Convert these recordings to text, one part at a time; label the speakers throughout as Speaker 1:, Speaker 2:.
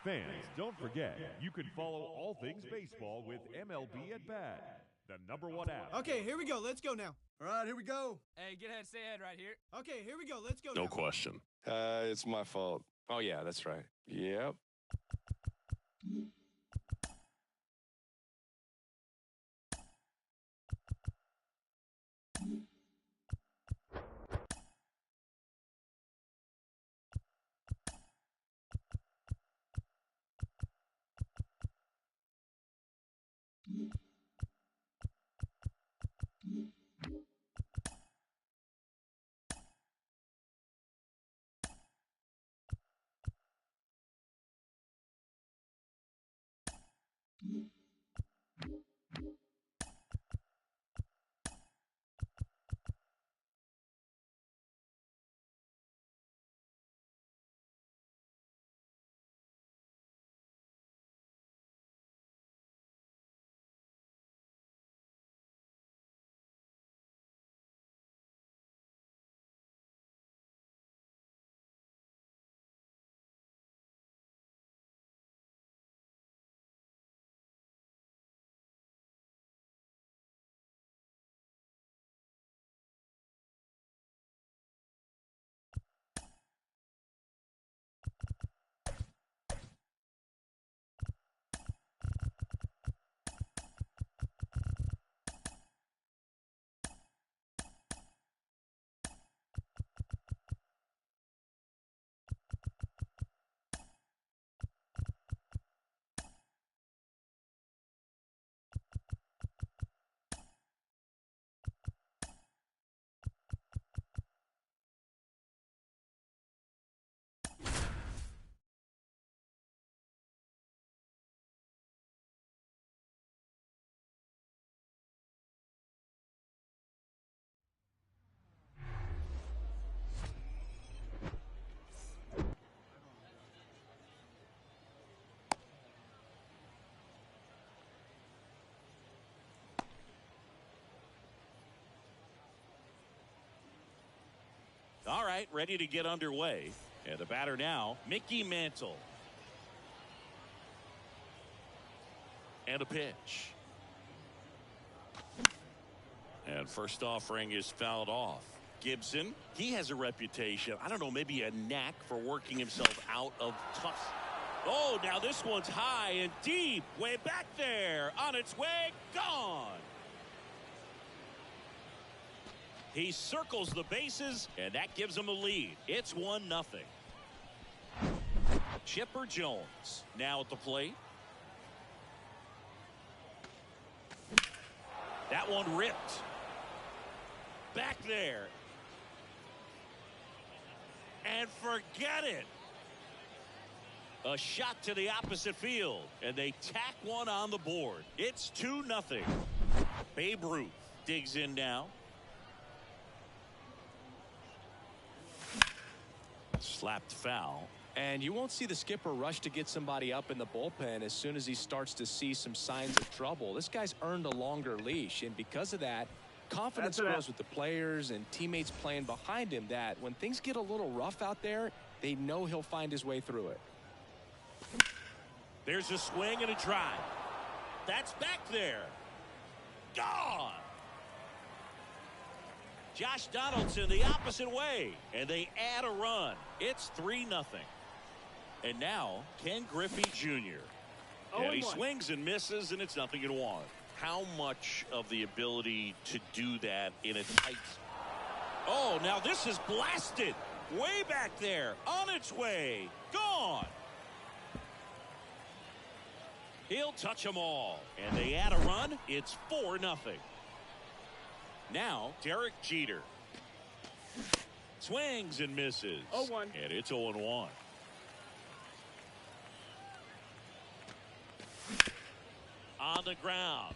Speaker 1: Fans, don't forget, you can follow all things baseball with MLB at Bat, the #1 app.
Speaker 2: Okay, here we go. Let's go now.
Speaker 3: All right, here we go.
Speaker 4: Hey, get ahead, stay ahead right here.
Speaker 2: Okay, here we go. Let's go now.
Speaker 5: No question.
Speaker 3: It's my fault.
Speaker 5: Oh, yeah, that's right.
Speaker 3: Yep.
Speaker 6: All right, ready to get underway. And the batter now, Mickey Mantle. And a pitch. And first offering is fouled off. Gibson, he has a reputation, I don't know, maybe a knack for working himself out of tough. Oh, now this one's high and deep, way back there, on its way, gone. He circles the bases, and that gives him a lead. It's 1-0. Chipper Jones now at the plate. That one ripped. Back there. And forget it. A shot to the opposite field, and they tack one on the board. It's 2-0. Babe Ruth digs in now. Slapped foul.
Speaker 7: And you won't see the skipper rush to get somebody up in the bullpen as soon as he starts to see some signs of trouble. This guy's earned a longer leash, and because of that, confidence grows with the players and teammates playing behind him, that when things get a little rough out there, they know he'll find his way through it.
Speaker 6: There's a swing and a drive. That's back there. Gone. Josh Donaldson the opposite way, and they add a run. It's 3-0. And now Ken Griffey Jr. And he swings and misses, and it's 0-1. How much of the ability to do that in a tight... Oh, now this is blasted. Way back there, on its way, gone. He'll touch them all, and they add a run. It's 4-0. Now, Derek Jeter. Swings and misses.
Speaker 2: 0-1.
Speaker 6: And it's 0-1. On the ground.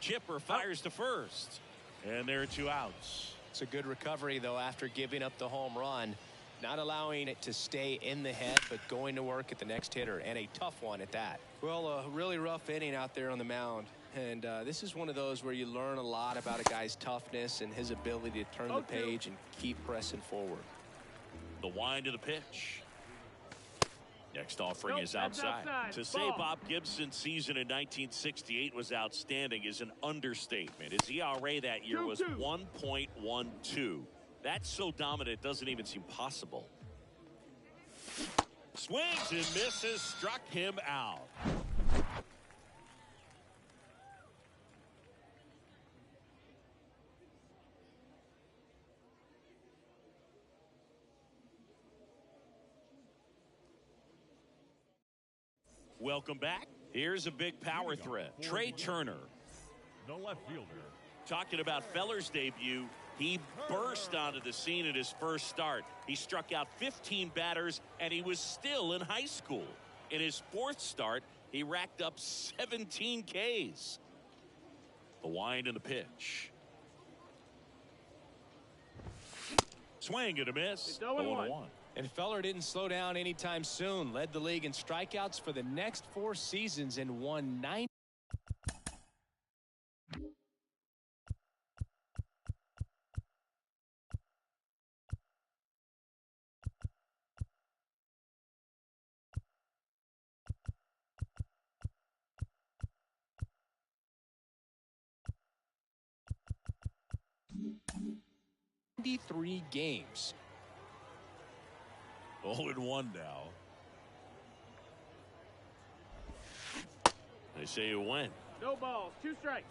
Speaker 6: Chipper fires to first. And there are 2 outs.
Speaker 7: It's a good recovery, though, after giving up the home run. Not allowing it to stay in the head, but going to work at the next hitter, and a tough one at that. Well, a really rough inning out there on the mound. And this is one of those where you learn a lot about a guy's toughness and his ability to turn the page and keep pressing forward.
Speaker 6: The wind of the pitch. Next offering is outside. To say Bob Gibson's season in 1968 was outstanding is an understatement. His ERA that year was 1.12. That's so dominant it doesn't even seem possible. Swings and misses, struck him out. Welcome back. Here's a big power threat. Trey Turner.
Speaker 1: The left fielder.
Speaker 6: Talking about Feller's debut, he burst onto the scene at his first start. He struck out 15 batters, and he was still in high school. In his fourth start, he racked up 17 Ks. The wind and the pitch. Swing and a miss. 0-1.
Speaker 7: And Feller didn't slow down anytime soon. Led the league in strikeouts for the next 4 seasons and won 9. Three games.
Speaker 6: 0-1 now. They say you win.
Speaker 2: No balls, 2 strikes.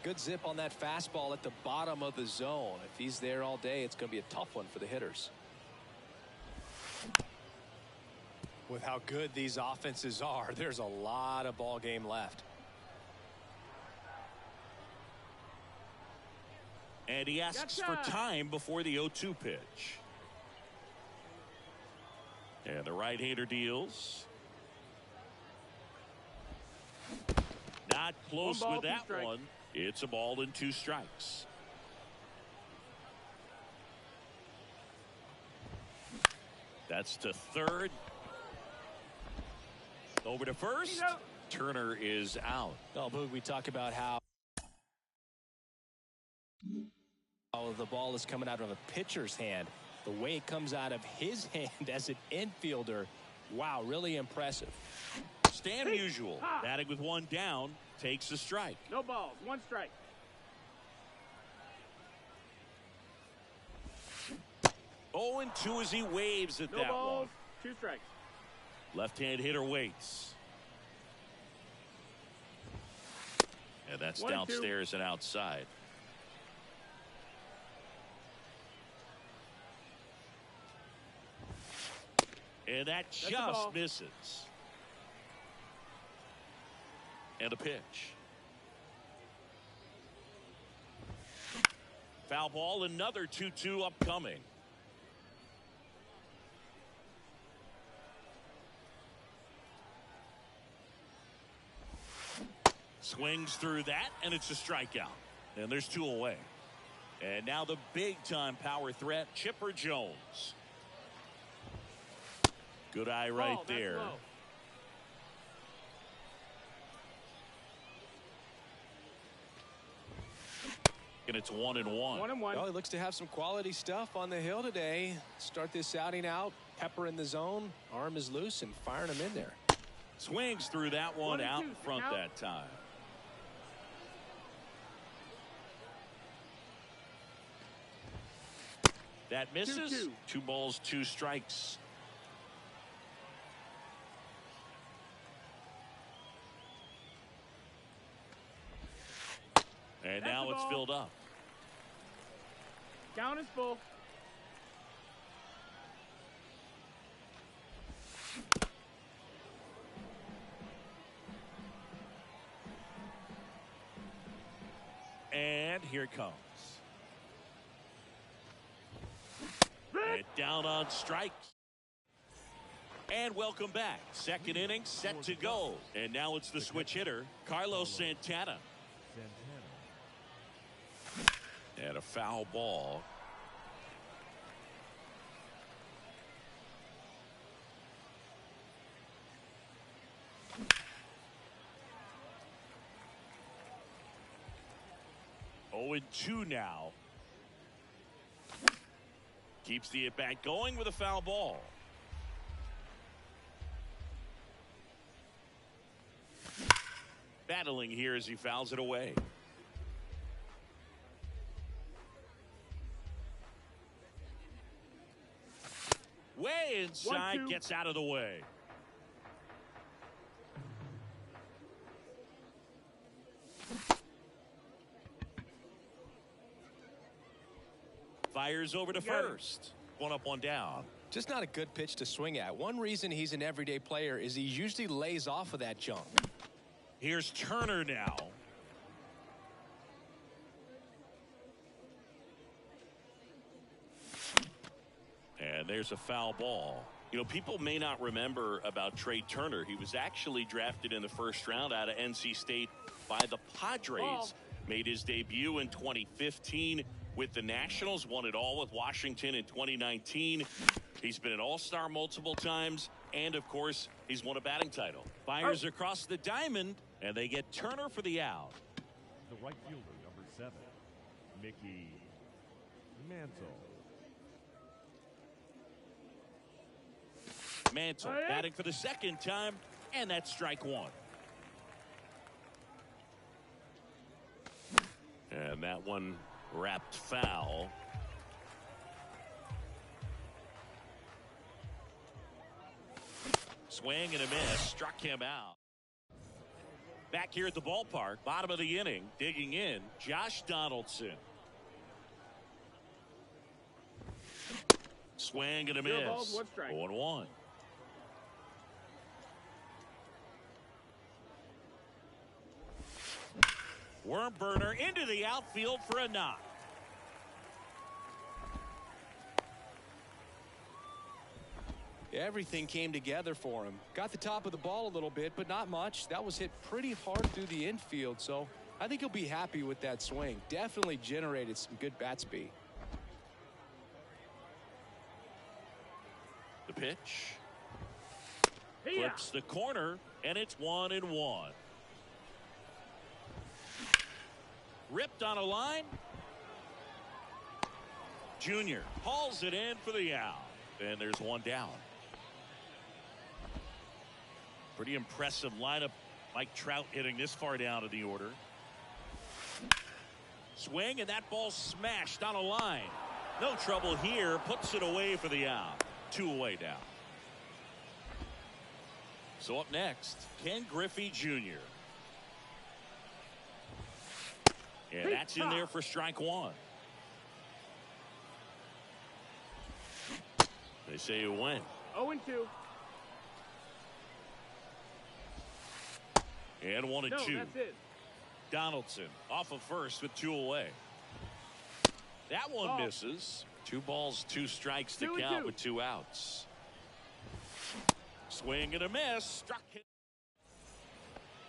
Speaker 7: Good zip on that fastball at the bottom of the zone. If he's there all day, it's going to be a tough one for the hitters. With how good these offenses are, there's a lot of ball game left.
Speaker 6: And he asks for time before the 0-2 pitch. And the right-hander deals. Not close with that one. It's a ball and 2 strikes. That's to third. Over to first. Turner is out.
Speaker 7: Oh, Boog, we talk about how the ball is coming out of a pitcher's hand. The way it comes out of his hand as an infielder. Wow, really impressive.
Speaker 6: Stan Musial, batting with 1 down, takes a strike.
Speaker 2: No balls, 1 strike.
Speaker 6: 0-2 as he waves at
Speaker 2: No
Speaker 6: that
Speaker 2: balls,
Speaker 6: one.
Speaker 2: 2 strikes.
Speaker 6: Left-hand hitter waits. And that's downstairs and outside. And that just misses. And a pitch. Foul ball, another 2-2 upcoming. Swings through that, and it's a strikeout. And there's 2 away. And now the big-time power threat, Chipper Jones. Good eye right there.
Speaker 2: Low.
Speaker 6: And it's 1-1.
Speaker 2: 1-1.
Speaker 7: Well, he looks to have some quality stuff on the hill today. Start this outing out. Pepper in the zone. Arm is loose and firing him in there.
Speaker 6: Swings through that one out in front that time. That misses. 2 balls, 2 strikes. And now it's filled up.
Speaker 2: Count is full.
Speaker 6: And here it comes. And down on strikes. And welcome back. Second inning set to go. And now it's the switch hitter, Carlos Santana. And a foul ball. 0-2 now. Keeps the at-bat going with a foul ball. Battling here as he fouls it away. Way inside, gets out of the way. Fires over to first. One up, one down.
Speaker 7: Just not a good pitch to swing at. One reason he's an everyday player is he usually lays off of that junk.
Speaker 6: Here's Turner now. And there's a foul ball. You know, people may not remember about Trey Turner. He was actually drafted in the first round out of NC State by the Padres. Made his debut in 2015 with the Nationals. Won it all with Washington in 2019. He's been an all-star multiple times. And, of course, he's won a batting title. Fires across the diamond, and they get Turner for the out.
Speaker 1: The right fielder, number 7, Mickey Mantle.
Speaker 6: Mantle batting for the second time, and that's strike one. And that one wrapped foul. Swing and a miss, struck him out. Back here at the ballpark, bottom of the inning, digging in, Josh Donaldson. Swing and a miss. 0-1. Worm burner into the outfield for a knock.
Speaker 7: Everything came together for him. Got the top of the ball a little bit, but not much. That was hit pretty hard through the infield, so I think he'll be happy with that swing. Definitely generated some good bat speed.
Speaker 6: The pitch. Flips the corner, and it's 1-1. Ripped on a line. Junior hauls it in for the out. And there's one down. Pretty impressive lineup. Mike Trout hitting this far down in the order. Swing, and that ball smashed on a line. No trouble here. Puts it away for the out. 2 away now. So up next, Ken Griffey Jr. And that's in there for strike one. They say you win.
Speaker 2: 0-2.
Speaker 6: And 1-2.
Speaker 2: That's it.
Speaker 6: Donaldson off of first with 2 away. That one misses. 2 balls, 2 strikes to count with 2 outs. Swing and a miss. Struck him.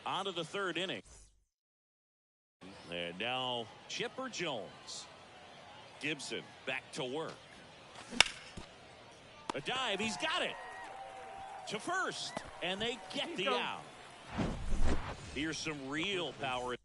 Speaker 6: On to the third inning. And now Chipper Jones. Gibson back to work. A dive. He's got it. To first. And they get the out. Here's some real power.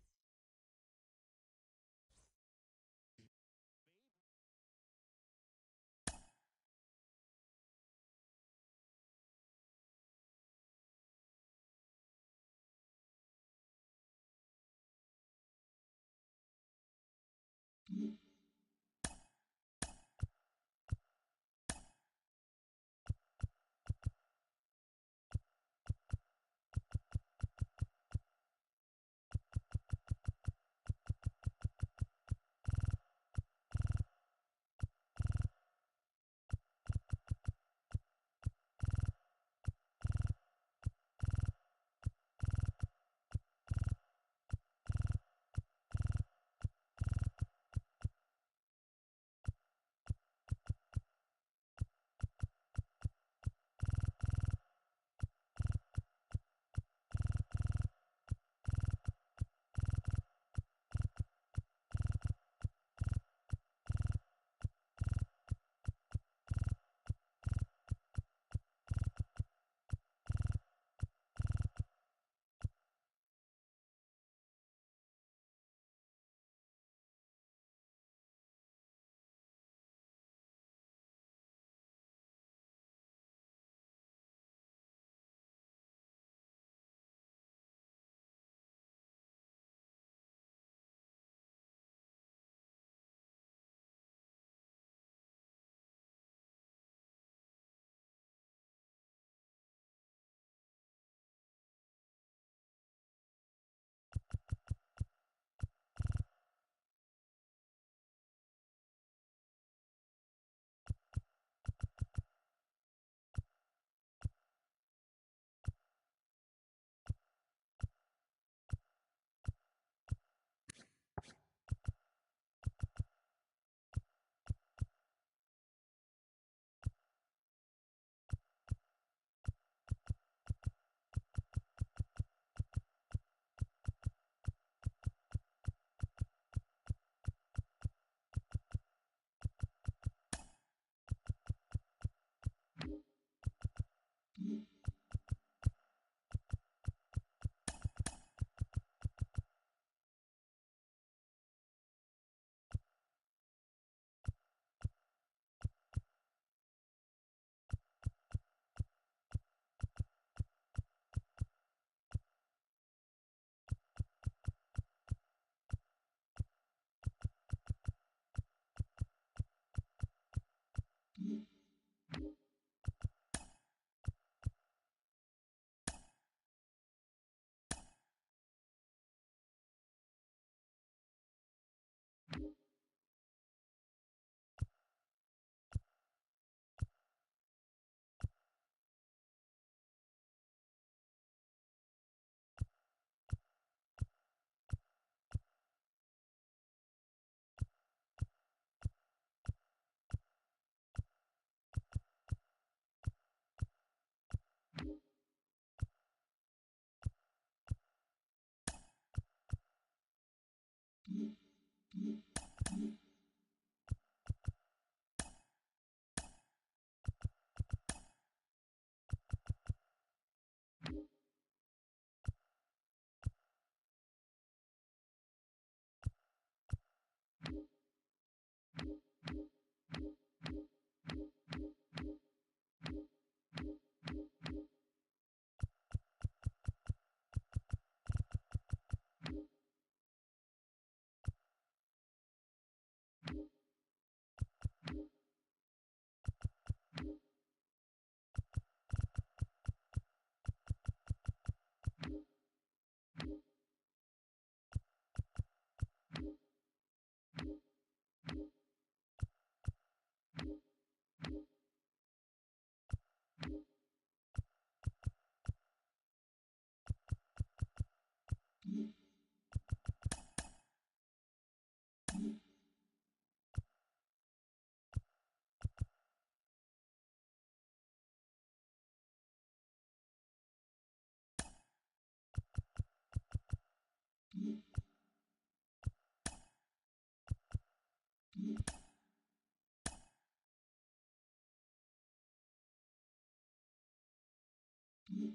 Speaker 4: Taking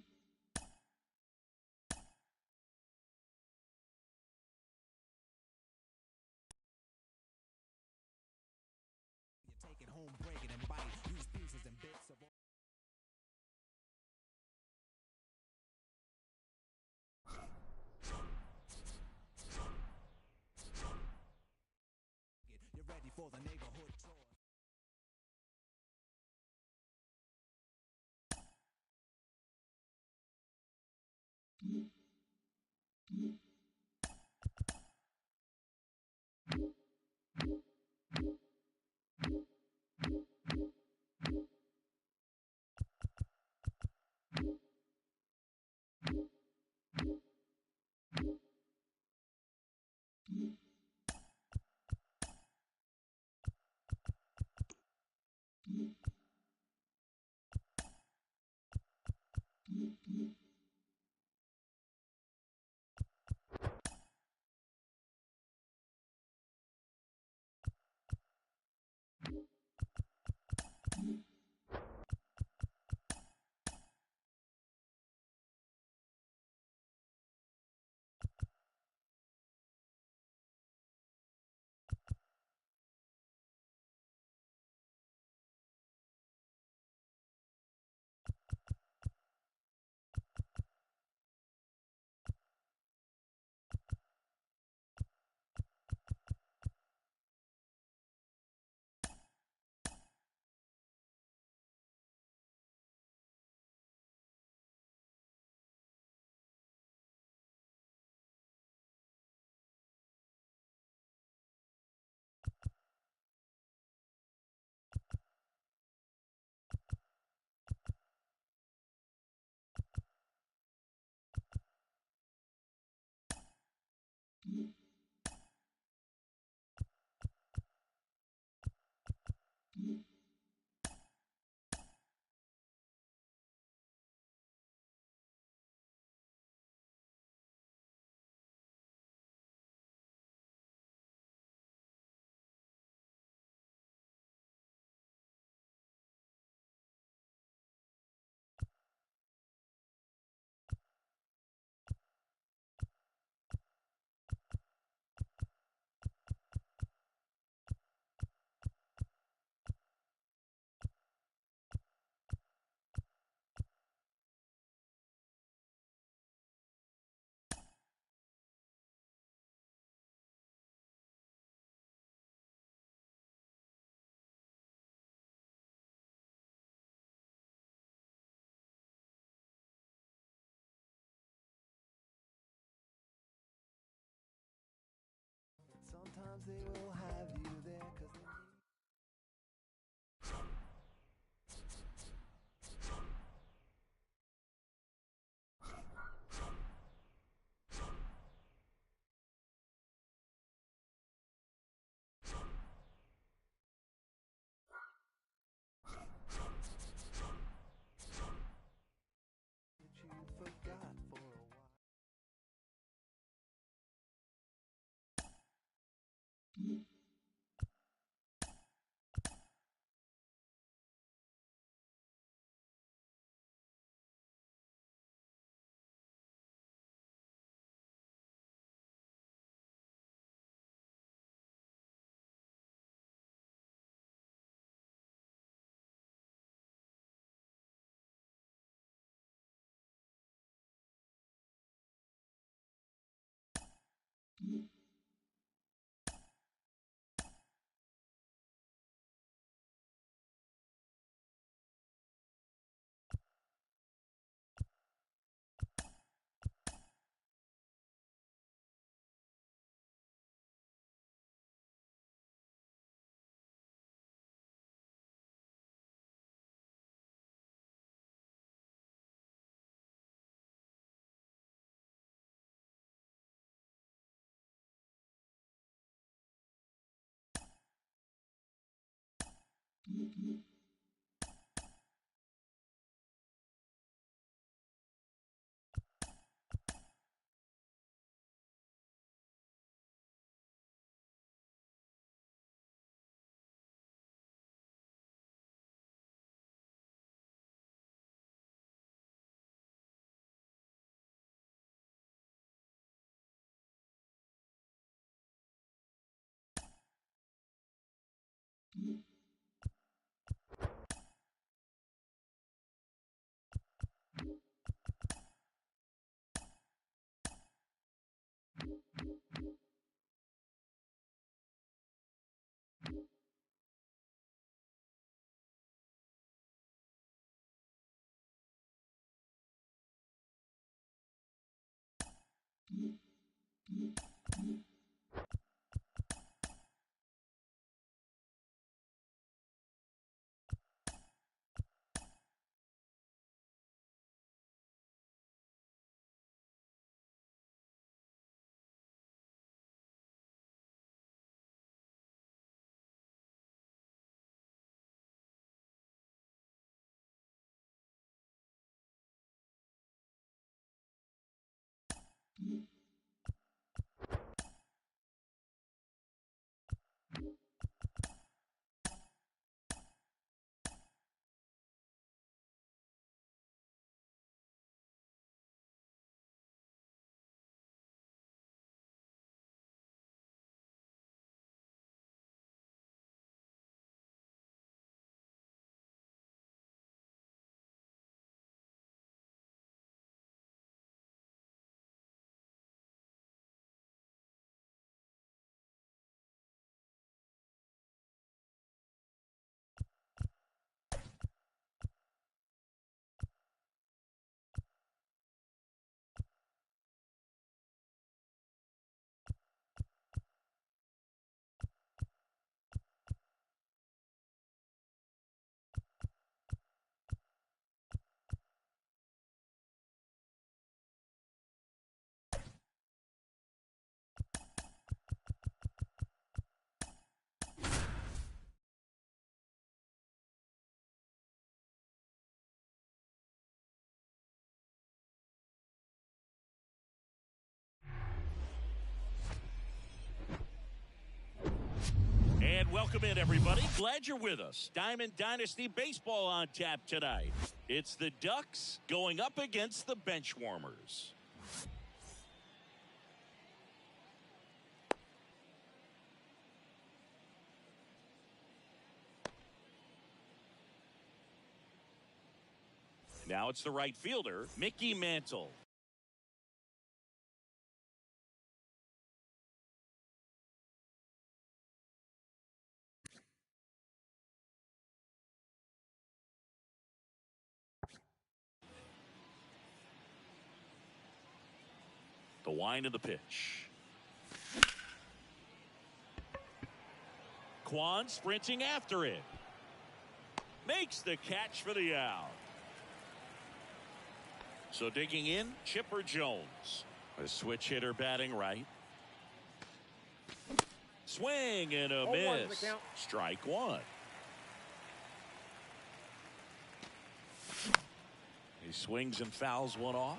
Speaker 4: home, breaking and biting, use pieces and bits of all. You're ready for the neighborhood tour. Sometimes they will have you there 'cause they need. You forgot for a while.
Speaker 6: And welcome in, everybody. Glad you're with us. Diamond Dynasty Baseball on tap tonight. It's the Ducks going up against the Benchwarmers. Now it's the right fielder, Mickey Mantle. The wind of the pitch. Kwan sprinting after it. Makes the catch for the out. So digging in, Chipper Jones. A switch hitter batting right. Swing and a miss. Strike one. He swings and fouls one off.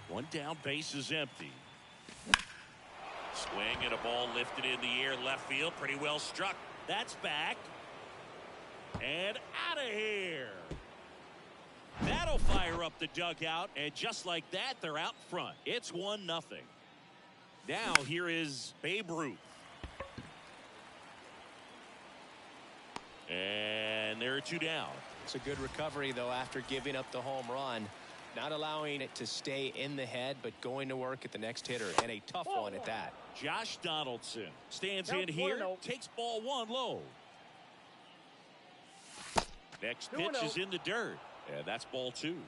Speaker 6: One down, base is empty. Swing and a ball lifted in the air, left field, pretty well struck. That's back. And out of here. That'll fire up the dugout, and just like that, they're out front. It's 1-0. Now here is Babe Ruth. And there are two down.
Speaker 7: It's a good recovery, though, after giving up the home run. Not allowing it to stay in the head, but going to work at the next hitter, and a tough one at that.
Speaker 6: Josh Donaldson stands in here, takes ball one low. Next pitch is in the dirt, and that's ball two.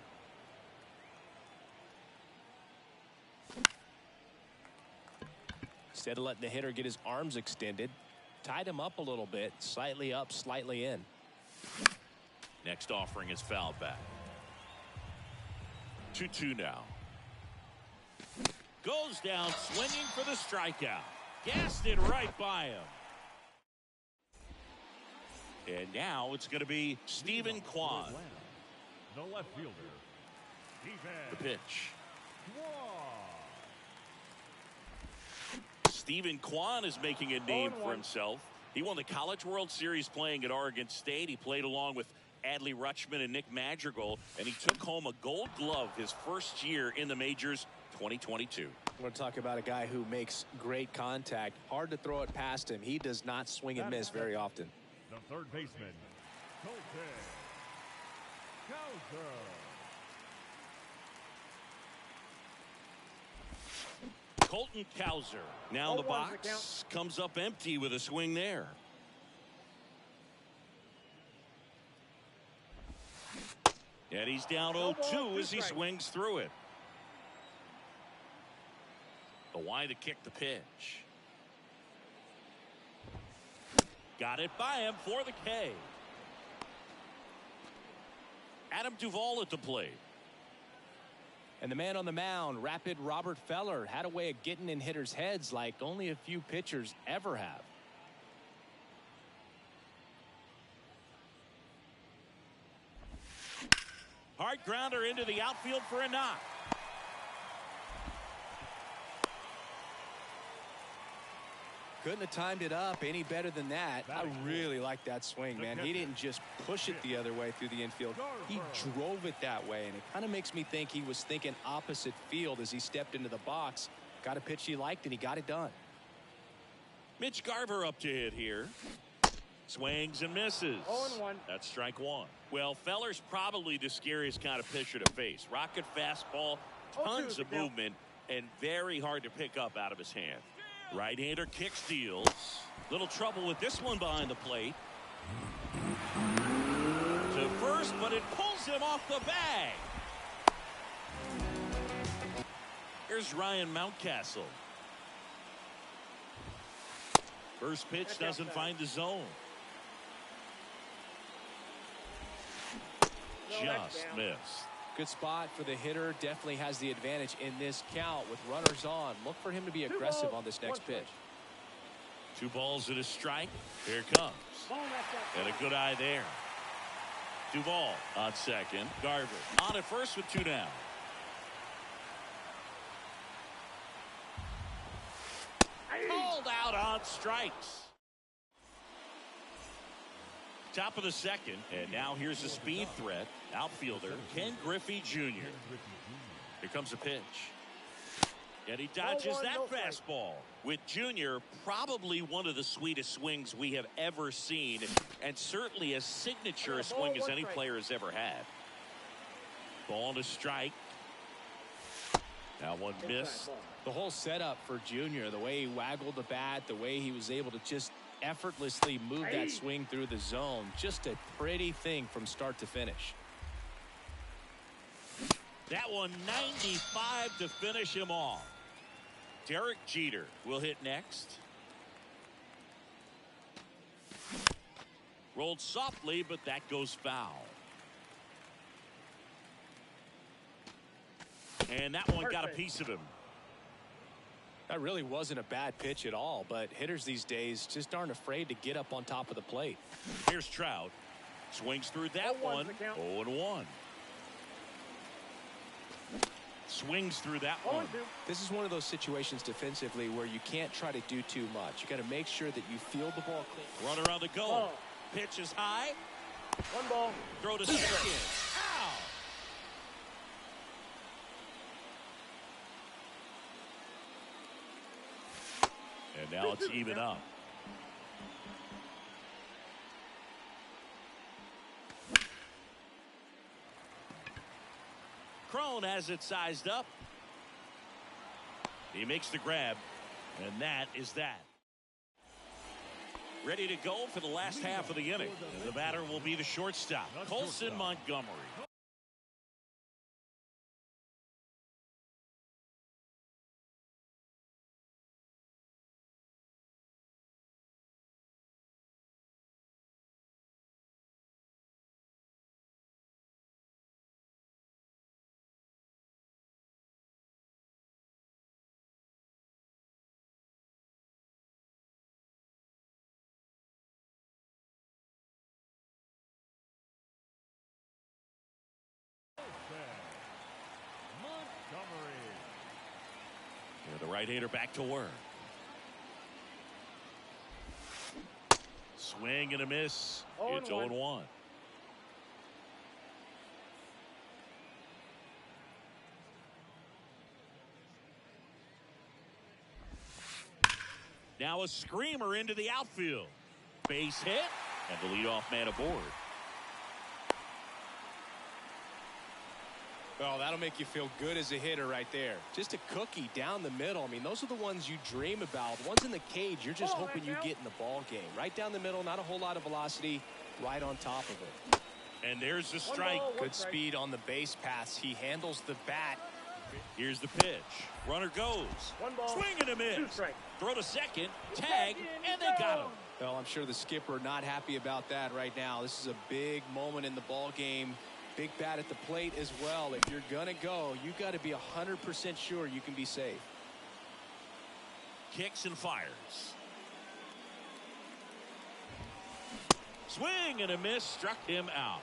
Speaker 7: Instead of letting the hitter get his arms extended, tied him up a little bit, slightly up, slightly in.
Speaker 6: Next offering is fouled back. 2-2 now. Goes down swinging for the strikeout. Gassed it right by him. And now it's going to be Stephen Kwan.
Speaker 1: The left fielder.
Speaker 6: The pitch. Stephen Kwan is making a name for himself. He won the College World Series playing at Oregon State. He played along with Adley Rutschman and Nick Madrigal, and he took home a Gold Glove his first year in the majors, 2022.
Speaker 7: We're going to talk about a guy who makes great contact. Hard to throw it past him. He does not swing and miss very often.
Speaker 1: The third baseman, Colton Cowser.
Speaker 6: Colton Cowser. Now the box comes up empty with a swing there. And he's down 0-2 as he swings through it. The wide to kick the pitch. Got it by him for the K. Adam Duvall at the plate.
Speaker 7: And the man on the mound, Rapid Robert Feller, had a way of getting in hitters' heads like only a few pitchers ever have.
Speaker 6: Hard grounder into the outfield for a knock.
Speaker 7: Couldn't have timed it up any better than that. I really like that swing, man. He didn't just push it the other way through the infield. He drove it that way, and it kind of makes me think he was thinking opposite field as he stepped into the box. Got a pitch he liked, and he got it done.
Speaker 6: Mitch Garver up to hit here. Swings and misses.
Speaker 2: 0-1.
Speaker 6: That's strike one. Well, Feller's probably the scariest kind of pitcher to face. Rocket fastball, tons of movement, and very hard to pick up out of his hand. Right-hander kick steals. Little trouble with this one behind the plate. To first, but it pulls him off the bag. Here's Ryan Mountcastle. First pitch doesn't find the zone. Just missed.
Speaker 7: Good spot for the hitter. Definitely has the advantage in this count with runners on. Look for him to be aggressive on this next pitch.
Speaker 6: 2 balls and a strike. Here it comes. And a good eye there. Duvall on second. Garver on at first with 2 down. Called out on strikes. Top of the second, and now here's a speed threat. Outfielder Ken Griffey Jr. Here comes a pitch. And he dodges that fastball. With Jr., probably one of the sweetest swings we have ever seen, and certainly as signature a swing as any player has ever had. Ball to strike. Now one missed.
Speaker 7: The whole setup for Jr., the way he waggled the bat, the way he was able to just effortlessly move that swing through the zone. Just a pretty thing from start to finish.
Speaker 6: That one 95 to finish him off. Derek Jeter will hit next. Rolled softly, but that goes foul. And that one got a piece of him.
Speaker 7: That really wasn't a bad pitch at all, but hitters these days just aren't afraid to get up on top of the plate.
Speaker 6: Here's Trout. Swings through that one. 0-1. Swings through that one.
Speaker 7: This is one of those situations defensively where you can't try to do too much. You got to make sure that you field the ball clean.
Speaker 6: Runner on the go. Pitch is high.
Speaker 2: 1 ball.
Speaker 6: Throw to second. Ow! And now it's even up. Crone has it sized up. He makes the grab, and that is that. Ready to go for the last half of the inning. And the batter will be the shortstop, Colson Montgomery. And the right-hander back to work. Swing and a miss. It's 0-1. Now a screamer into the outfield. Base hit, and the leadoff man aboard.
Speaker 7: Oh, that'll make you feel good as a hitter right there. Just a cookie down the middle. I mean, those are the ones you dream about. The ones in the cage, you're just hoping you get in the ball game. Right down the middle, not a whole lot of velocity, right on top of it.
Speaker 6: And there's the strike.
Speaker 7: Good speed on the base pass. He handles the bat.
Speaker 6: Here's the pitch. Runner goes. Swing and a miss. Throw to second, tag, and they got him.
Speaker 7: Well, I'm sure the skipper not happy about that right now. This is a big moment in the ball game. Big bat at the plate as well. If you're going to go, you got to be 100% sure you can be safe.
Speaker 6: Kicks and fires. Swing and a miss, struck him out.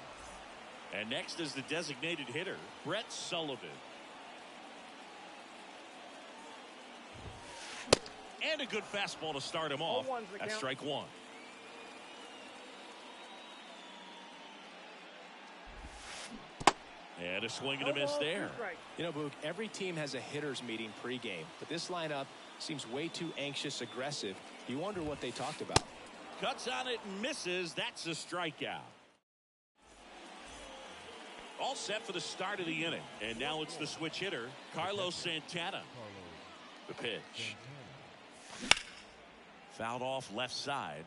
Speaker 6: And next is the designated hitter, Brett Sullivan. And a good fastball to start him off. That's strike one. And a swing and a miss there.
Speaker 7: You know, Boog, every team has a hitter's meeting pregame, but this lineup seems way too anxious, aggressive. You wonder what they talked about.
Speaker 6: Cuts on it and misses. That's a strikeout. All set for the start of the inning. And now it's the switch hitter, Carlos Santana. The pitch. Fouled off left side.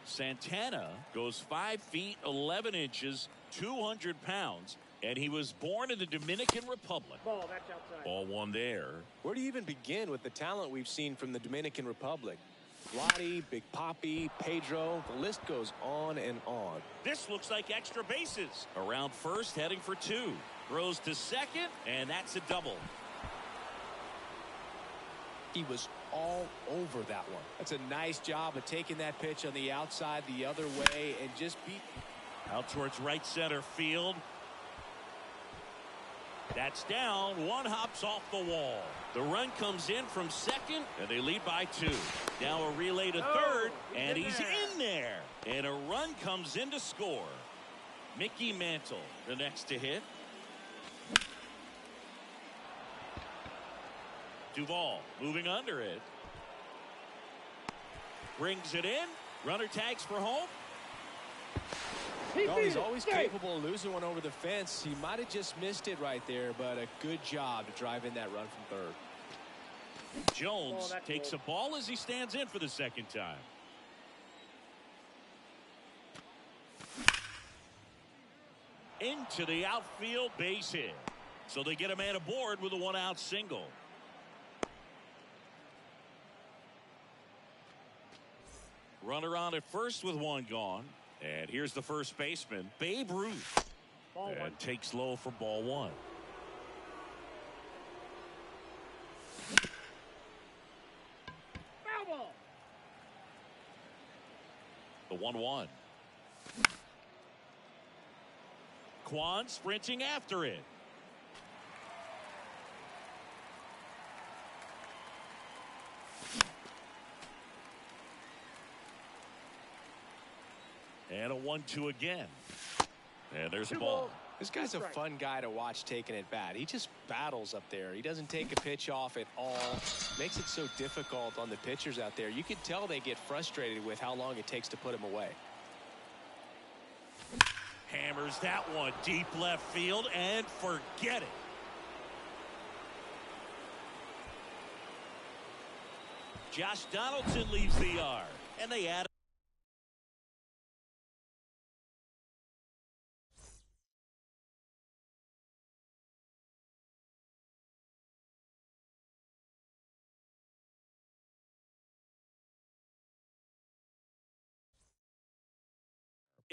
Speaker 6: Santana goes 5 feet 11 inches, 200 pounds, and he was born in the Dominican Republic.
Speaker 2: Ball, that's outside.
Speaker 6: Ball one there.
Speaker 7: Where do you even begin with the talent we've seen from the Dominican Republic? Lottie, Big Papi, Pedro, the list goes on and on.
Speaker 6: This looks like extra bases. Around first, heading for two. Throws to second, and that's a double.
Speaker 7: He was all over that one. That's a nice job of taking that pitch on the outside the other way and just beat.
Speaker 6: Out towards right center field. That's down. One hops off the wall. The run comes in from second, and they lead by 2. Now a relay to third, and he's in there. And a run comes in to score. Mickey Mantle, the next to hit. Duvall moving under it. Brings it in. Runner tags for home.
Speaker 7: Oh, he's always capable of losing one over the fence. He might have just missed it right there, but a good job to drive in that run from third.
Speaker 6: Jones takes a ball as he stands in for the second time. Into the outfield, base hit. So they get a man aboard with a 1-out single. Runner on at first with one gone. And here's the first baseman, Babe Ruth. And takes low for ball one.
Speaker 2: Foul ball.
Speaker 6: The 1-1. Kwan sprinting after it. And a 1-2 again. And there's a ball.
Speaker 7: This guy's a fun guy to watch taking at bat. He just battles up there. He doesn't take a pitch off at all. Makes it so difficult on the pitchers out there. You can tell they get frustrated with how long it takes to put him away.
Speaker 6: Hammers that one deep left field and forget it. Josh Donaldson leaves the yard. And they add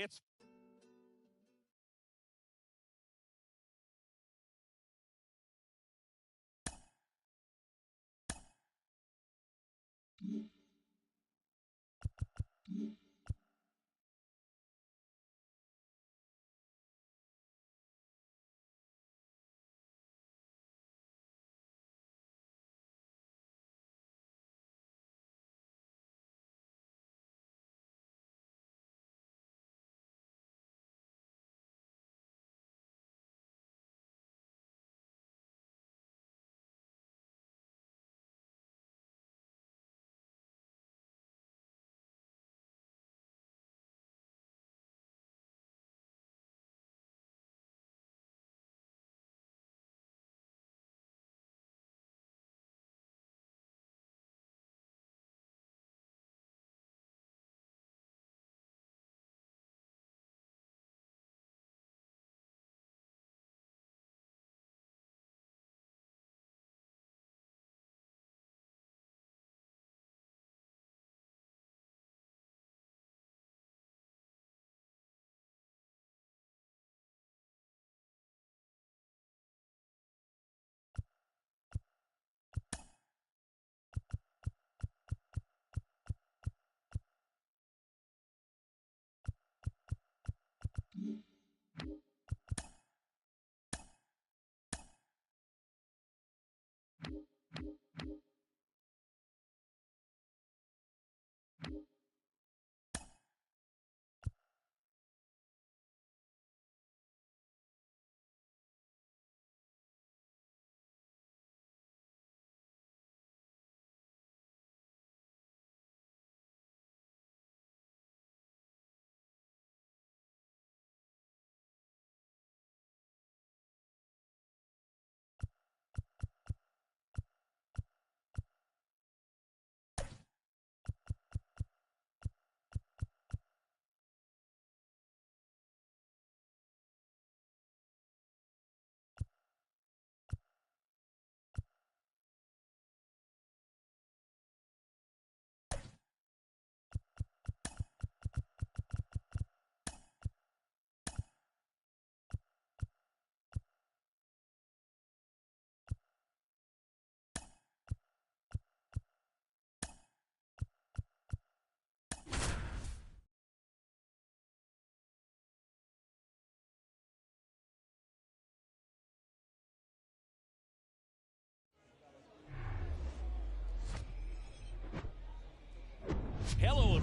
Speaker 6: it's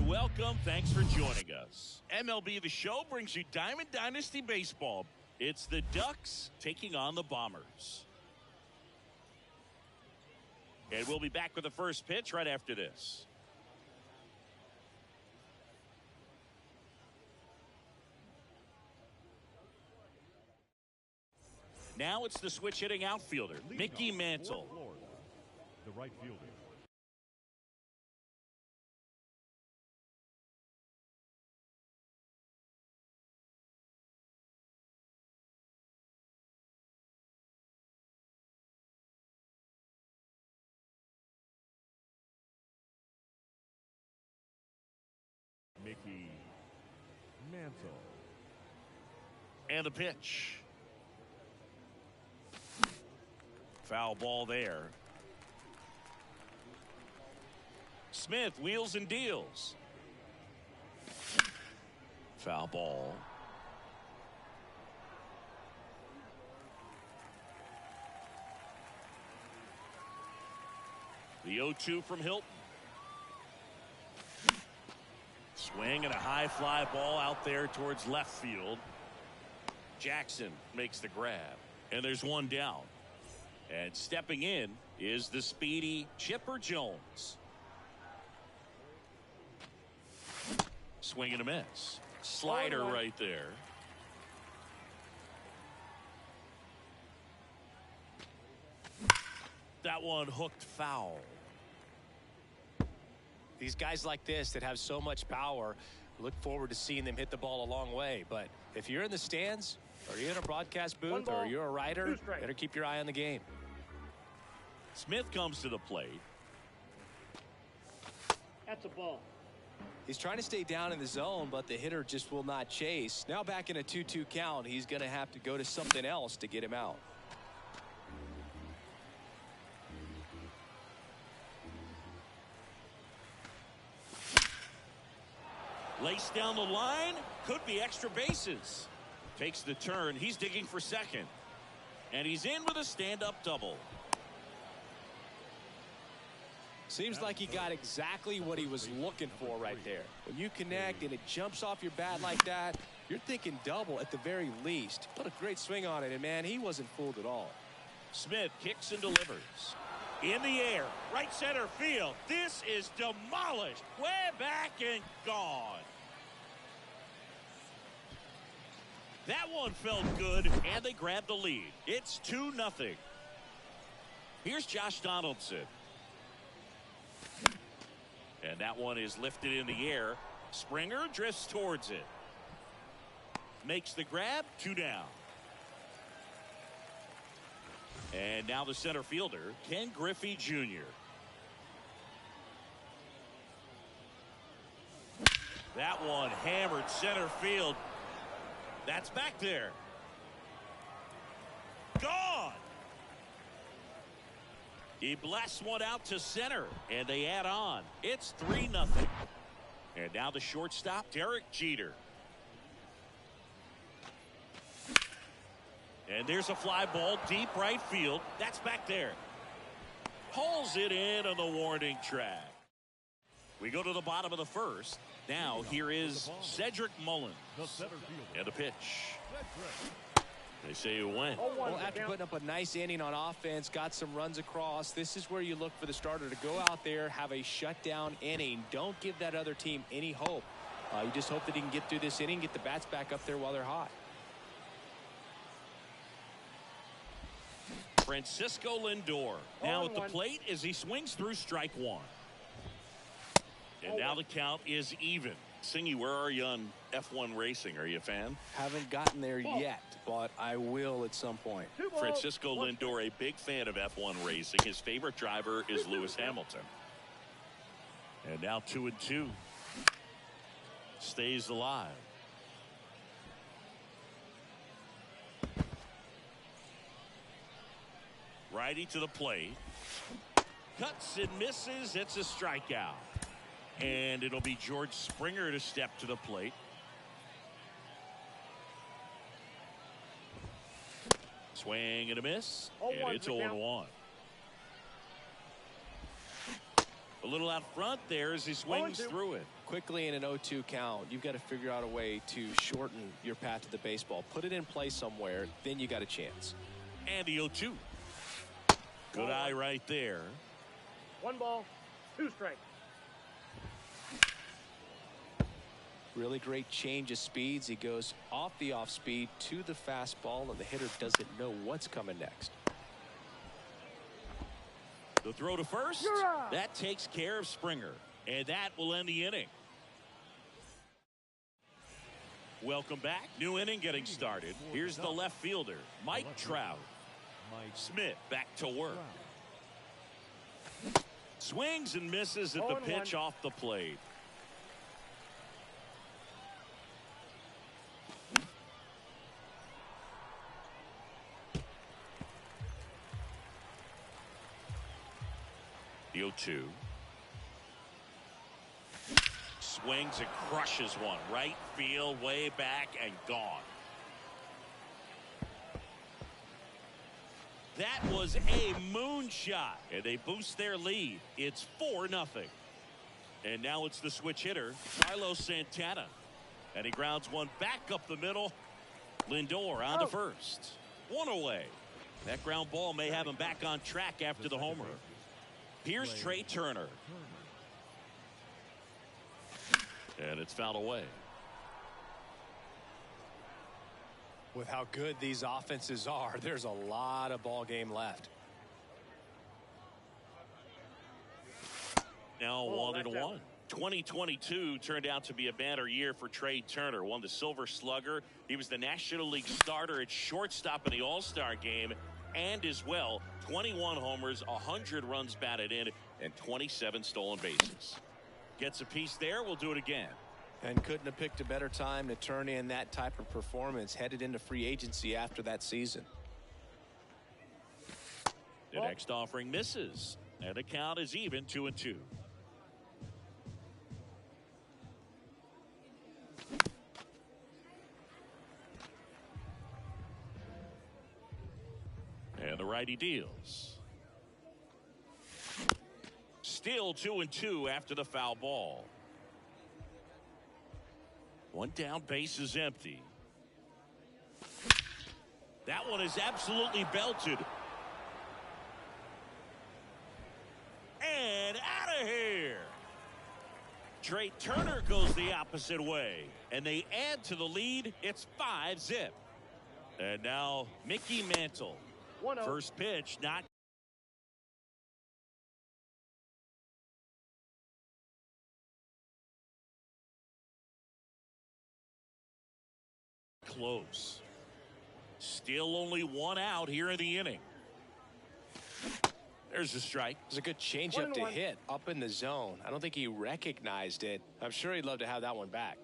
Speaker 6: welcome. Thanks for joining us. MLB The Show brings you Diamond Dynasty Baseball. It's the Ducks taking on the Bombers. And we'll be back with the first pitch right after this. Now it's the switch hitting outfielder, Mickey Mantle.
Speaker 1: Florida, the right fielder. Mickey Mantle.
Speaker 6: And the pitch. Foul ball there. Smith wheels and deals. Foul ball. The 0-2 from Hilton. Swing and a high fly ball out there towards left field. Jackson makes the grab. And there's one down. And stepping in is the speedy Chipper Jones. Swing and a miss. Slider right there. That one hooked foul.
Speaker 7: These guys like this that have so much power, look forward to seeing them hit the ball a long way. But if you're in the stands, or you're in a broadcast booth, or you're a writer, better keep your eye on the game.
Speaker 6: Smith comes to the plate.
Speaker 2: That's a ball.
Speaker 7: He's trying to stay down in the zone, but the hitter just will not chase. Now back in a 2-2 count, he's going to have to go to something else to get him out.
Speaker 6: Laced down the line. Could be extra bases. Takes the turn. He's digging for second. And he's in with a stand-up double.
Speaker 7: Seems like he got exactly what he was looking for right there. When you connect and it jumps off your bat like that, you're thinking double at the very least. What a great swing on it, and man, he wasn't fooled at all.
Speaker 6: Smith kicks and delivers. In the air, right center field. This is demolished. Way back and gone. That one felt good, and they grabbed the lead. It's 2-0. Here's Josh Donaldson. And that one is lifted in the air. Springer drifts towards it. Makes the grab, 2 down. And now the center fielder, Ken Griffey Jr. That one hammered center field. That's back there. Gone. He blasts one out to center, and they add on. It's 3-0. And now the shortstop, Derek Jeter. And there's a fly ball deep right field. That's back there. Pulls it in on the warning track. We go to the bottom of the first. Now here is Cedric Mullins. And the pitch. They say it went.
Speaker 7: Well, after putting up a nice inning on offense, got some runs across, this is where you look for the starter to go out there, have a shutdown inning. Don't give that other team any hope. You just hope that he can get through this inning, get the bats back up there while they're hot.
Speaker 6: Francisco Lindor now at the plate as he swings through strike one. And now the count is even. Singy, where are you on F1 racing? Are you a fan?
Speaker 7: Haven't gotten there yet, but I will at some point.
Speaker 6: Francisco Lindor, a big fan of F1 racing. His favorite driver is Lewis Hamilton. And now 2-2. Stays alive. Righty to the plate. Cuts and misses. It's a strikeout. And it'll be George Springer to step to the plate. Swing and a miss. And it's 0-1. A little out front there as he swings through it.
Speaker 7: quickly in an 0-2 count, you've got to figure out a way to shorten your path to the baseball. Put it in play somewhere, then you got a chance.
Speaker 6: And the 0-2. Good eye right there.
Speaker 2: 1 ball, 2 strikes.
Speaker 7: Really great change of speeds. He goes off the off speed to the fastball, and the hitter doesn't know what's coming next.
Speaker 6: The throw to first. That takes care of Springer. And that will end the inning. Welcome back. New inning getting started. Here's the left fielder, Mike Trout. Smith back to work. Swings and misses at the pitch off the plate. The 0-2. Swings and crushes one. Right field, way back, and gone. That was a moonshot, and they boost their lead. It's 4-0. And now it's the switch hitter, Carlos Santana. And he grounds one back up the middle. Lindor on to first. 1 away. That ground ball may have him back on track after the homer. Here's Trey Turner. And it's fouled away.
Speaker 7: With how good these offenses are, there's a lot of ball game left.
Speaker 6: Now 1-1. 2022 turned out to be a banner year for Trey Turner. Won the Silver Slugger. He was the National League starter at shortstop in the All-Star game. And as well, 21 homers, 100 runs batted in, and 27 stolen bases. Gets a piece there. We'll do it again.
Speaker 7: And couldn't have picked a better time to turn in that type of performance headed into free agency after that season.
Speaker 6: The next offering misses, and the count is even 2-2. And the righty deals. Still 2-2 after the foul ball. One down, base is empty. That one is absolutely belted. And out of here. Trey Turner goes the opposite way. And they add to the lead. It's 5-0. And now Mickey Mantle. First pitch, not close. Still only 1 out here in the inning. There's a strike.
Speaker 7: It was a good changeup to hit up in the zone. I don't think he recognized it. I'm sure he'd love to have that one back.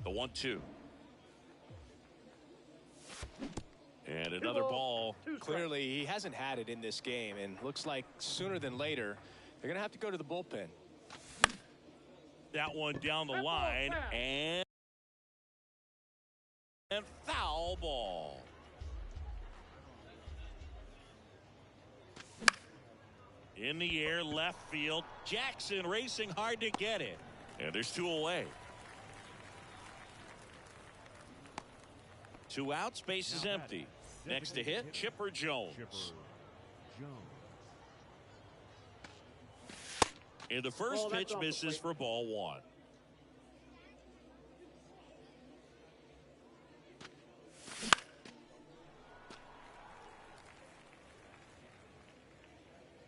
Speaker 6: The 1-2. And another ball.
Speaker 7: Clearly, he hasn't had it in this game, and looks like sooner than later, they're going to have to go to the bullpen.
Speaker 6: That one down the line, and foul ball. In the air, left field. Jackson racing hard to get it. And there's 2 away. 2 outs, base is empty. Next to hit, Chipper Jones. And the first pitch misses for ball 1.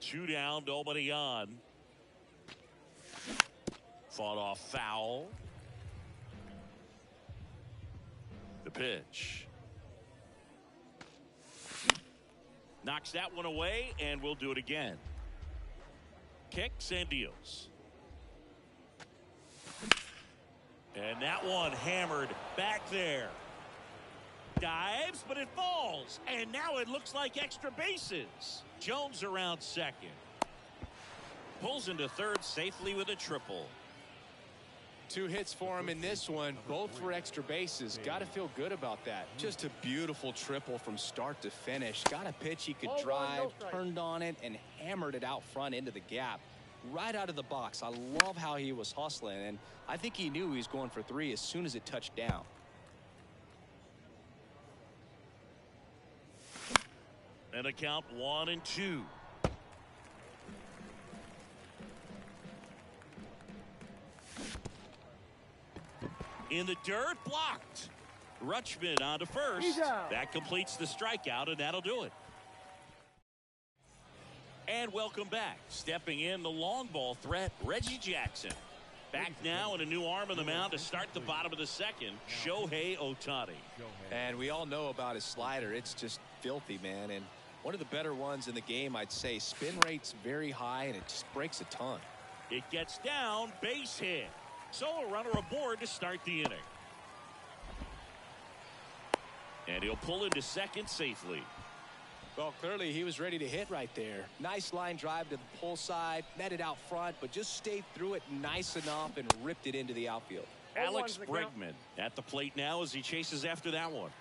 Speaker 6: Two down, nobody on. Fought off foul. The pitch. Knocks that one away, and we'll do it again. Kicks and deals. And that one hammered back there. Dives, but it falls. And now it looks like extra bases. Jones around second. Pulls into third safely with a triple.
Speaker 7: 2 hits for him in this one, both for extra bases. Got to feel good about that. Just a beautiful triple from start to finish. Got a pitch he could drive, turned on it, and hammered it out front into the gap. Right out of the box. I love how he was hustling, and I think he knew he was going for 3 as soon as it touched down.
Speaker 6: And a count 1-2. In the dirt, blocked. Rutschman on to first. That completes the strikeout, and that'll do it. And welcome back. Stepping in the long ball threat, Reggie Jackson. Back now and a new arm on the mound to start the bottom of the second, Shohei Ohtani.
Speaker 7: And we all know about his slider. It's just filthy, man. And one of the better ones in the game, I'd say. Spin rate's very high, and it just breaks a ton.
Speaker 6: It gets down, base hit. So a runner aboard to start the inning. And he'll pull into second safely.
Speaker 7: Well, clearly he was ready to hit right there. Nice line drive to the pull side, netted out front, but just stayed through it nice enough and ripped it into the outfield.
Speaker 6: Alex Bregman at the plate now as he chases after that one.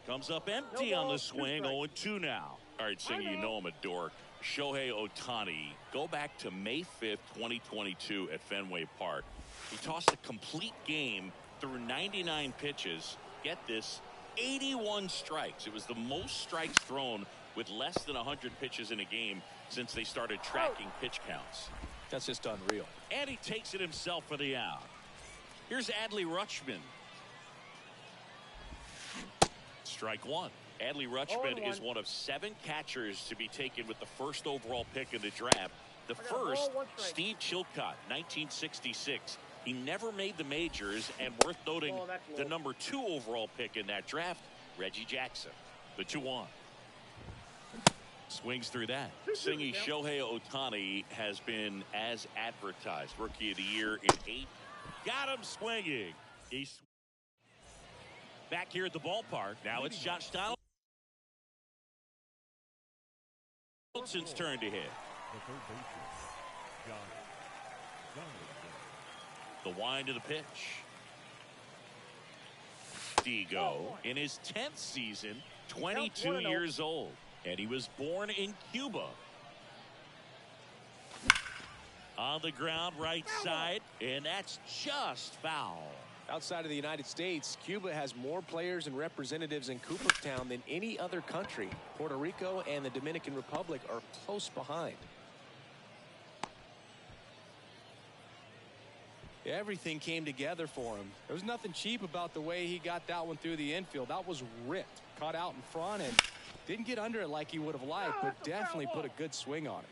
Speaker 6: Comes up empty on the swing, 0-2 now. All right, Singy, you know I'm a dork. Shohei Ohtani, go back to May 5th, 2022 at Fenway Park. He tossed a complete game through 99 pitches. Get this, 81 strikes. It was the most strikes thrown with less than 100 pitches in a game since they started tracking pitch counts.
Speaker 7: That's just unreal.
Speaker 6: And he takes it himself for the out. Here's Adley Rutschman. Strike one. Adley Rutschman is one of 7 catchers to be taken with the first overall pick in the draft. The first, Steve Chilcott, 1966. He never made the majors, and worth noting, the number 2 overall pick in that draft, Reggie Jackson. The 2-1. Swings through that. Singy, Shohei Ohtani has been as advertised. Rookie of the Year in 8. Got him swinging. He's back here at the ballpark. Now it's Josh Donaldson's turn to hit. The wind of the pitch. Digo in his 10th season, 22 years old, and he was born in Cuba. On the ground, right side, and that's just foul.
Speaker 7: Outside of the United States, Cuba has more players and representatives in Cooperstown than any other country. Puerto Rico and the Dominican Republic are close behind. Everything came together for him. There was nothing cheap about the way he got that one through the infield. That was ripped. Caught out in front and didn't get under it like he would have liked, but definitely put a good swing on it.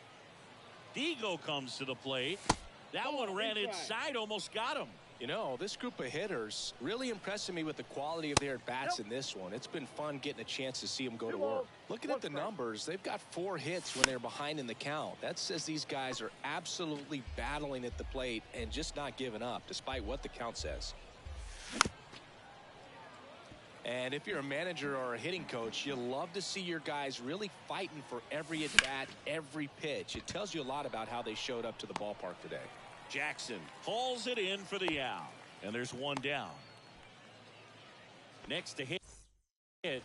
Speaker 6: Digo comes to the plate. That one ran inside, almost got him.
Speaker 7: You know, this group of hitters really impressing me with the quality of their at-bats in this one. It's been fun getting a chance to see them go to work. Looking at the numbers, they've got 4 hits when they're behind in the count. That says these guys are absolutely battling at the plate and just not giving up, despite what the count says. And if you're a manager or a hitting coach, you love to see your guys really fighting for every at-bat, every pitch. It tells you a lot about how they showed up to the ballpark today.
Speaker 6: Jackson hauls it in for the out, and there's one down. Next to hit,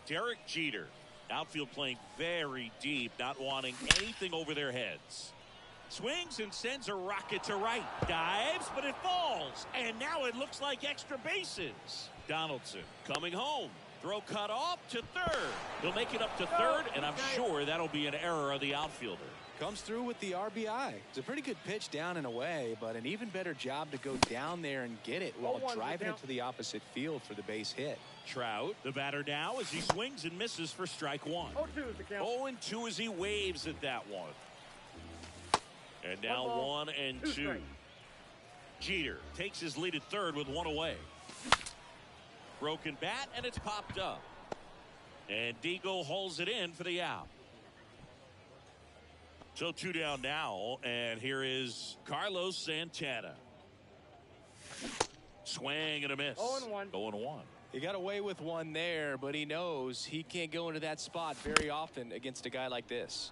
Speaker 6: Derek Jeter. Outfield playing very deep, not wanting anything over their heads. Swings and sends a rocket to right. Dives, but it falls, and now it looks like extra bases. Donaldson coming home. Throw cut off to third. He'll make it up to third, and I'm sure that'll be an error of the outfielder.
Speaker 7: Comes through with the RBI. It's a pretty good pitch down and away, but an even better job to go down there and get it while driving it to the opposite field for the base hit.
Speaker 6: Trout, the batter now, as he swings and misses for strike one. 0-2 as he waves at that one. And now 1-2. Jeter takes his lead at third with 1 away. Broken bat, and it's popped up. And Digo holds it in for the out. So 2 down now, and here is Carlos Santana. Swing and a miss. 0-1.
Speaker 7: He got away with one there, but he knows he can't go into that spot very often against a guy like this.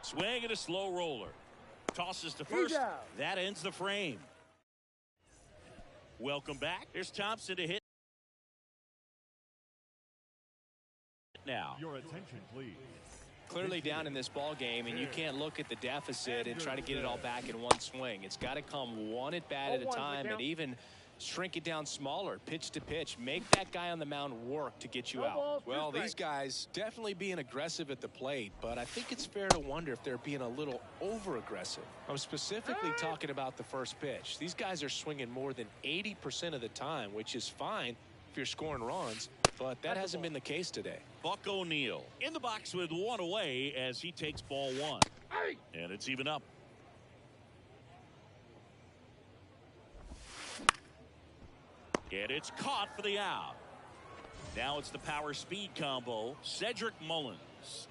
Speaker 6: Swing and a slow roller. Tosses to first. That ends the frame. Welcome back. Here's Thompson to hit now.
Speaker 1: Your attention, please.
Speaker 7: Clearly down in this ball game, and you can't look at the deficit and try to get it all back in one swing. It's got to come one at bat at a time, and even shrink it down smaller, pitch to pitch. Make that guy on the mound work to get you out. Well, these guys definitely being aggressive at the plate, but I think it's fair to wonder if they're being a little over-aggressive. I'm specifically talking about the first pitch. These guys are swinging more than 80% of the time, which is fine if you're scoring runs, but that hasn't been the case today.
Speaker 6: Buck O'Neil in the box with one away as he takes ball one. And it's even up. And it's caught for the out. Now it's the power speed combo. Cedric Mullins.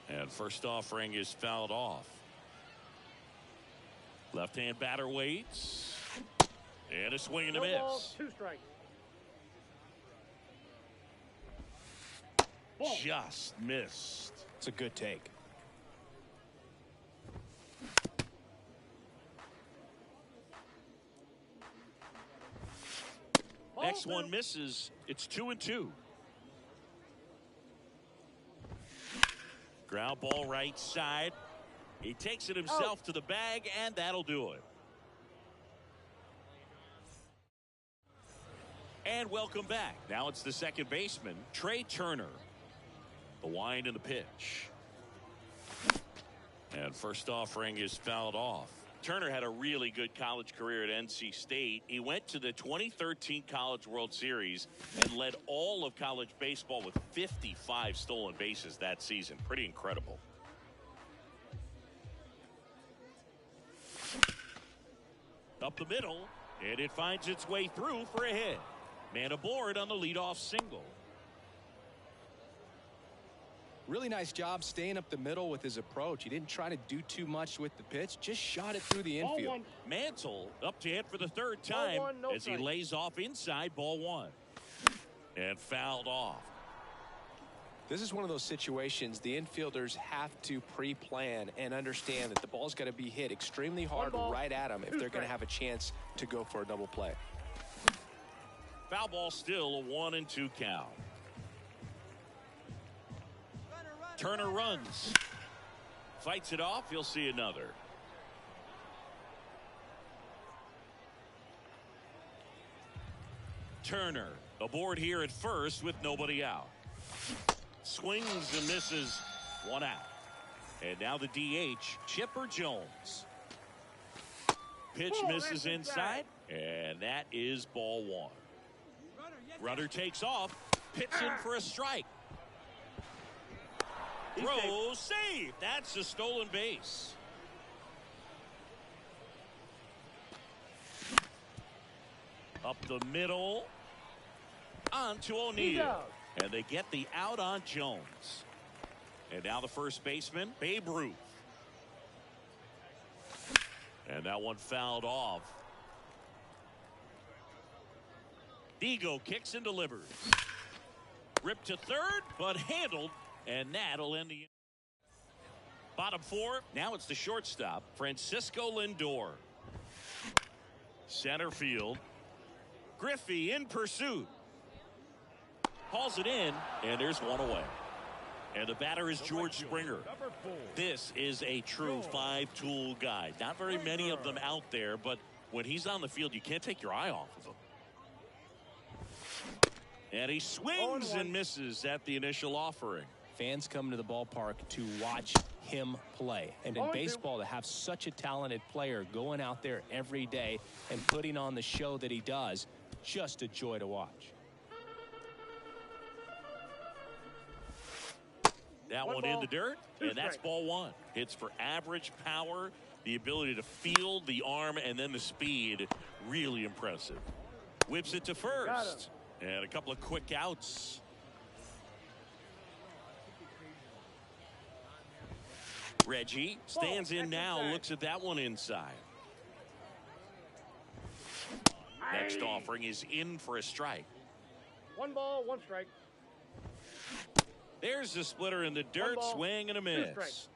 Speaker 6: And first offering is fouled off. Left-hand batter waits. And a swing and a miss.
Speaker 2: Ball, 2 strikes.
Speaker 6: Just missed.
Speaker 7: It's a good take.
Speaker 6: Next one misses. It's 2-2. Ground ball right side. He takes it himself to the bag, and that'll do it. And welcome back. Now it's the second baseman, Trey Turner. The wind and the pitch. And first offering is fouled off. Turner had a really good college career at NC State. He went to the 2013 College World Series and led all of college baseball with 55 stolen bases that season. Pretty incredible. Up the middle, and it finds its way through for a hit. Man aboard on the leadoff single.
Speaker 7: Really nice job staying up the middle with his approach. He didn't try to do too much with the pitch, just shot it through the infield.
Speaker 6: Mantle up to hit for the third time as he lays off inside ball one. And fouled off.
Speaker 7: This is one of those situations the infielders have to pre-plan and understand that the ball's got to be hit extremely hard right at them if they're going to have a chance to go for a double play.
Speaker 6: Foul ball still, a 1-2 count. Turner runs. Fights it off. He'll see another. Turner aboard here at first with nobody out. Swings and misses. One out. And now the DH, Chipper Jones. Pitch misses inside. And that is ball one. Runner takes off. Pits in for a strike. Throw, save. That's a stolen base. Up the middle. On to O'Neil. And they get the out on Jones. And now the first baseman, Babe Ruth. And that one fouled off. Digo kicks and delivers. Ripped to third, but handled. And that'll end the bottom four. Now it's the shortstop, Francisco Lindor. Center field. Griffey in pursuit. Hauls it in, and there's one away. And the batter is George Springer. This is a true five-tool guy. Not very many of them out there, but when he's on the field, you can't take your eye off of him. And he swings and misses at the initial offering.
Speaker 7: Fans come to the ballpark to watch him play. And in baseball, to have such a talented player going out there every day and putting on the show that he does, just a joy to watch.
Speaker 6: That one in the dirt, and that's ball one. Hits for average power, the ability to field, the arm, and then the speed. Really impressive. Whips it to first. And a couple of quick outs. Reggie stands in now, looks at that one inside. Next offering is in for a strike.
Speaker 2: 1 ball, 1 strike.
Speaker 6: There's the splitter in the dirt, swing and a miss.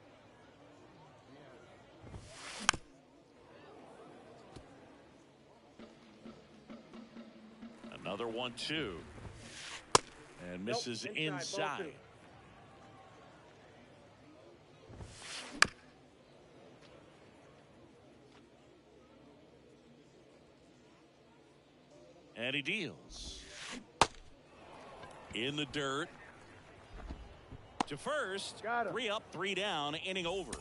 Speaker 6: Another 1-2. And misses
Speaker 2: Nope,
Speaker 6: inside.
Speaker 2: ball 2.
Speaker 6: And he deals. In the dirt. To first.
Speaker 2: Got him.
Speaker 6: 3 up, 3 down, inning over.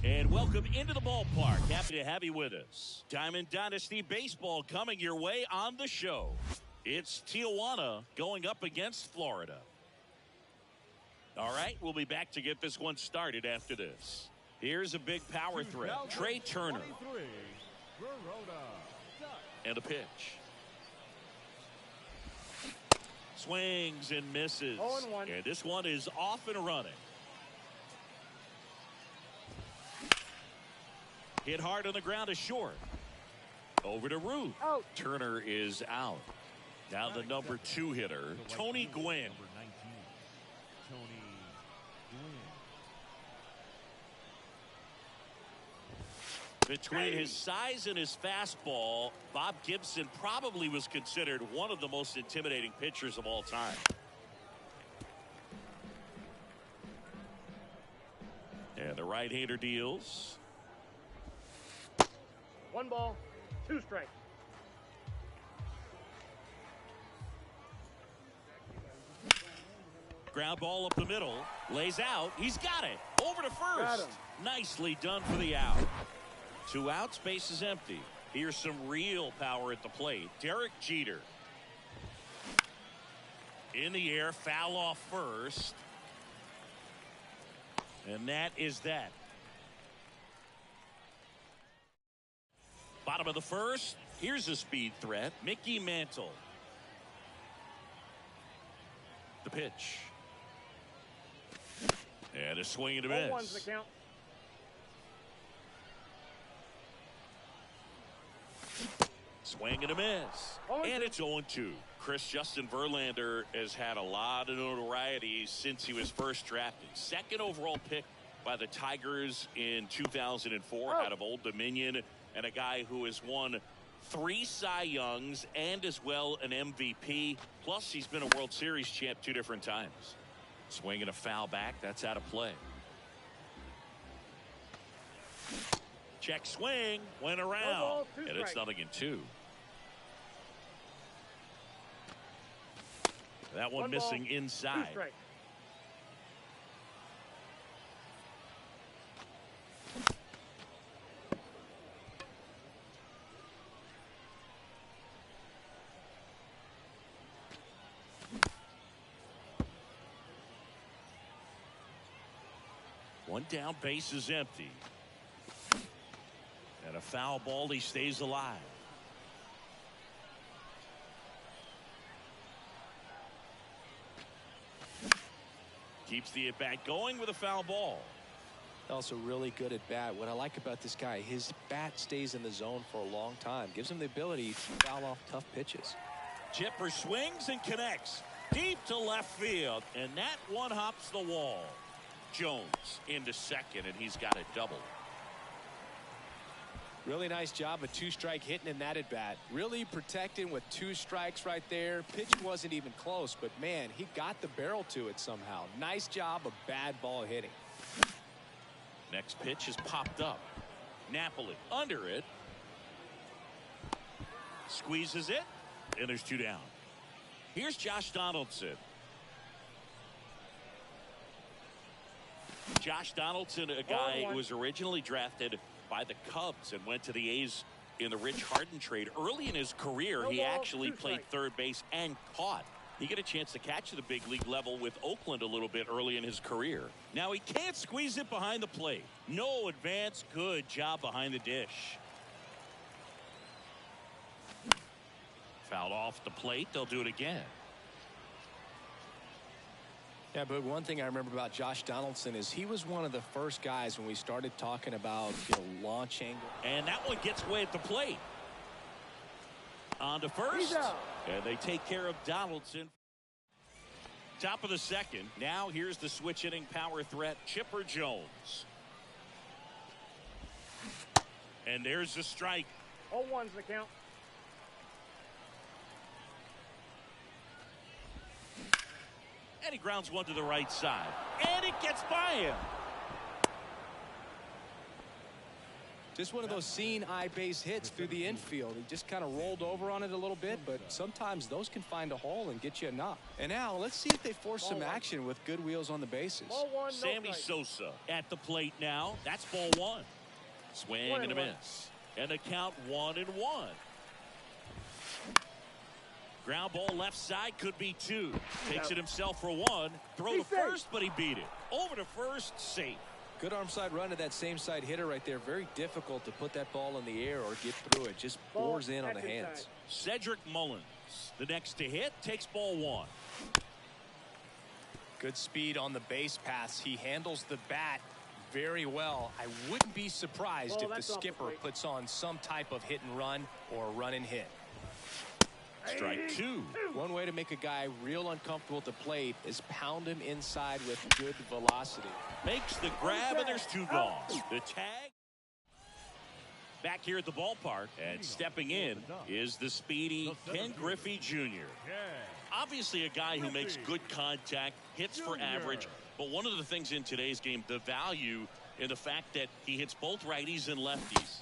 Speaker 6: And welcome into the ballpark. Happy to have you with us. Diamond Dynasty Baseball coming your way on the show. It's Tijuana going up against Florida. All right, we'll be back to get this one started after this. Here's a big power threat. Trey Turner. And a pitch. Swings and misses.
Speaker 2: 0-1.
Speaker 6: And this one is off and running. Hit hard on the ground to short. Over to Ruth.
Speaker 2: Out.
Speaker 6: Turner is out. Now the number 2 hitter, Tony Gwynn. Between his size and his fastball, Bob Gibson probably was considered one of the most intimidating pitchers of all time. And the right-hander deals.
Speaker 2: 1 ball, 2 strikes.
Speaker 6: Ground ball up the middle. Lays out. He's got it. Over to
Speaker 2: Got
Speaker 6: first.
Speaker 2: him.
Speaker 6: Nicely done for the out. 2 outs. Base is empty. Here's some real power at the plate. Derek Jeter. In the air. Foul off first. And that is that. Bottom of the first. Here's a speed threat. Mickey Mantle. The pitch. And a swing and a
Speaker 2: 0-1's
Speaker 6: miss.
Speaker 2: the count.
Speaker 6: Swing and a miss.
Speaker 2: 0-2.
Speaker 6: And it's 0-2. Justin Verlander has had a lot of notoriety since he was first drafted. 2nd overall pick by the Tigers in 2004 out of Old Dominion, and a guy who has won 3 Cy Youngs and as well an MVP. Plus he's been a World Series champ 2 different times. Swinging a foul back. That's out of play. Check swing. Went around. And it's 0-2. That one missing inside. One down, base is empty. And a foul ball, he stays alive. Keeps the at-bat going with a foul ball.
Speaker 7: Also really good at bat. What I like about this guy, his bat stays in the zone for a long time. Gives him the ability to foul off tough pitches.
Speaker 6: Chipper swings and connects. Deep to left field. And that one hops the wall. Jones into second, and he's got a double.
Speaker 7: Really nice job of 2-strike hitting in that at bat. Really protecting with 2 strikes right there. Pitch wasn't even close, but man, he got the barrel to it somehow. Nice job of bad ball hitting.
Speaker 6: Next pitch is popped up. Napoli under it. Squeezes it, and there's 2 down. Here's Josh Donaldson. Josh Donaldson, a guy who was originally drafted by the Cubs and went to the A's in the Rich Harden trade. Early in his career, he actually played third base and caught. He got a chance to catch at the big league level with Oakland a little bit early in his career. Now he can't squeeze it behind the plate. No advance. Good job behind the dish. Fouled off the plate. They'll do it again.
Speaker 7: Yeah, but one thing I remember about Josh Donaldson is he was one of the first guys when we started talking about, launch angle.
Speaker 6: And that one gets away at the plate. On to first. And they take care of Donaldson. Top of the second. Now here's the switch hitting power threat, Chipper Jones. And there's the strike.
Speaker 2: 0-1's the count.
Speaker 6: And he grounds one to the right side. And it gets by him.
Speaker 7: Just one of those seeing eye base hits through the infield. He just kind of rolled over on it a little bit, but sometimes those can find a hole and get you a knock. And now let's see if they force some action with good wheels on the bases.
Speaker 6: Sammy Sosa at the plate now. That's ball 1. Swing and a miss. And a count 1-1. Ground ball left side, could be 2. Takes it himself for 1. Throw to first, but he beat it. Over to first, safe.
Speaker 7: Good arm side run to that same side hitter right there. Very difficult to put that ball in the air or get through it. Just bores in on the hands.
Speaker 6: Cedric Mullins, the next to hit, takes ball 1.
Speaker 7: Good speed on the base pass. He handles the bat very well. I wouldn't be surprised if the skipper puts on some type of hit and run or run and hit.
Speaker 6: Strike 2.
Speaker 7: One way to make a guy real uncomfortable at the plate is pound him inside with good velocity.
Speaker 6: Makes the grab, and there's 2 gone. The tag. Back here at the ballpark, and stepping in is the speedy Ken Griffey Jr. Obviously a guy who makes good contact, hits for average, but one of the things in today's game, the value in the fact that he hits both righties and lefties.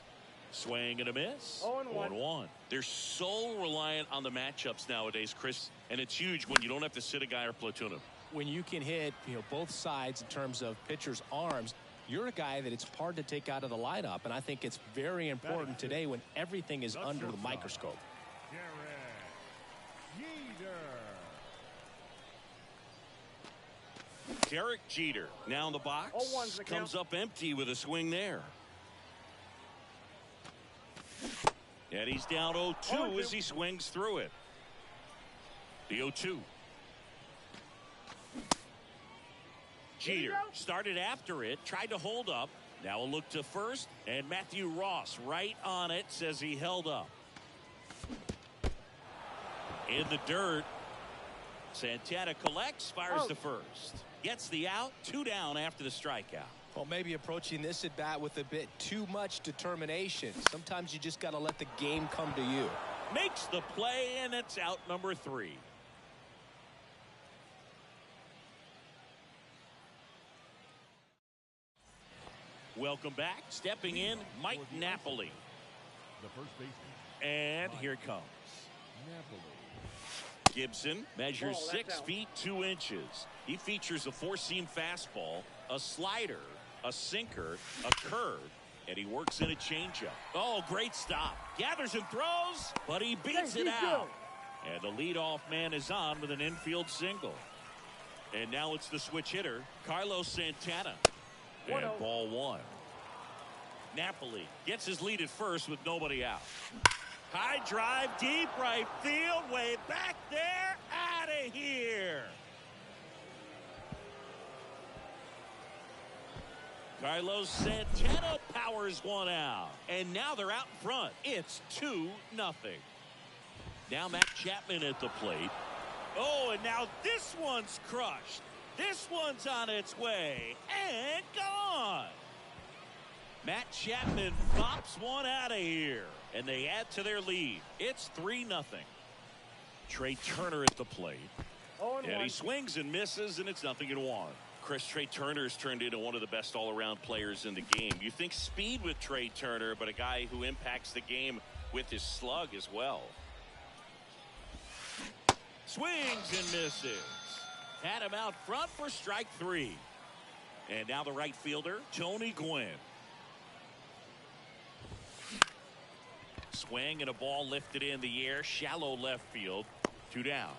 Speaker 6: Swing and a miss. 0-1. They're so reliant on the matchups nowadays, Chris, and it's huge when you don't have to sit a guy or platoon him.
Speaker 7: When you can hit, both sides in terms of pitchers' arms, you're a guy that it's hard to take out of the lineup, and I think it's very important today when everything is under the microscope.
Speaker 6: Derek Jeter now in the box. Comes up empty with a swing there. And he's down 0-2 as he swings through it. The 0-2. Jeter started after it, tried to hold up. Now a look to first, and Matthew Ross right on it, says he held up. In the dirt. Santana collects, fires the first. Gets the out, 2 down after the strikeout.
Speaker 7: Well, maybe approaching this at bat with a bit too much determination. Sometimes you just got to let the game come to you.
Speaker 6: Makes the play, and it's out number 3. Welcome back. Stepping in, Mike Napoli.
Speaker 1: The first baseman.
Speaker 6: And here it comes.
Speaker 1: Napoli.
Speaker 6: Gibson measures 6 feet 2 inches. He features a 4-seam fastball, a slider, a sinker, a curve, and he works in a changeup. Oh, great stop. Gathers and throws, but he beats it out. And the leadoff man is on with an infield single. And now it's the switch hitter, Carlos Santana. And ball 1. Napoli gets his lead at first with nobody out. High drive, deep right field, way back there, out of here. Carlos Santana powers one out. And now they're out in front. It's 2-0. Now Matt Chapman at the plate. Oh, and now this one's crushed. This one's on its way and gone. Matt Chapman pops one out of here, and they add to their lead. It's 3-0. Trey Turner at the plate. And he swings and misses, and it's 0-1. Chris, Trey Turner's turned into one of the best all-around players in the game. You think speed with Trey Turner, but a guy who impacts the game with his slug as well. Swings and misses. Had him out front for strike 3. And now the right fielder, Tony Gwynn. Swing and a ball lifted in the air, shallow left field. 2 down.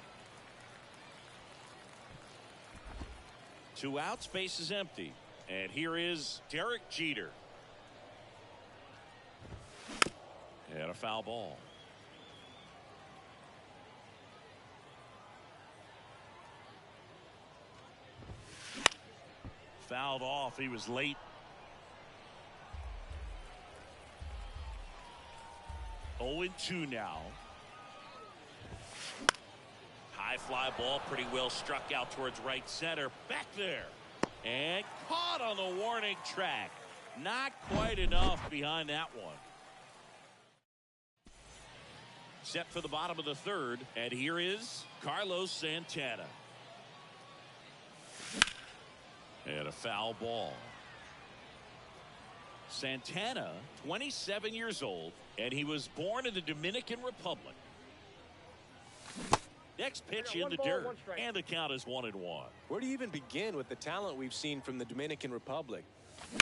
Speaker 6: 2 outs, base is empty. And here is Derek Jeter. And a foul ball. Fouled off. He was late. Oh, 0-2 now. High fly ball, pretty well struck out towards right center. Back there. And caught on the warning track. Not quite enough behind that one. Set for the bottom of the 3rd. And here is Carlos Santana. And a foul ball. Santana, 27 years old, and he was born in the Dominican Republic. Next pitch in the dirt, and the count is 1-1.
Speaker 7: Where do you even begin with the talent we've seen from the Dominican Republic?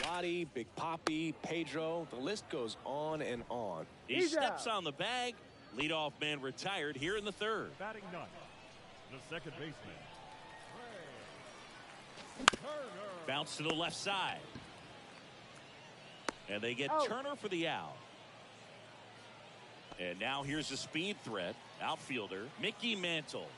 Speaker 7: Lottie, Big Papi, Pedro, the list goes on and on.
Speaker 6: He steps on the bag. Leadoff man retired here in the 3rd.
Speaker 1: Batting 9th, the second baseman.
Speaker 6: Bounce to the left side. And they get Turner for the out. And now here's a speed threat. Outfielder, Mickey Mantle.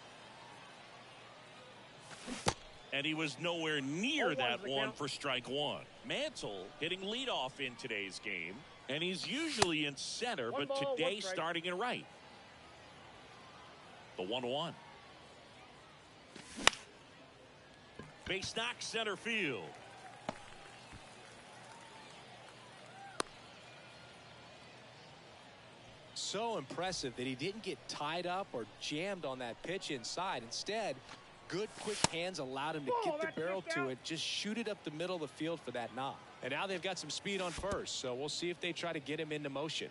Speaker 6: And he was nowhere near that one for strike 1. Mantle hitting leadoff in today's game. And he's usually in center, but today starting in right. The 1-1. Base knock center field.
Speaker 7: So impressive that he didn't get tied up or jammed on that pitch inside. Instead, good quick hands allowed him to get the barrel to it, just shoot it up the middle of the field for that knock. And now they've got some speed on first, so we'll see if they try to get him into motion.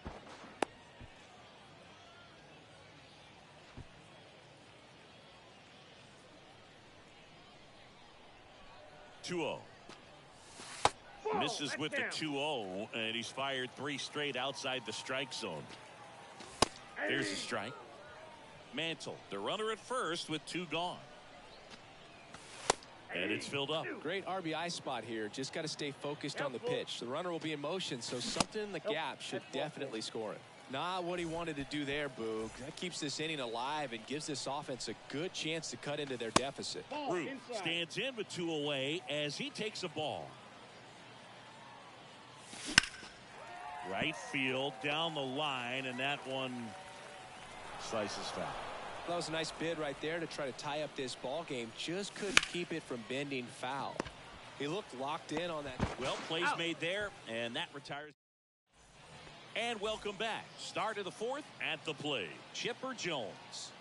Speaker 6: Misses with the 2-0, and he's fired 3 straight outside the strike zone. There's a strike. Mantle, the runner at first with 2 gone. And it's filled up.
Speaker 7: Great RBI spot here. Just got to stay focused on the pitch. The runner will be in motion, so something in the gap should definitely score it. Not what he wanted to do there, Boog. That keeps this inning alive and gives this offense a good chance to cut into their deficit.
Speaker 6: Root stands in with 2 away as he takes a ball. Right field down the line, and that one slices foul.
Speaker 7: That was a nice bid right there to try to tie up this ball game. Just couldn't keep it from bending foul. He looked locked in on that.
Speaker 6: Well, plays made there, and that retires. And welcome back. Start of the fourth at the plate. Chipper Jones.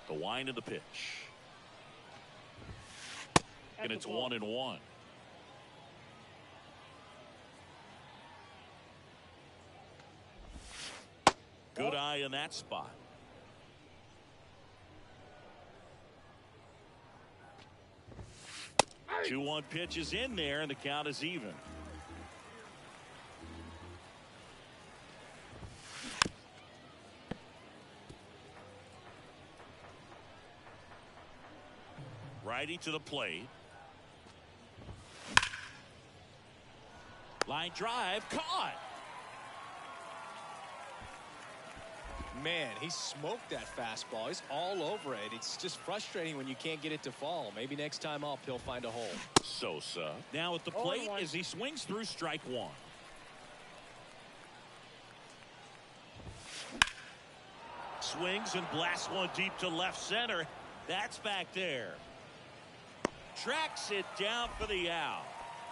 Speaker 6: The wind of the pitch. And it's 1-1. Good eye in that spot.
Speaker 2: Hey.
Speaker 6: 2-1 pitch is in there, and the count is even. Righty to the plate. Line drive, caught.
Speaker 7: Man, he smoked that fastball. He's all over it. It's just frustrating when you can't get it to fall. Maybe next time up he'll find a hole.
Speaker 6: Sosa now at the plate as he swings through strike one. Swings and blasts one deep to left center. That's back there. Tracks it down for the out.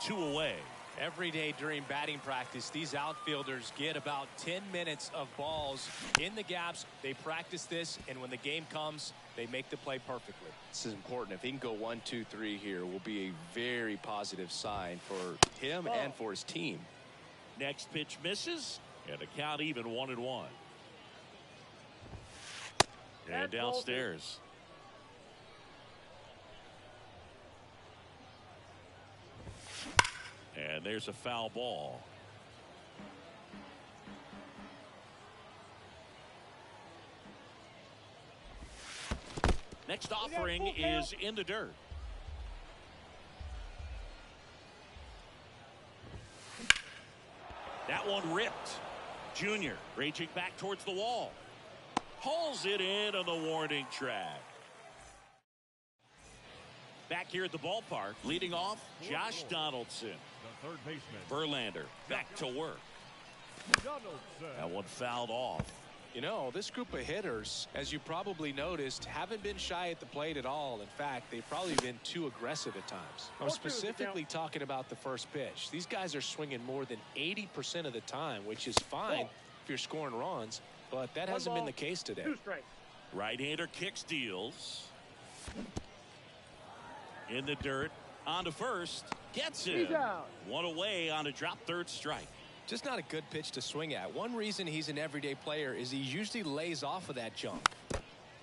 Speaker 6: 2 away.
Speaker 7: Every day during batting practice, these outfielders get about 10 minutes of balls in the gaps. They practice this, and when the game comes, they make the play perfectly. This is important. If he can go 1, 2, 3 here, will be a very positive sign for him and for his team.
Speaker 6: Next pitch misses, and the count even 1-1. And downstairs. And there's a foul ball. Next offering is in the dirt. That one ripped. Junior reaching back towards the wall. Hauls it in on the warning track. Back here at the ballpark, leading off, Josh Donaldson.
Speaker 1: The third baseman.
Speaker 6: Verlander back to work. That one fouled off.
Speaker 7: You know, this group of hitters, as you probably noticed, haven't been shy at the plate at all. In fact, they've probably been too aggressive at times. I'm specifically talking about the first pitch. These guys are swinging more than 80% of the time, which is fine if you're scoring runs, but that hasn't been the case today.
Speaker 2: 2 strikes.
Speaker 6: Right-hander kicks, deals. In the dirt, on to first, gets it.
Speaker 2: He's out.
Speaker 6: 1 away on a drop third strike.
Speaker 7: Just not a good pitch to swing at. One reason he's an everyday player is he usually lays off of that jump.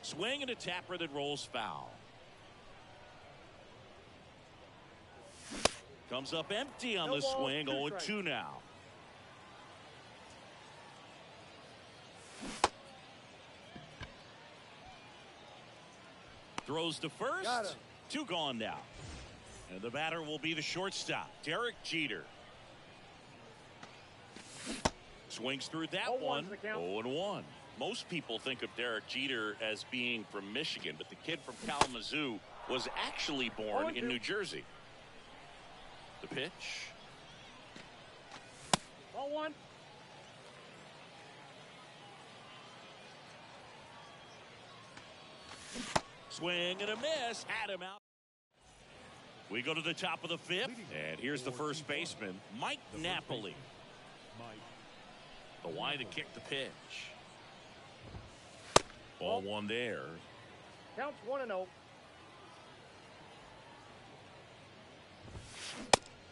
Speaker 6: Swing and a tapper that rolls foul. Comes up empty on the swing, 0-2 now. Throws to first. 2 gone now. And the batter will be the shortstop, Derek Jeter. Swings through that one. 0-1. Most people think of Derek Jeter as being from Michigan, but the kid from Kalamazoo was actually born in New Jersey. The pitch.
Speaker 2: 0-1.
Speaker 6: Swing and a miss. Had him out. We go to the top of the 5th, and here's the first baseman, Mike Napoli. The wind to kick the pitch. Ball 1 there.
Speaker 2: Counts 1-0.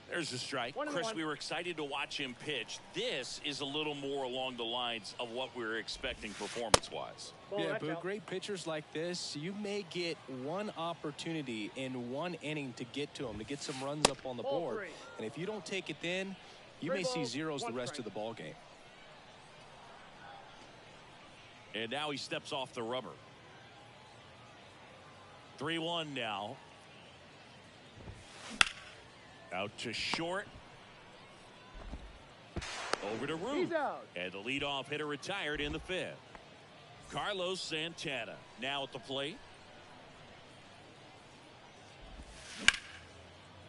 Speaker 6: There's the strike. Chris, we were excited to watch him pitch. This is a little more along the lines of what we were expecting performance-wise.
Speaker 7: Yeah, but great pitchers like this, you may get one opportunity in one inning to get to them, to get some runs up on the board. And if you don't take it then, you may see zeros the rest of the ball game.
Speaker 6: And now he steps off the rubber. 3-1 now. Out to short. Over to Root.
Speaker 2: He's out.
Speaker 6: And the leadoff hitter retired in the 5th. Carlos Santana now at the plate.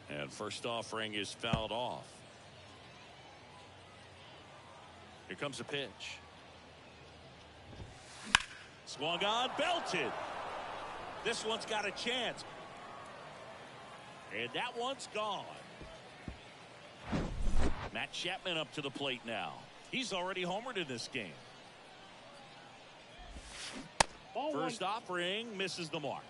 Speaker 6: And first offering is fouled off. Here comes a pitch. Swung on, belted. This one's got a chance. And that one's gone. Matt Chapman up to the plate now. He's already homered in this game. First offering misses the mark.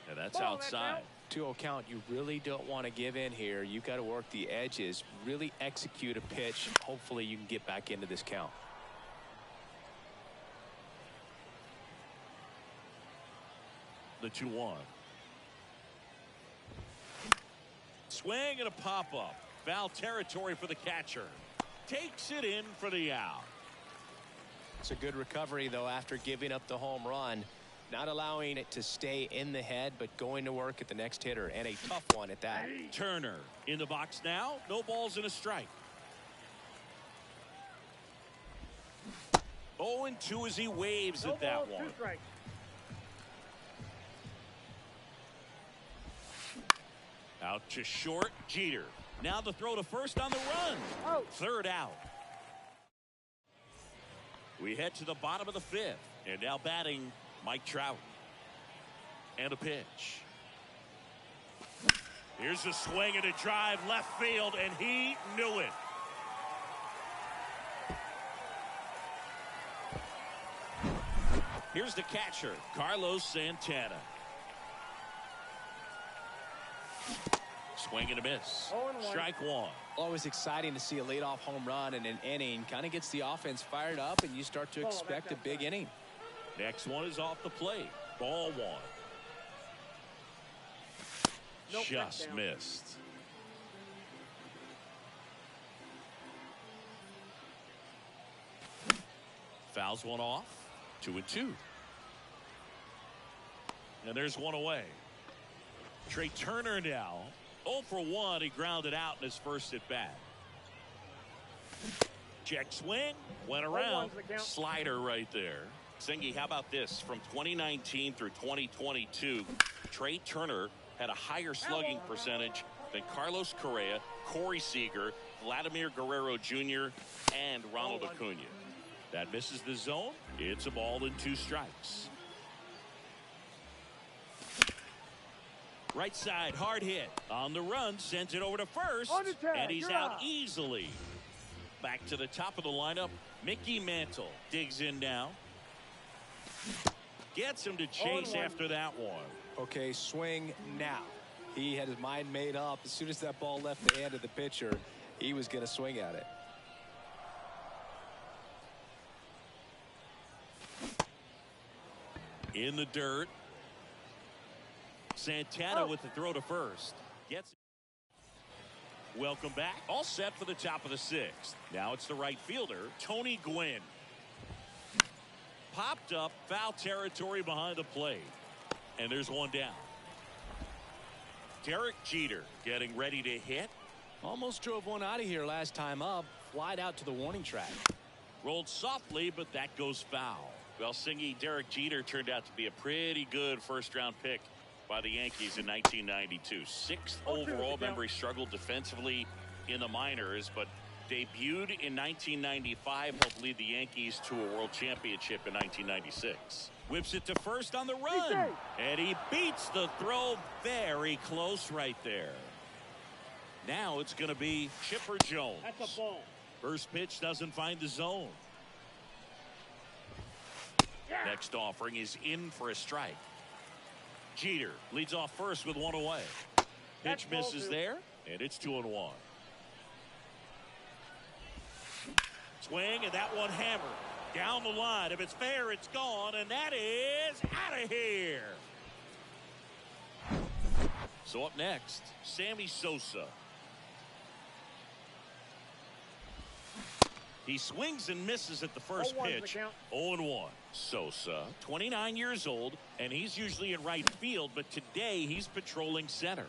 Speaker 6: And that's outside.
Speaker 7: 2-0 count. You really don't want to give in here. You've got to work the edges, really execute a pitch. Hopefully you can get back into this count.
Speaker 6: The 2-1. Swing and a pop-up. Foul territory for the catcher. Takes it in for the out.
Speaker 7: It's a good recovery, though, after giving up the home run. Not allowing it to stay in the head, but going to work at the next hitter, and a tough one at that.
Speaker 6: Turner in the box now. No balls and a strike. 0-2 as he waves at that one. Out to short, Jeter. Now the throw to first on the run. Third out. We head to the bottom of the fifth. And now batting Mike Trout. And a pitch. Here's a swing and a drive left field, and he knew it. Here's the catcher, Carlos Santana. Swing and a miss. Strike one.
Speaker 7: Always exciting to see a leadoff home run in an inning. Kind of gets the offense fired up, and you start to expect a big inning.
Speaker 6: Next one is off the plate. Ball one. Just missed. Fouls one off. 2-2. And there's one away. Trey Turner now. 0 for 1. He grounded out in his first at bat. Check swing. Went around. Slider right there. Singy, how about this? From 2019 through 2022, Trey Turner had a higher slugging percentage than Carlos Correa, Corey Seager, Vladimir Guerrero Jr., and Ronald Acuna. That misses the zone. It's a ball and 2 strikes. Right side, hard hit. On the run, sends it over to first, and he's out easily. Back to the top of the lineup, Mickey Mantle digs in now. Gets him to chase after that one.
Speaker 7: Okay, swing now. He had his mind made up. As soon as that ball left the hand of the pitcher, he was going to swing at it.
Speaker 6: In the dirt. Santana with the throw to first. Gets it. Welcome back. All set for the top of the 6th. Now it's the right fielder, Tony Gwynn. Popped up, foul territory behind the plate. And there's one down. Derek Jeter getting ready to hit.
Speaker 7: Almost drove one out of here last time up. Flied out to the warning track.
Speaker 6: Rolled softly, but that goes foul. Well, Singy, Derek Jeter turned out to be a pretty good first-round pick by the Yankees in 1992. 6th overall. Remember, he struggled defensively in the minors, but debuted in 1995, helped lead the Yankees to a world championship in 1996. Whips it to first on the run, and he beats the throw very close right there. Now it's going to be Chipper Jones.
Speaker 2: That's a ball.
Speaker 6: First pitch doesn't find the zone. Next offering is in for a strike. Jeter leads off first with one away. Pitch misses there, and it's 2-1. Swing, and that one hammered down the line. If it's fair, it's gone, and that is out of here. So up next, Sammy Sosa. He swings and misses at the first pitch. 0-1. Sosa, 29 years old, and he's usually in right field, but today he's patrolling center.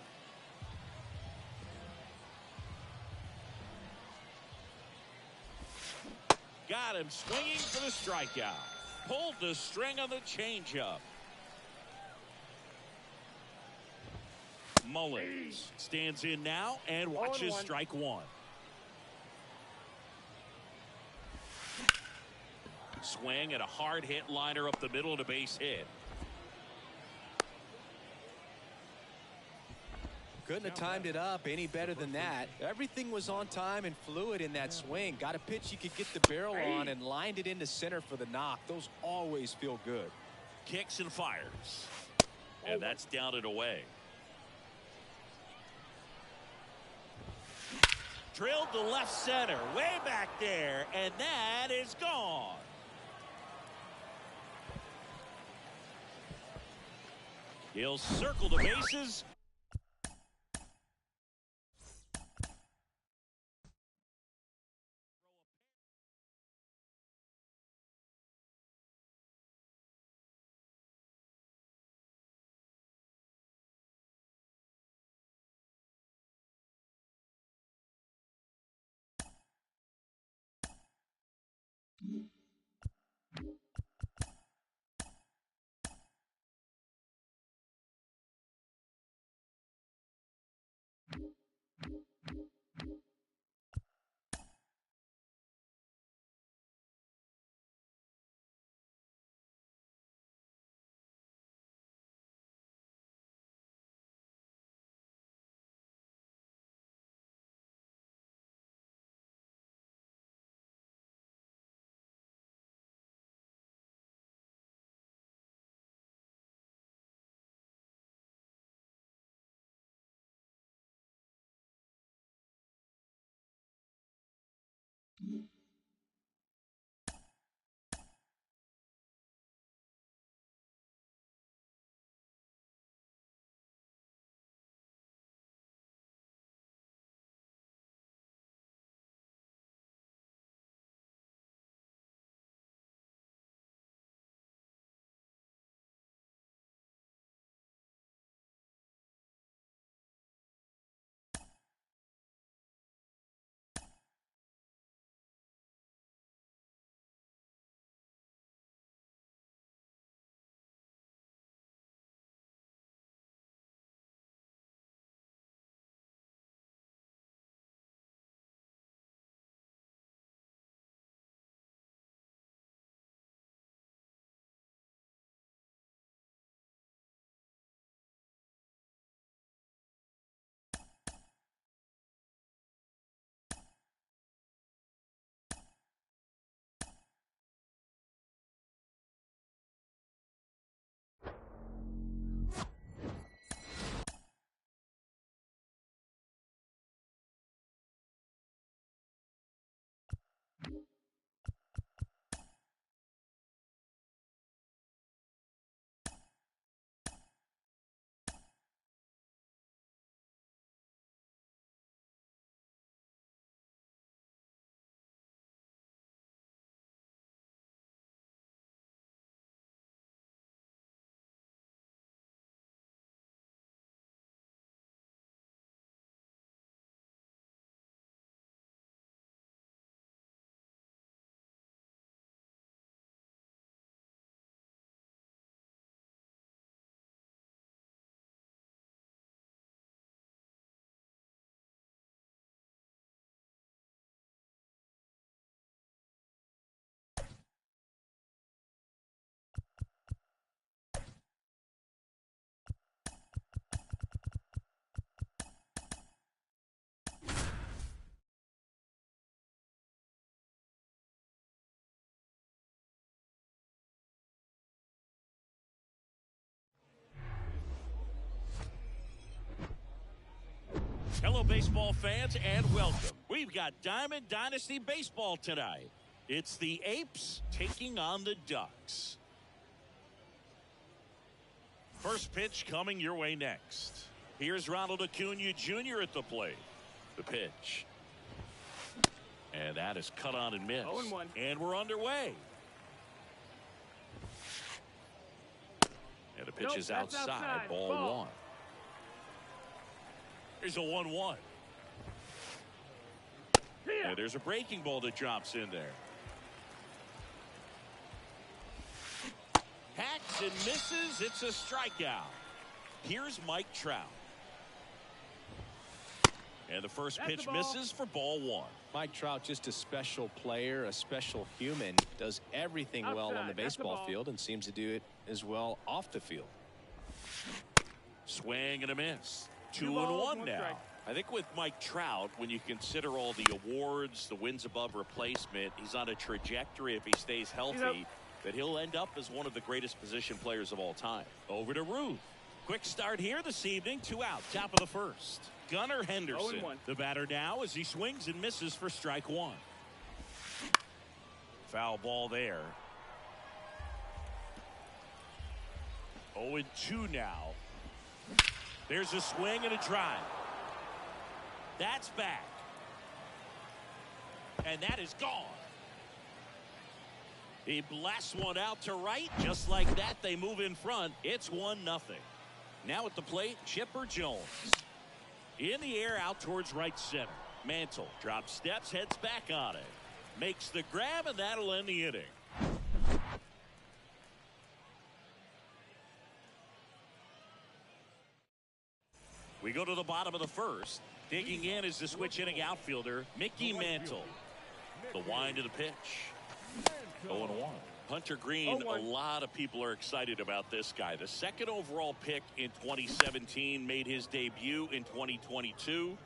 Speaker 6: Got him swinging for the strikeout. Pulled the string on the changeup. Mullins stands in now and watches strike one. Swing and a hard hit liner up the middle and a base hit.
Speaker 7: Couldn't have timed it up any better than that. Everything was on time and fluid in that swing. Got a pitch you could get the barrel on and lined it into center for the knock. Those always feel good.
Speaker 6: Kicks and fires. And that's down and away. Drilled to left center, way back there, and that is gone. He'll circle the bases. Hello, baseball fans, and welcome. We've got Diamond Dynasty Baseball tonight. It's the Apes taking on the Ducks. First pitch coming your way next. Here's Ronald Acuna Jr. at the plate. The pitch. And that is cut on and missed.
Speaker 2: 0-1.
Speaker 6: And we're underway. And the pitch is outside. Ball one. There's a 1-1. And there's a breaking ball that drops in there. Hacks and misses. It's a strikeout. Here's Mike Trout. And the first
Speaker 2: That's
Speaker 6: pitch
Speaker 2: the ball.
Speaker 6: misses for ball one.
Speaker 7: Mike Trout, just a special player, a special human, does everything well on the
Speaker 2: Outside. That's the
Speaker 7: baseball
Speaker 2: ball.
Speaker 7: field and seems to do it as well off the field.
Speaker 6: Swing and a miss. 2 and
Speaker 2: balls,
Speaker 6: 1
Speaker 2: one
Speaker 6: now.
Speaker 2: strike.
Speaker 6: I think with Mike Trout, when you consider all the awards, the wins above replacement, he's on a trajectory, if he stays healthy, that he'll end up as one of the greatest position players of all time. Over to Ruth. Quick start here this evening. 2 out. Top of the first. Gunnar Henderson.
Speaker 2: 0-1.
Speaker 6: The batter now as he swings and misses for strike one. Foul ball there. 0-2 now. There's a swing and a drive. That's back. And that is gone. He blasts one out to right. Just like that, they move in front. It's 1-0. Now at the plate, Chipper Jones. In the air out towards right center. Mantle drops steps, heads back on it. Makes the grab, and that'll end the inning. We go to the bottom of the first. Digging in is the switch hitting outfielder, Mickey Mantle. The wind of the pitch. 0-1. Hunter Green, a lot of people are excited about this guy. The second overall pick in 2017, made his debut in 2022.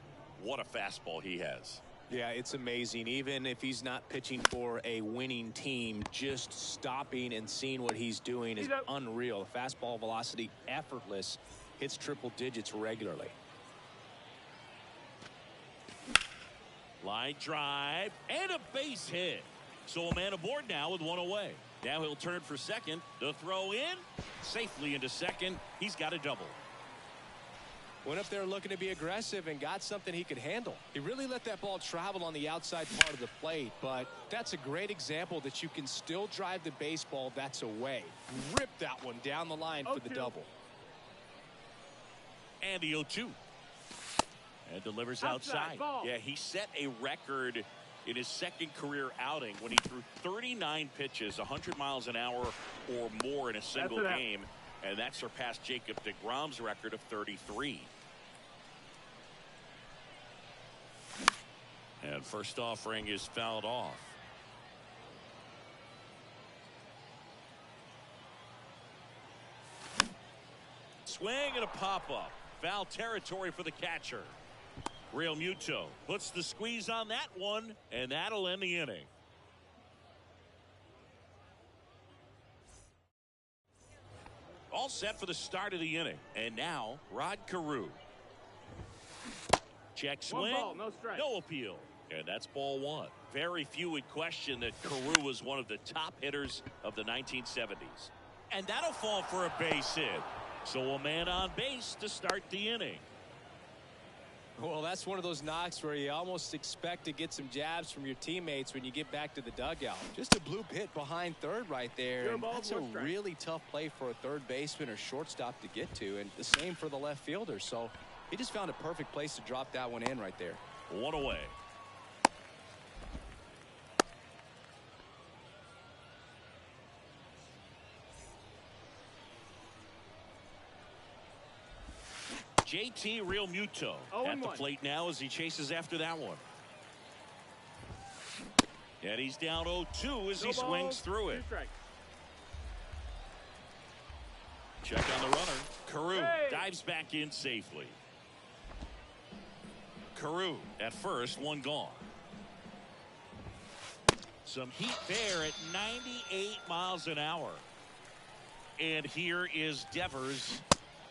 Speaker 6: What a fastball he has.
Speaker 7: Yeah, it's amazing. Even if he's not pitching for a winning team, just stopping and seeing what he's doing is unreal. Fastball velocity, effortless. Hits triple digits regularly.
Speaker 6: Line drive and a base hit. So a man aboard now with one away. Now he'll turn for second. The throw in. Safely into second. He's got a double.
Speaker 7: Went up there looking to be aggressive and got something he could handle. He really let that ball travel on the outside part of the plate, but that's a great example that you can still drive the baseball that's away. Rip that one down the line for the double.
Speaker 6: And the 0-2. And delivers outside. Yeah, he set a record in his second career outing when he threw 39 pitches, 100 miles an hour or more in a single game. And that surpassed Jacob deGrom's record of 33. And first offering is fouled off. Swing and a pop-up. Foul territory for the catcher. Real Muto puts the squeeze on that one, and that'll end the inning. All set for the start of the inning. And now, Rod Carew. Check swing.
Speaker 2: 1 ball, no strike.
Speaker 6: No appeal. And that's ball one. Very few would question that Carew was one of the top hitters of the 1970s. And that'll fall for a base hit. So a man on base to start the inning.
Speaker 7: Well, that's one of those knocks where you almost expect to get some jabs from your teammates when you get back to the dugout. Just a bloop hit behind third right there. And that's a really tough play for a third baseman or shortstop to get to. And the same for the left fielder. So he just found a perfect place to drop that one in right there.
Speaker 6: One away. JT Real Muto at the plate now as he chases after that one. And he's down 0-2 as he swings through it. Check on the runner. Carew dives back in safely. Carew at first, one gone. Some heat there at 98 miles an hour. And here is Devers.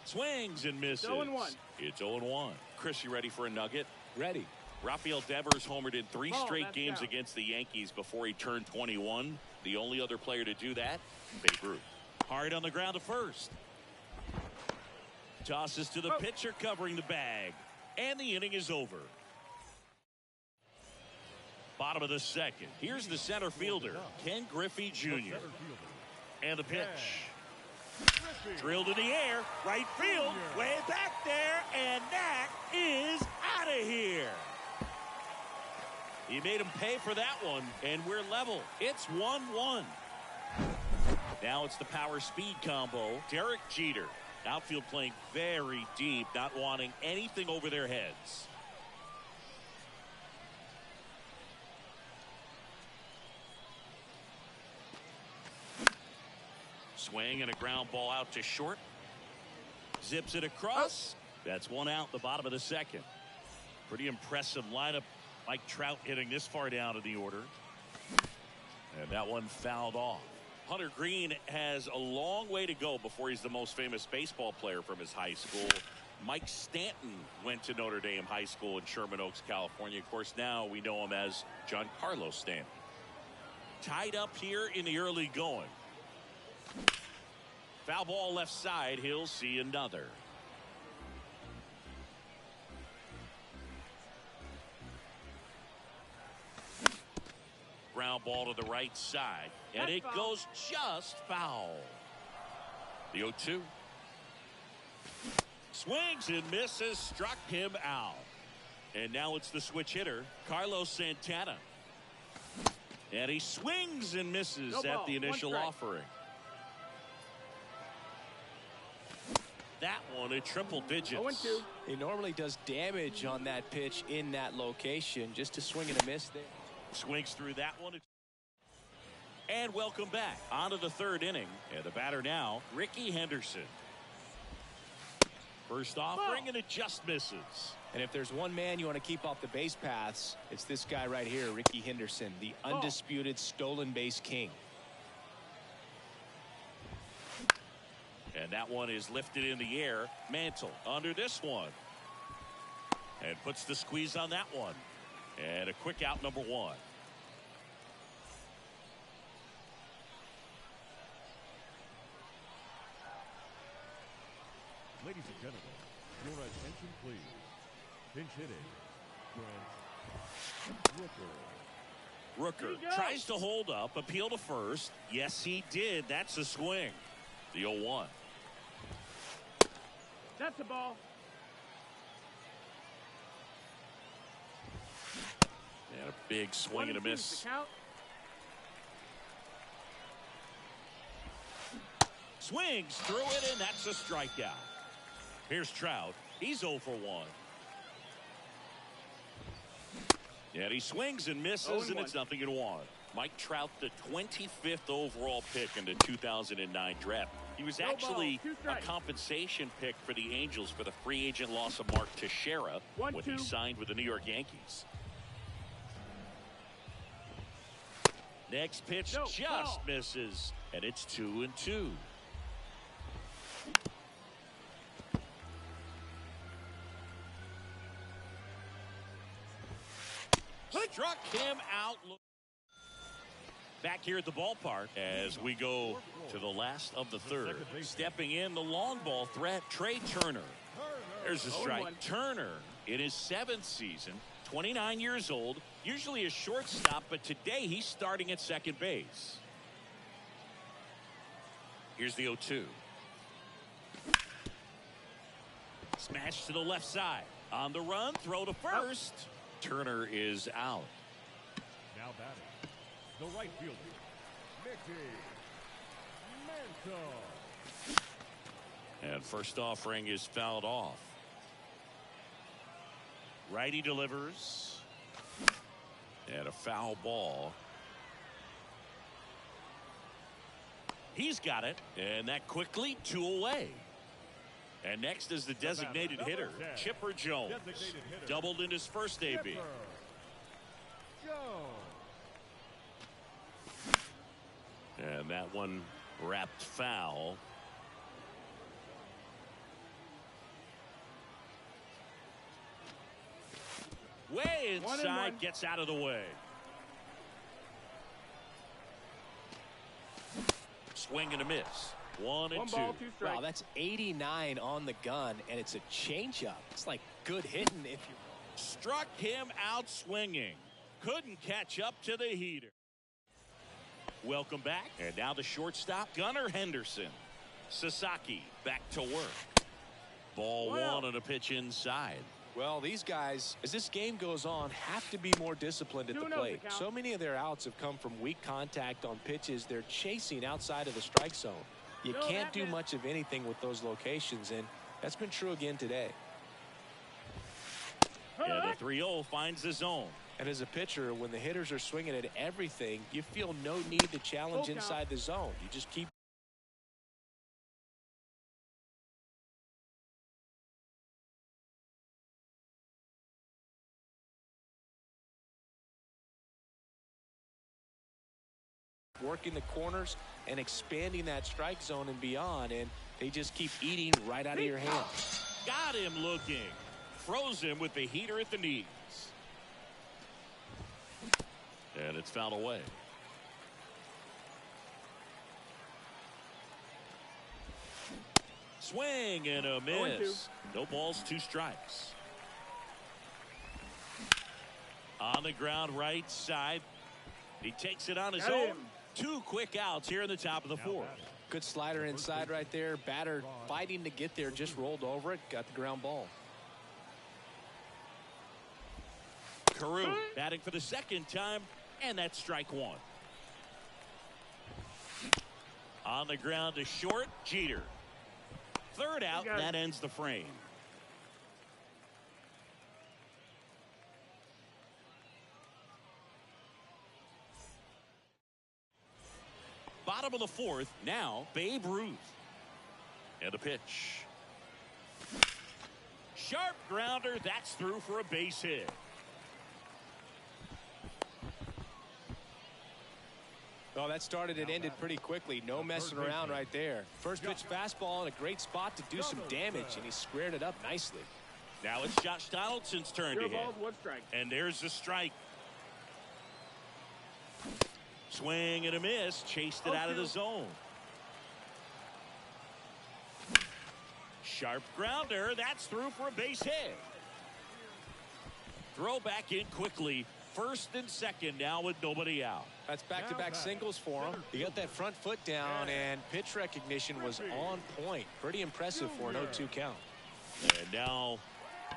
Speaker 6: Swings and misses.
Speaker 2: 0-1.
Speaker 6: It's 0-1. Chris, you ready for a nugget?
Speaker 7: Ready.
Speaker 6: Rafael Devers homered in 3 straight games against the Yankees before he turned 21. The only other player to do that, Babe Ruth. Hard on the ground to first. Tosses to the pitcher covering the bag. And the inning is over. Bottom of the second. Here's the center fielder, Ken Griffey Jr. And the pitch. Drilled in the air, right field, way back there, and that is out of here. He made him pay for that one, and we're level. It's 1-1. Now it's the power speed combo. Derek Jeter, outfield playing very deep, not wanting anything over their heads. Swing and a ground ball out to short. Zips it across. That's one out the bottom of the second. Pretty impressive lineup. Mike Trout hitting this far down in the order. And that one fouled off. Hunter Green has a long way to go before he's the most famous baseball player from his high school. Mike Stanton went to Notre Dame High School in Sherman Oaks, California. Of course, now we know him as Giancarlo Stanton. Tied up here in the early going. Foul ball left side. He'll see another. Ground ball to the right side. And it goes just foul. The 0-2. Swings and misses. Struck him out. And now it's the switch hitter, Carlos Santana. And he swings and misses at the initial offering. That one at triple digits.
Speaker 2: 0-2.
Speaker 7: He normally does damage on that pitch in that location. Just a swing and a miss there.
Speaker 6: Swings through that one. And welcome back. On to the third inning. And the batter now, Ricky Henderson. First offering, and it just misses.
Speaker 7: And if there's one man you want to keep off the base paths, it's this guy right here, Ricky Henderson, the undisputed stolen base king.
Speaker 6: And that one is lifted in the air. Mantle under this one. And puts the squeeze on that one. And a quick out, number one.
Speaker 1: Ladies and gentlemen, your attention please. Pinch hitting.
Speaker 6: Rooker tries to hold up, appeal to first. Yes, he did. That's a swing. The 0-1.
Speaker 2: That's the ball.
Speaker 6: And a big swing and a miss. Swings through it, and that's a strikeout. Here's Trout. He's 0 for 1. And he swings and misses, and it's 0-1. Mike Trout, the 25th overall pick in the 2009 draft. He was actually a compensation pick for the Angels for the free agent loss of Mark Teixeira when he signed with the New York Yankees. Next pitch just misses, and it's 2-2. Struck him out. Back here at the ballpark as we go to the last of the third. Stepping in, the long ball threat, Trey Turner. There's a strike. Turner in his 7th season, 29 years old, usually a shortstop, but today he's starting at second base. Here's the 0-2. Smash to the left side. On the run, throw to first. Turner is out.
Speaker 1: Now batting, the right fielder, Mickey Mantle.
Speaker 6: And first offering is fouled off. Righty delivers. And a foul ball. He's got it. And that quickly 2 away. And next is the designated hitter, Chipper Jones. Doubled in his first AB. And that one wrapped foul. Way inside, gets out of the way. Swing and a miss. 1-2.
Speaker 7: Wow, that's 89 on the gun, and it's a changeup. It's like good hitting if you.
Speaker 6: Struck him out swinging. Couldn't catch up to the heater. Welcome back. And now the shortstop, Gunnar Henderson. Sasaki back to work. Ball one on a pitch inside.
Speaker 7: Well, these guys, as this game goes on, have to be more disciplined at the plate. So many of their outs have come from weak contact on pitches they're chasing outside of the strike zone. You can't do much of anything with those locations, and that's been true again today.
Speaker 6: And the 3-0 finds the zone.
Speaker 7: And as a pitcher, when the hitters are swinging at everything, you feel no need to challenge inside the zone. You just keep working the corners and expanding that strike zone and beyond, and they just keep eating right out of your hands.
Speaker 6: Got him looking. Froze him with the heater at the knees. And it's fouled away. Swing and a miss. No balls, 2 strikes. On the ground right side. He takes it on his own. 2 quick outs here in the top of the 4th.
Speaker 7: Good slider inside right there. Batter fighting to get there, just rolled over it, got the ground ball.
Speaker 6: Carew batting for the 2nd time, and that's strike 1. On the ground to short, Jeter. 3rd out, that ends the frame. Bottom of the 4th, now Babe Ruth. And a pitch. Sharp grounder, that's through for a base hit.
Speaker 7: Well, that started and ended pretty quickly. No messing around right there. First pitch fastball in a great spot to do some damage, and he squared it up nicely.
Speaker 6: Now it's Josh Donaldson's turn to hit. And there's the strike. Swing and a miss. Chased it out of the zone. Sharp grounder. That's through for a base hit. Throw back in quickly. 1st and 2nd now with nobody out.
Speaker 7: That's back-to-back singles for him. He got that front foot down, and pitch recognition was on point. Pretty impressive for an 0-2 count.
Speaker 6: And now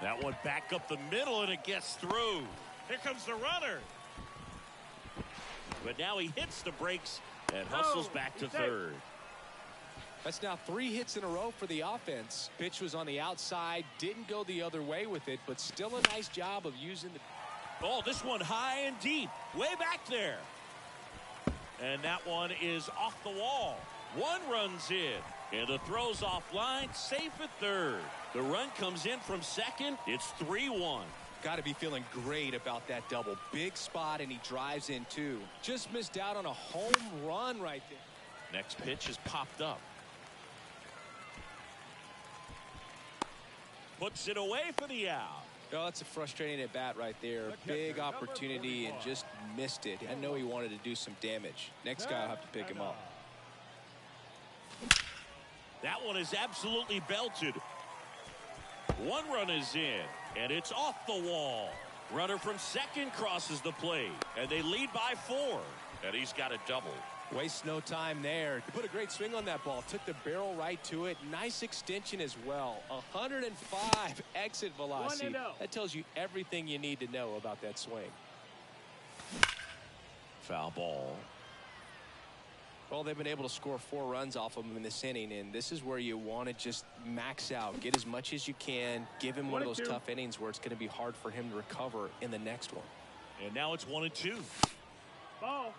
Speaker 6: that one back up the middle, and it gets through. Here comes the runner. But now he hits the brakes and hustles back to 3rd.
Speaker 7: That's now 3 hits in a row for the offense. Pitch was on the outside, didn't go the other way with it, but still a nice job of using the...
Speaker 6: Oh, this one high and deep, way back there. And that one is off the wall. 1 runs in, and the throw's offline, safe at 3rd. The run comes in from 2nd. It's 3-1.
Speaker 7: Got to be feeling great about that double. Big spot, and he drives in, too. Just missed out on a home run right there.
Speaker 6: Next pitch is popped up. Puts it away for the out.
Speaker 7: Oh, that's a frustrating at bat right there. Big opportunity and just missed it. I know he wanted to do some damage. Next guy will have to pick him up.
Speaker 6: That one is absolutely belted. 1 run is in, and it's off the wall. Runner from 2nd crosses the plate, and they lead by 4. And he's got a double.
Speaker 7: Wastes no time there. He put a great swing on that ball. Took the barrel right to it. Nice extension as well. 105 exit velocity. That tells you everything you need to know about that swing.
Speaker 6: Foul ball.
Speaker 7: Well, they've been able to score 4 runs off of him in this inning, and this is where you want to just max out. Get as much as you can. Give him one of those tough innings where it's going to be hard for him to recover in the next one.
Speaker 6: And now it's 1-2.
Speaker 2: Ball.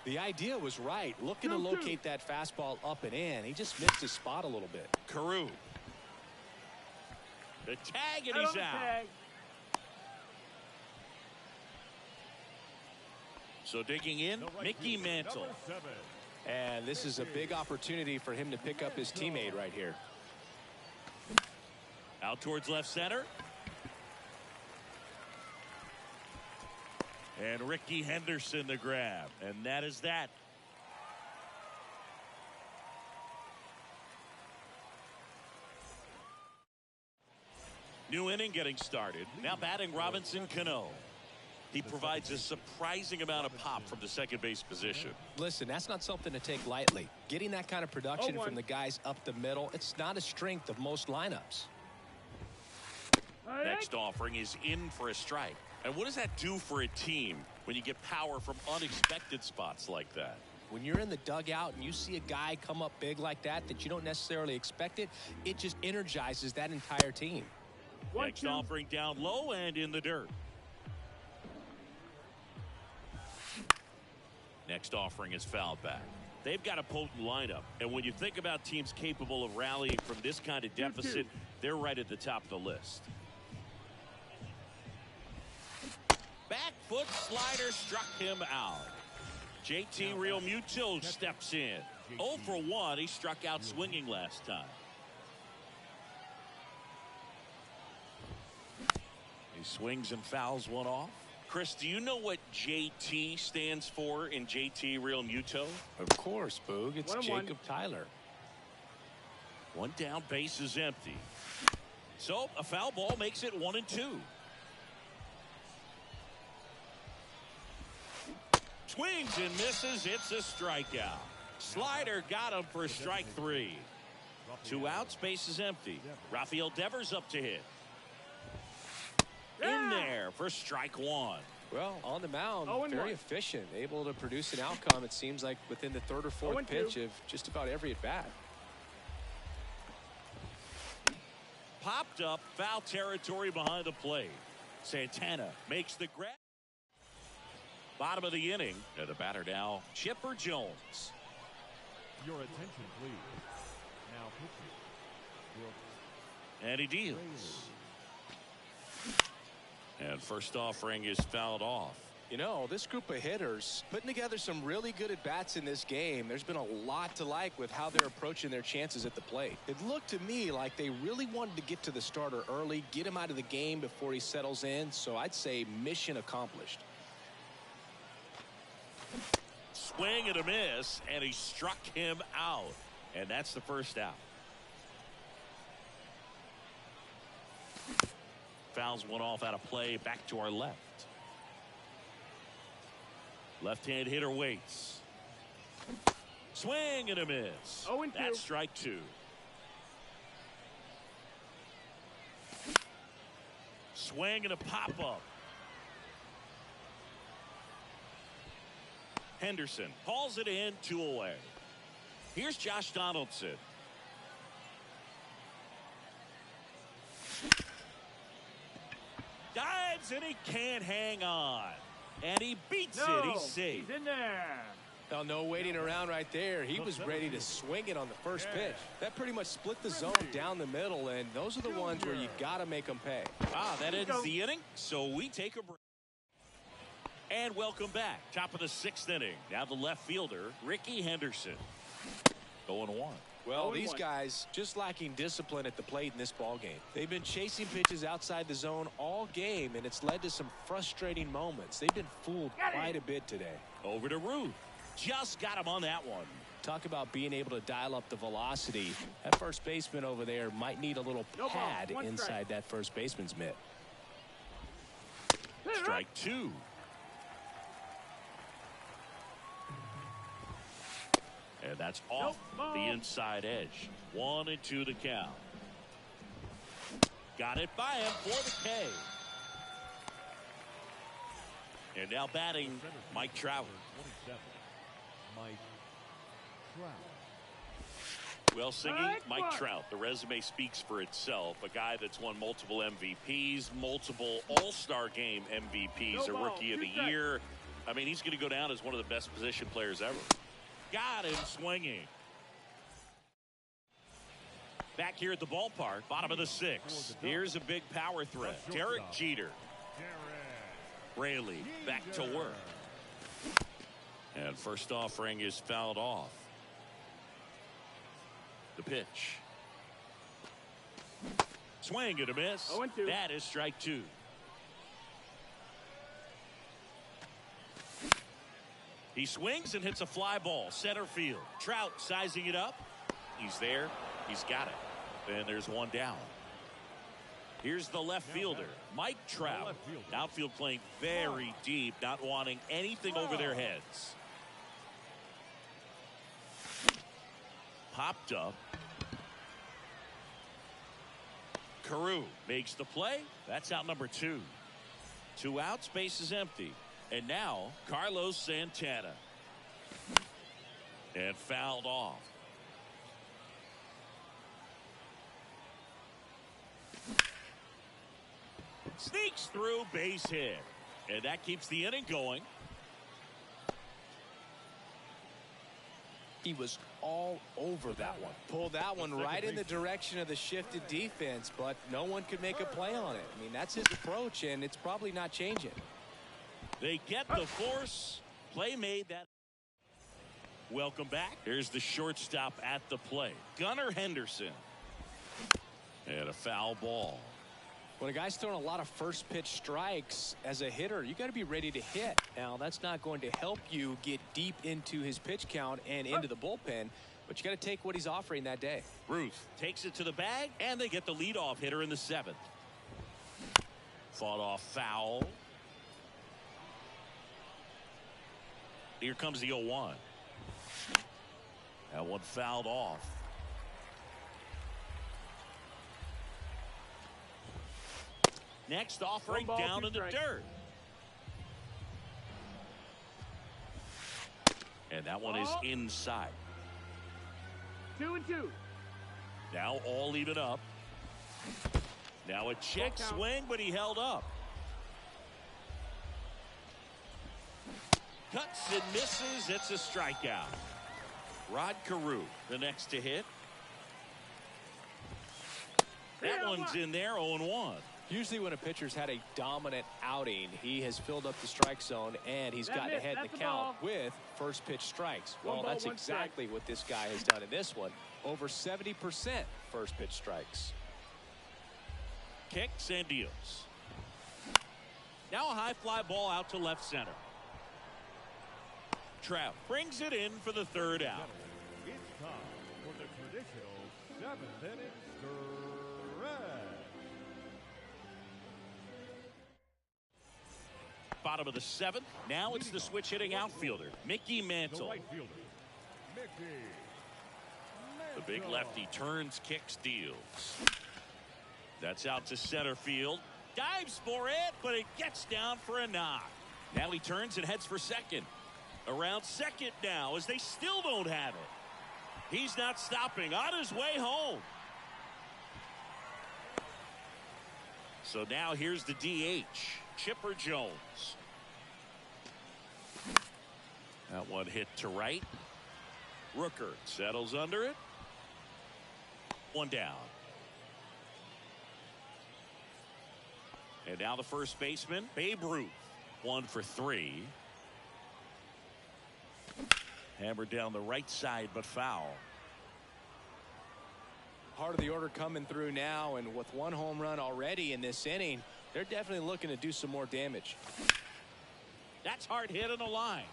Speaker 7: The idea was right. Looking to locate that fastball up and in. He just missed his spot a little bit.
Speaker 6: Carew. The tag, and he's out. So digging in, Mickey Mantle.
Speaker 7: And this is a big opportunity for him to pick up his teammate right here.
Speaker 6: Out towards left center. And Ricky Henderson the grab. And that is that. New inning getting started. Now batting Robinson Cano. He provides a surprising amount of pop from the second base position.
Speaker 7: Listen, that's not something to take lightly. Getting that kind of production from the guys up the middle, it's not a strength of most lineups.
Speaker 6: Next offering is in for a strike. And what does that do for a team when you get power from unexpected spots like that?
Speaker 7: When you're in the dugout and you see a guy come up big like that you don't necessarily expect it, it just energizes that entire team.
Speaker 6: Next offering down low and in the dirt. Next offering is fouled back. They've got a potent lineup, and when you think about teams capable of rallying from this kind of deficit, they're right at the top of the list. Back foot slider struck him out. JT Real Muto steps in. 0 for 1. He struck out swinging last time. He swings and fouls one off. Chris, do you know what JT stands for in JT Real Muto?
Speaker 7: Of course, Boog. It's Jacob Tyler.
Speaker 6: One down, base is empty. So a foul ball makes it 1-2. Swings and misses. It's a strikeout. Slider got him for strike 3. 2 outs, base is empty. Rafael Devers up to hit. In there for strike 1.
Speaker 7: Well, on the mound, very efficient, able to produce an outcome, it seems like, within the 3rd or 4th pitch of just about every at-bat.
Speaker 6: Popped up, foul territory behind the plate. Santana makes the grab. Bottom of the inning, and the batter now, Chipper Jones.
Speaker 1: Your attention, please. Now pitching.
Speaker 6: And he deals. And first offering is fouled off.
Speaker 7: You know, this group of hitters putting together some really good at-bats in this game. There's been a lot to like with how they're approaching their chances at the plate. It looked to me like they really wanted to get to the starter early, get him out of the game before he settles in. So I'd say mission accomplished.
Speaker 6: Swing and a miss, and he struck him out. And that's the first out. Fouls one off out of play, back to our left. Left-hand hitter waits. Swing and a miss.
Speaker 2: 0-2.
Speaker 6: That's strike 2. Swing and a pop-up. Henderson hauls it in, 2 away. Here's Josh Donaldson. Dives and he can't hang on. And he beats it. He's safe.
Speaker 2: He's in there.
Speaker 7: Well, no waiting around right there. He was ready to swing it on the first pitch. That pretty much split the zone down the middle, and those are the ones where you got to make them pay.
Speaker 6: That ends the inning, so we take a break. And welcome back. Top of the 6th inning. Now the left fielder, Ricky Henderson. 0-1.
Speaker 7: Well, these guys just lacking discipline at the plate in this ball game. They've been chasing pitches outside the zone all game, and it's led to some frustrating moments. They've been fooled quite a bit today.
Speaker 6: Over to Ruth. Just got him on that one.
Speaker 7: Talk about being able to dial up the velocity. That first baseman over there might need a little pad inside that first baseman's mitt.
Speaker 6: Strike 2. And that's off the inside edge. 1-2 the count. Got it by him for the K. And now batting, Mike Trout.
Speaker 1: 27. Mike Trout.
Speaker 6: Well, singing Mike Trout, the resume speaks for itself. A guy that's won multiple MVPs, multiple All-Star Game MVPs, a Rookie of the Year. I mean, he's going to go down as one of the best position players ever. Got him swinging. Back here at the ballpark, bottom of the 6th. Here's a big power threat. Derek Jeter. Raley back to work. And first offering is fouled off. The pitch. Swing and a miss.
Speaker 2: 0-2.
Speaker 6: That is strike 2. He swings and hits a fly ball, center field. Trout sizing it up. He's there. He's got it. And there's one down. Here's the left fielder, Mike Trout. Outfield playing very deep, not wanting anything over their heads. Popped up. Carew makes the play. That's out number 2. 2 outs, base is empty. And now, Carlos Santana. And fouled off. Sneaks through, base hit. And that keeps the inning going.
Speaker 7: He was all over that one. Pulled that one right in the direction of the shifted defense, but no one could make a play on it. I mean, that's his approach, and it's probably not changing.
Speaker 6: They get the force. Play made that. Welcome back. Here's the shortstop at the plate, Gunnar Henderson. And a foul ball.
Speaker 7: When a guy's throwing a lot of first pitch strikes as a hitter, you got to be ready to hit. Now, that's not going to help you get deep into his pitch count and into the bullpen, but you got to take what he's offering that day.
Speaker 6: Ruth takes it to the bag, and they get the leadoff hitter in the 7th. Fought off foul. Here comes the 0-1. That one fouled off. Next offering down in the dirt. And that one is inside.
Speaker 2: 2-2.
Speaker 6: Now all even up. Now a check swing, but he held up. Cuts and misses. It's a strikeout. Rod Carew, the next to hit. That one's in there, 0-1.
Speaker 7: Usually when a pitcher's had a dominant outing, he has filled up the strike zone and he's gotten ahead in the count with first pitch strikes. Well, that's exactly what this guy has done in this one. Over 70% first pitch strikes.
Speaker 6: Kicks and deals. Now a high fly ball out to left center. Trout brings it in for the 3rd out.
Speaker 1: It's time for the traditional 7th inning stretch.
Speaker 6: Bottom of the 7th. Now it's the switch hitting outfielder, Mickey
Speaker 1: The
Speaker 6: Mantle.
Speaker 1: right fielder, Mickey
Speaker 6: The big lefty turns, kicks, deals. That's out to center field. Dives for it, but it gets down for a knock. Now he turns and heads for second. Around second now as they still don't have it. He's not stopping, on his way home. So now here's the DH, Chipper Jones. That one hit to right. Rooker settles under it. One down. And now the first baseman, Babe Ruth. 1 for 3. Hammered down the right side, but foul.
Speaker 7: Heart of the order coming through now, and with 1 home run already in this inning, they're definitely looking to do some more damage.
Speaker 6: That's hard hit on the line.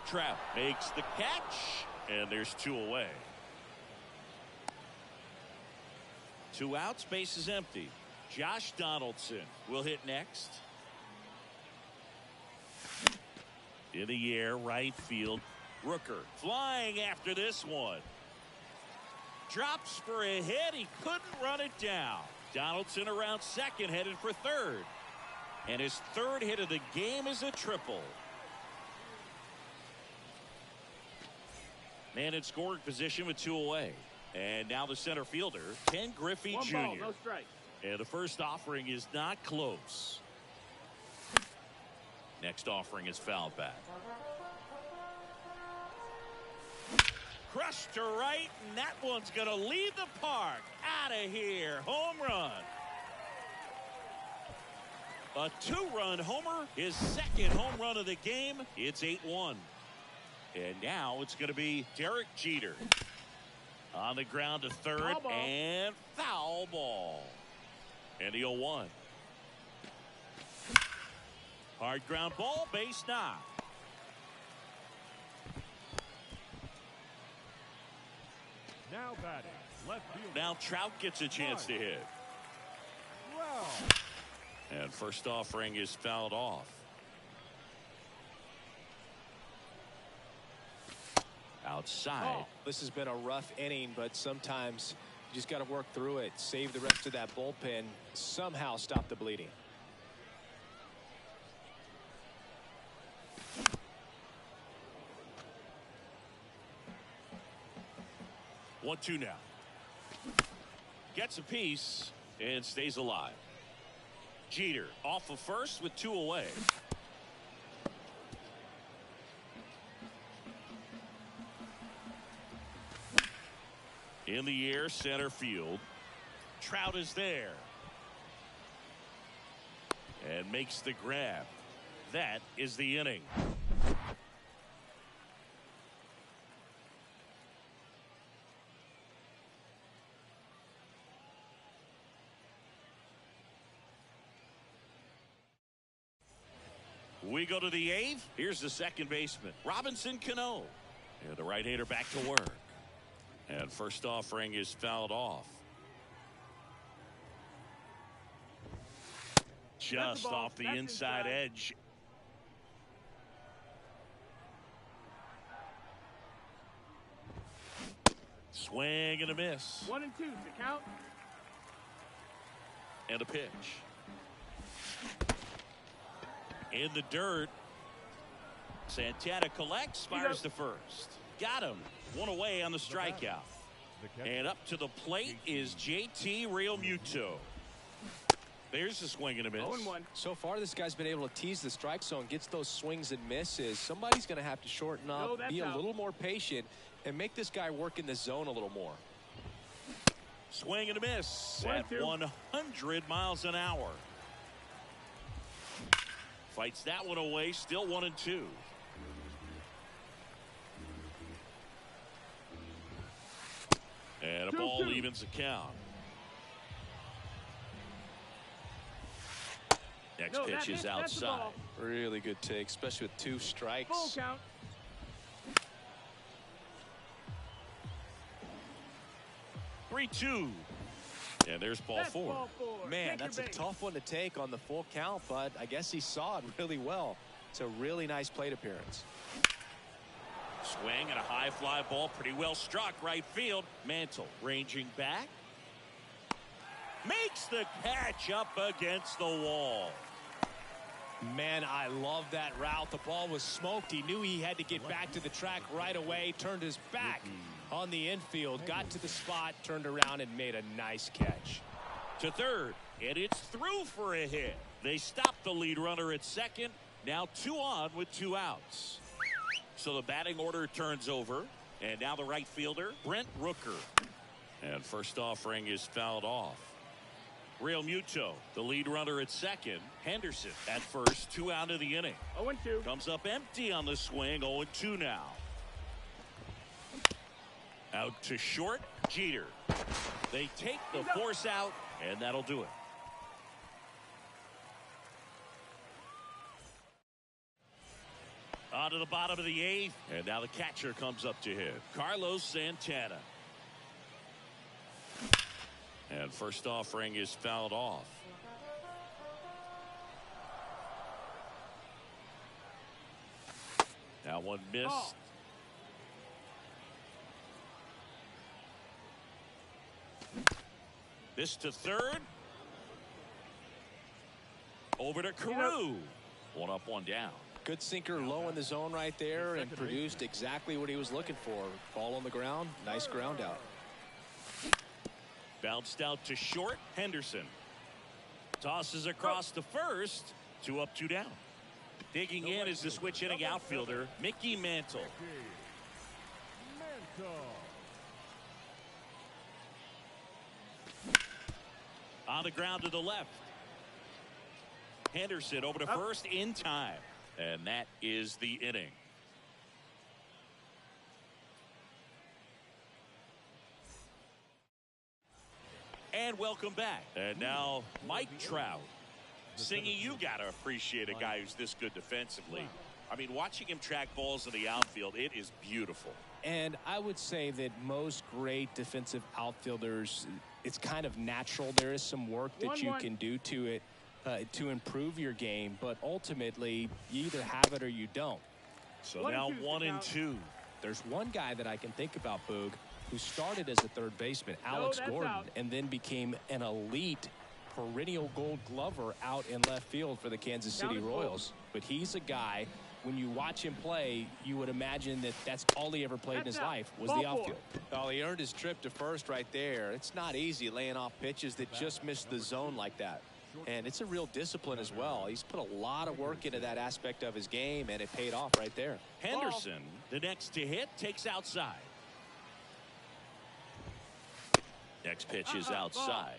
Speaker 6: Trout makes the catch, and there's 2 away. 2 outs, base is empty. Josh Donaldson will hit next. In the air, right field. Rooker flying after this one. Drops for a hit. He couldn't run it down. Donaldson around second, headed for third. And his 3rd hit of the game is a triple. Man in scoring position with 2 away. And now the center fielder, Ken Griffey Jr.
Speaker 2: 1 ball, no strike.
Speaker 6: And the first offering is not close. Next offering is fouled back. Crushed to right, and that one's going to leave the park. Out of here. Home run. A 2-run homer, his 2nd home run of the game. It's 8-1. And now it's going to be Derek Jeter. On the ground to third, and foul ball. And the 0-1. Hard ground ball, base knock.
Speaker 1: now batting, left field.
Speaker 6: Now Trout gets a chance to hit.
Speaker 1: Wow.
Speaker 6: And first offering is fouled off. Outside.
Speaker 7: This has been a rough inning, but sometimes you just got to work through it, save the rest of that bullpen, somehow stop the bleeding.
Speaker 6: One, two now. Gets a piece and stays alive. Jeter off of first with two away. In the air, center field. Trout is there. And makes the grab. That is the inning. We go to the 8th. Here's the second baseman, Robinson Cano. And the right-hander back to work. And first offering is fouled off. Just off the inside edge. Swing and a miss.
Speaker 2: 1 and 2 to count.
Speaker 6: And a pitch. In the dirt. Santana collects, fires to first. Got him. One away on the strikeout. And up to the plate is JT Realmuto. There's a swing and a miss.
Speaker 2: 0-1.
Speaker 7: So far, this guy's been able to tease the strike zone, gets those swings and misses. Somebody's going to have to shorten up, be a little more patient, and make this guy work in the zone a little more.
Speaker 6: Swing and a miss at 100 miles an hour. Fights that one away, still 1 and 2. And a ball evens the count. Next pitch is outside.
Speaker 7: Really good take, especially with 2 strikes.
Speaker 2: Full count.
Speaker 6: Three-two. And there's ball four.
Speaker 7: Man, that's a tough one to take on the full count, but I guess he saw it really well. It's a really nice plate appearance.
Speaker 6: Swing and a high fly ball, pretty well struck right field. Mantle ranging back. Makes the catch up against the wall.
Speaker 7: Man, I love that route. The ball was smoked. He knew he had to get back to the track right away. Turned his back on the infield. Got to the spot, turned around, and made a nice catch.
Speaker 6: To third, and it's through for a hit. They stopped the lead runner at second. Now 2 on with 2 outs. So the batting order turns over. And now the right fielder, Brent Rooker. And first offering is fouled off. Realmuto, the lead runner at second. Henderson at first, 2 out of the inning.
Speaker 2: 0-2.
Speaker 6: Comes up empty on the swing, 0-2 now. Out to short, Jeter. They take the force out, and that'll do it. On to the bottom of the 8th, and now the catcher comes up to hit. Carlos Santana. And first offering is fouled off. That one missed. This to third. Over to Carew. 1 up, 1 down.
Speaker 7: Good sinker low in the zone right there and produced exactly what he was looking for. Ball on the ground. Nice ground out.
Speaker 6: Bounced out to short. Henderson tosses across to first. 2 up, 2 down. Digging in is the switch hitting outfielder, Mickey Mantle. On the ground to the left. Henderson over to first in time. And that is the inning. And welcome back. And now Mike Trout. Singy, you got to appreciate a guy who's this good defensively. I mean, watching him track balls in the outfield, it is beautiful.
Speaker 7: And I would say that most great defensive outfielders, it's kind of natural. There is some work that you can do to it to improve your game, but ultimately you either have it or you don't.
Speaker 6: So now 1 and 2.
Speaker 7: There's one guy that I can think about, Boog, who started as a third baseman, Alex Gordon, and then became an elite perennial Gold Glover out in left field for the Kansas City Royals. But he's a guy, when you watch him play, you would imagine that that's all he ever played in his life was the outfield. Oh, he earned his trip to first right there. It's not easy laying off pitches that just miss the zone like that. And it's a real discipline as well. He's put a lot of work into that aspect of his game, and it paid off right there.
Speaker 6: Henderson, the next to hit, takes outside. Next pitch is outside.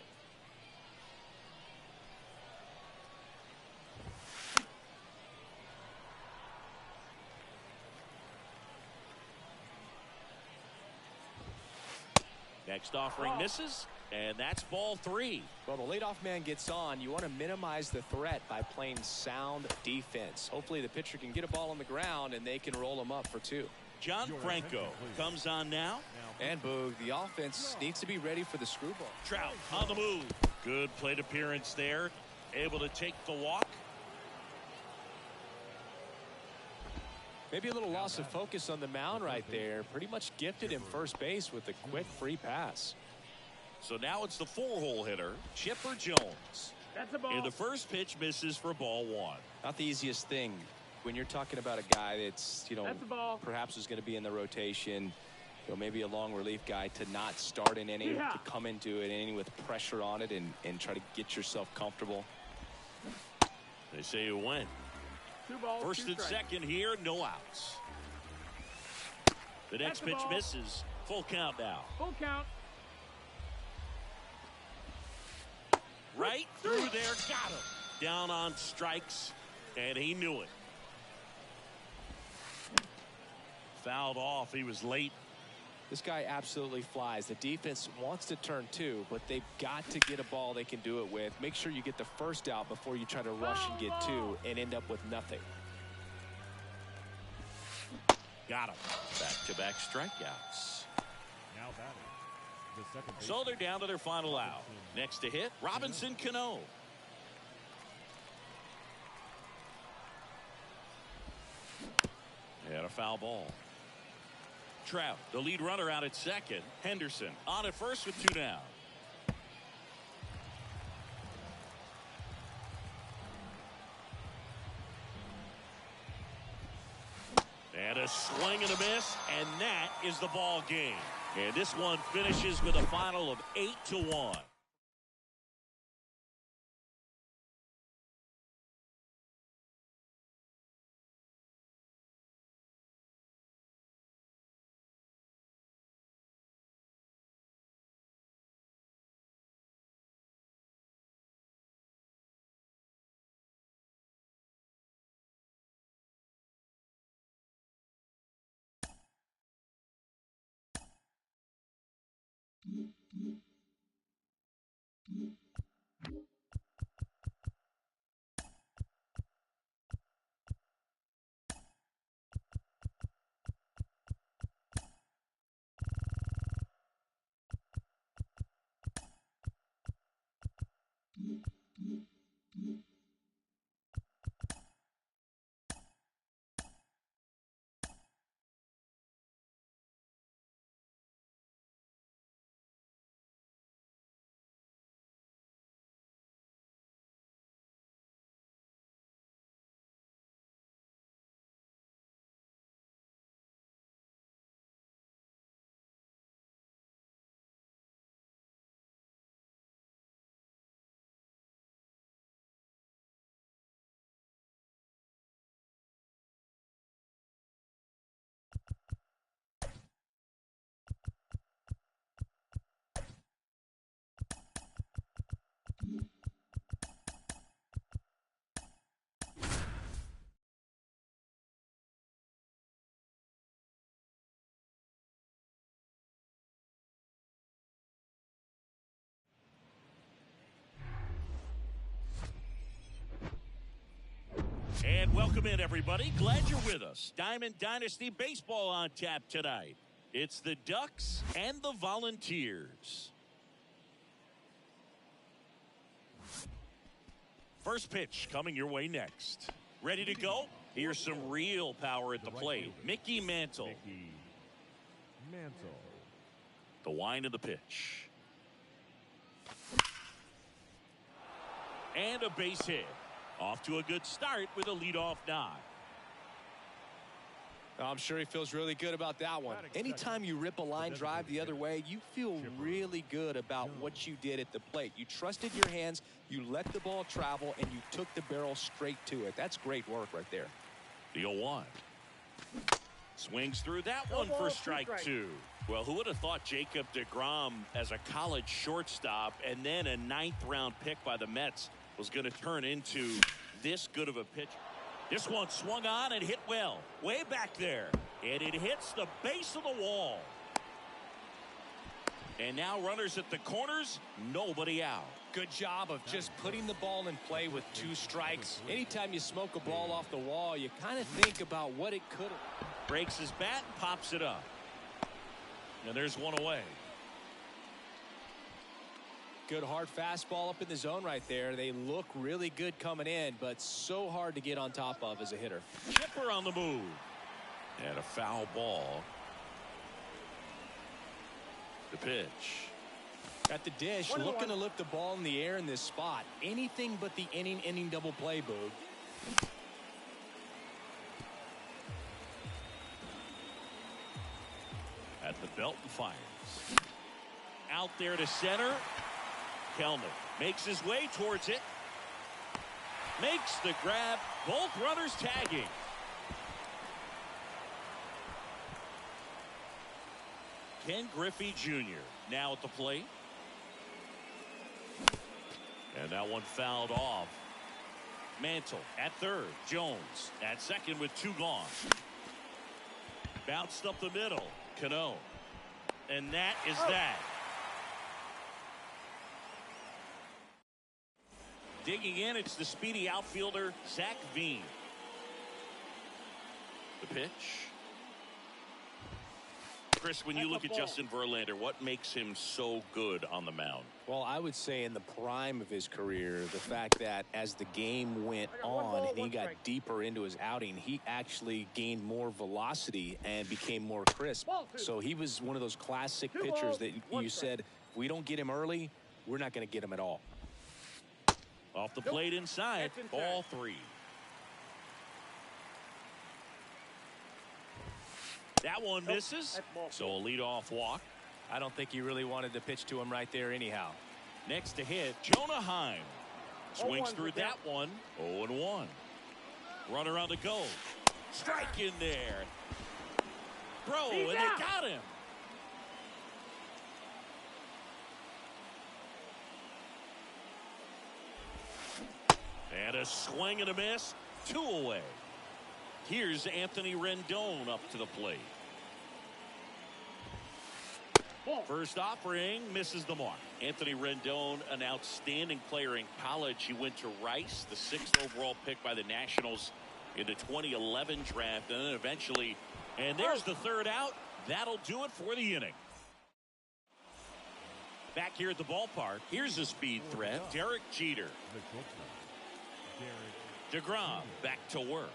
Speaker 6: Next offering misses. And that's ball 3.
Speaker 7: Well, the leadoff man gets on. You want to minimize the threat by playing sound defense. Hopefully the pitcher can get a ball on the ground and they can roll him up for 2.
Speaker 6: John Franco comes on now.
Speaker 7: And Boog, the offense needs to be ready for the screwball.
Speaker 6: Trout on the move. Good plate appearance there. Able to take the walk.
Speaker 7: Maybe a little loss of focus on the mound right there. Pretty much gifted him first base with a quick free pass.
Speaker 6: So now it's the 4-hole hitter, Chipper Jones.
Speaker 2: That's a ball.
Speaker 6: And the first pitch misses for ball 1.
Speaker 7: Not the easiest thing when you're talking about a guy that's,
Speaker 2: That's a ball.
Speaker 7: perhaps is going to be in the rotation. Maybe a long relief guy to not start an inning, to come into an inning with pressure on it and try to get yourself comfortable.
Speaker 6: They say you win.
Speaker 2: 2 balls,
Speaker 6: First
Speaker 2: 2
Speaker 6: and
Speaker 2: strikes.
Speaker 6: second here, no outs. The next pitch misses. Full count now.
Speaker 2: Full count.
Speaker 6: Right through there, got him. Down on strikes, and he knew it. Fouled off, he was late.
Speaker 7: This guy absolutely flies. The defense wants to turn 2, but they've got to get a ball they can do it with. Make sure you get the first out before you try to rush and get 2 and end up with nothing.
Speaker 6: Got him. Back-to-back strikeouts.
Speaker 1: Now batting. The second base.
Speaker 6: So they're down to their final out. Next to hit, Robinson Cano. And a foul ball. Trout, the lead runner out at second. Henderson on at first with 2 down. And a swing and a miss, and that is the ball game. And this one finishes with a final of 8-1. And welcome in, everybody. Glad you're with us. Diamond Dynasty Baseball on tap tonight. It's the Ducks and the Volunteers. First pitch coming your way next. Ready to go? Here's some real power at the plate. Mickey Mantle.
Speaker 1: Mickey Mantle.
Speaker 6: The wind of the pitch. And a base hit. Off to a good start with a leadoff nod.
Speaker 7: I'm sure he feels really good about that one. Anytime you rip a line drive the other way, you feel really good about what you did at the plate. You trusted your hands, you let the ball travel, and you took the barrel straight to it. That's great work right there.
Speaker 6: The 0-1. Swings through that one for strike 2. Well, who would have thought Jacob deGrom as a college shortstop and then a 9th-round pick by the Mets was going to turn into this good of a pitch. This one swung on and hit well. Way back there. And it hits the base of the wall. And now runners at the corners, nobody out.
Speaker 7: Good job of just putting the ball in play with 2 strikes. Anytime you smoke a ball off the wall, you kind of think about what it could have.
Speaker 6: Breaks his bat and pops it up. And there's one away.
Speaker 7: Good hard fastball up in the zone right there. They look really good coming in, but so hard to get on top of as a hitter.
Speaker 6: Chipper on the move. And a foul ball. The pitch.
Speaker 7: At the dish, looking to lift the ball in the air in this spot. Anything but the inning double play, Boog.
Speaker 6: At the belt and fires. Out there to center. Kelnick makes his way towards it. Makes the grab. Both runners tagging. Ken Griffey Jr. now at the plate. And that one fouled off. Mantle at third. Jones at second with 2 gone. Bounced up the middle. Cano. And that is that. Digging in, it's the speedy outfielder, Zach Veen. The pitch. Chris, when you look at Justin Verlander, what makes him so good on the mound?
Speaker 7: Well, I would say in the prime of his career, the fact that as the game went on and he got deeper into his outing, he actually gained more velocity and became more crisp. So he was one of those classic pitchers that you said, if we don't get him early, we're not going to get him at all.
Speaker 6: Off the plate inside, ball 3. That one misses, so a leadoff walk.
Speaker 7: I don't think he really wanted to pitch to him right there anyhow.
Speaker 6: Next to hit, Jonah Heim. Swings through that one, 0-1. Runner on the go. Strike in there. Throw, and they got him. And a swing and a miss, 2 away. Here's Anthony Rendon up to the plate. First offering misses the mark. Anthony Rendon, an outstanding player in college. He went to Rice, the 6th overall pick by the Nationals in the 2011 draft, and then eventually, and there's the 3rd out. That'll do it for the inning. Back here at the ballpark, here's a speed threat, Derek Jeter. DeGrom back to work.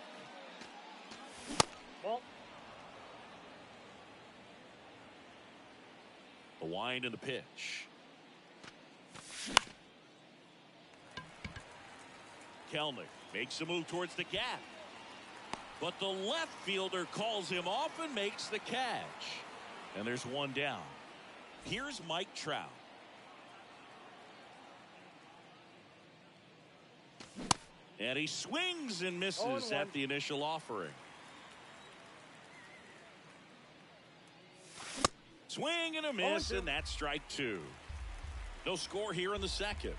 Speaker 6: The wind and the pitch. Kelnick makes a move towards the gap. But the left fielder calls him off and makes the catch. And there's one down. Here's Mike Trout. And he swings and misses at the initial offering. Swing and a miss, and that's strike 2. No score here in the 2nd.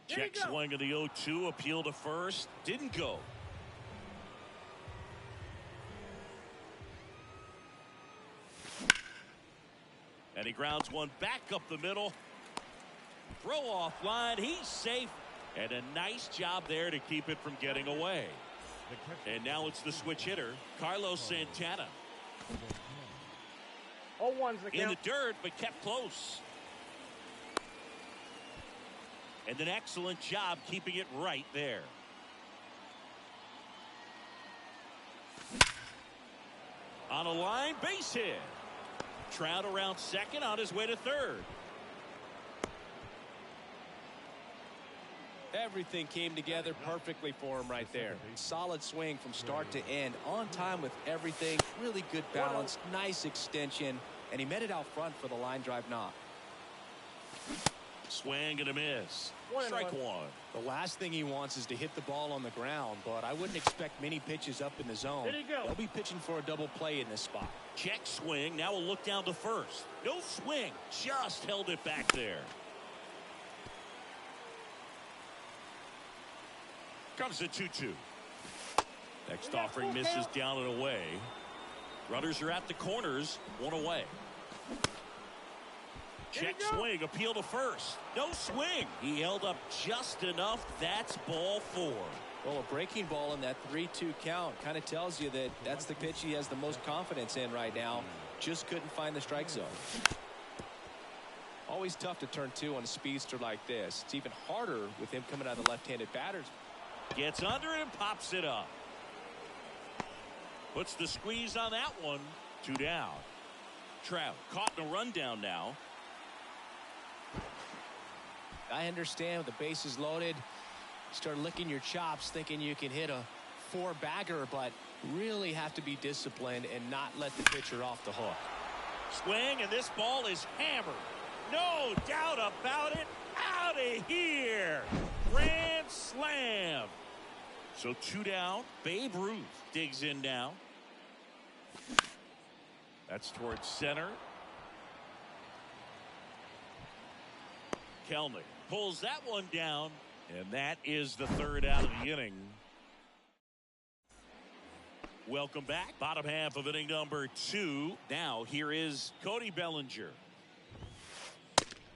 Speaker 6: Check swing of the 0-2, appeal to first, didn't go. And he grounds one back up the middle. Throw off line, he's safe. And a nice job there to keep it from getting away. And now it's the switch hitter, Carlos Santana. In the dirt, but kept close. And an excellent job keeping it right there. On a line, base hit. Trout around second, on his way to third.
Speaker 7: Everything came together perfectly for him right there. Solid swing from start to end. On time with everything. Really good balance. Nice extension. And he met it out front for the line drive knock.
Speaker 6: Swing and a miss. Strike 1.
Speaker 7: The last thing he wants is to hit the ball on the ground, but I wouldn't expect many pitches up in the zone. They'll be pitching for a double play in this spot.
Speaker 6: Check swing. Now we'll look down to first. No swing. Just held it back there. Comes a 2-2. Next offering misses down and away. Runners are at the corners, one away. Check swing, appeal to first. No swing. He held up just enough. That's ball 4.
Speaker 7: Well, a breaking ball in that 3-2 count kind of tells you that that's the pitch he has the most confidence in right now. Just couldn't find the strike zone. Always tough to turn 2 on a speedster like this. It's even harder with him coming out of the left-handed batters.
Speaker 6: Gets under it and pops it up. Puts the squeeze on that one. 2 down. Trout caught in a rundown now.
Speaker 7: I understand with the bases loaded, start licking your chops thinking you can hit a 4-bagger, but really have to be disciplined and not let the pitcher off the hook.
Speaker 6: Swing, and this ball is hammered. No doubt about it. Out of here. Grand slam. So 2 down. Babe Ruth digs in now. That's towards center. Kelnick pulls that one down, and that is the 3rd out of the inning. Welcome back. Bottom half of inning number 2. Now here is Cody Bellinger.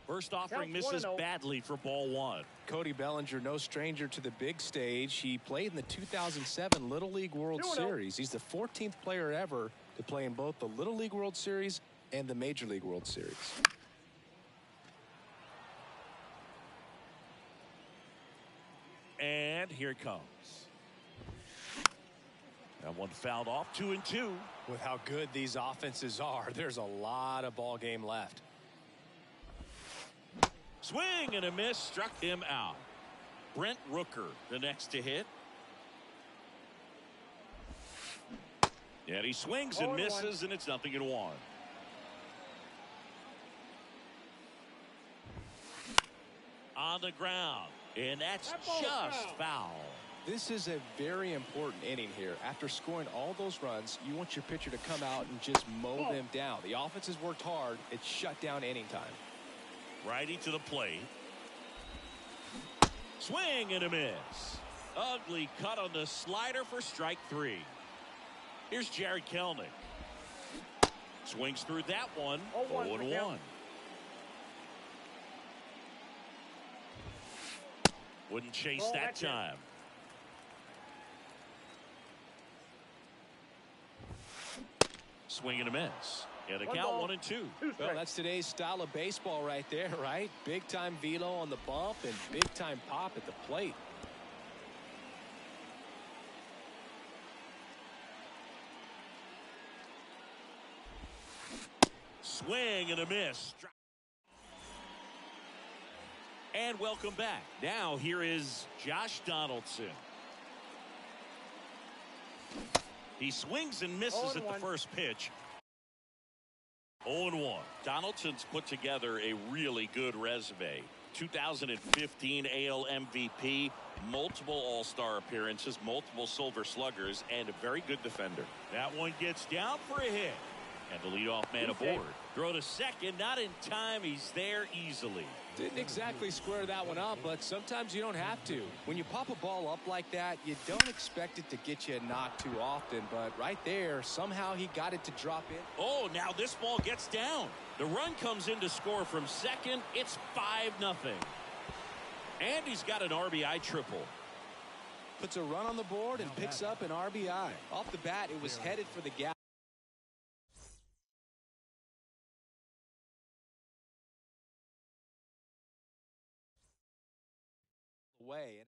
Speaker 6: First offering misses badly for ball 1.
Speaker 7: Cody Bellinger, no stranger to the big stage. He played in the 2007 Little League World Series. He's the 14th player ever to play in both the Little League World Series and the Major League World Series.
Speaker 6: And here it comes. That one fouled off. 2-2.
Speaker 7: With how good these offenses are, there's a lot of ball game left.
Speaker 6: Swing and a miss, struck him out. Brent Rooker, the next to hit. And he swings and misses, and it's 0-1. On the ground, and that's just foul.
Speaker 7: This is a very important inning here. After scoring all those runs, you want your pitcher to come out and just mow them down. The offense has worked hard. It's shut down inning time.
Speaker 6: Righty to the plate. Swing and a miss. Ugly cut on the slider for strike 3. Here's Jared Kelnick. Swings through that one. 0-1. Wouldn't chase that time. Swing and a miss. And a count 1-2.
Speaker 7: Well, that's today's style of baseball right there, right? Big time velo on the bump and big time pop at the plate.
Speaker 6: Swing and a miss. And welcome back. Now here is Josh Donaldson. He swings and misses at the first pitch. 0-1. Donaldson's put together a really good resume. 2015 AL MVP, multiple All-Star appearances, multiple Silver Sluggers, and a very good defender. That one gets down for a hit. And the leadoff man aboard. Throw to second, not in time. He's there easily.
Speaker 7: Didn't exactly square that one up, but sometimes you don't have to. When you pop a ball up like that, you don't expect it to get you a knock too often, but right there, somehow he got it to drop in.
Speaker 6: Oh, now this ball gets down. The run comes in to score from second. It's 5-0. And he's got an RBI triple.
Speaker 7: Puts a run on the board and picks up an RBI. Off the bat, it was headed for the gap. Way.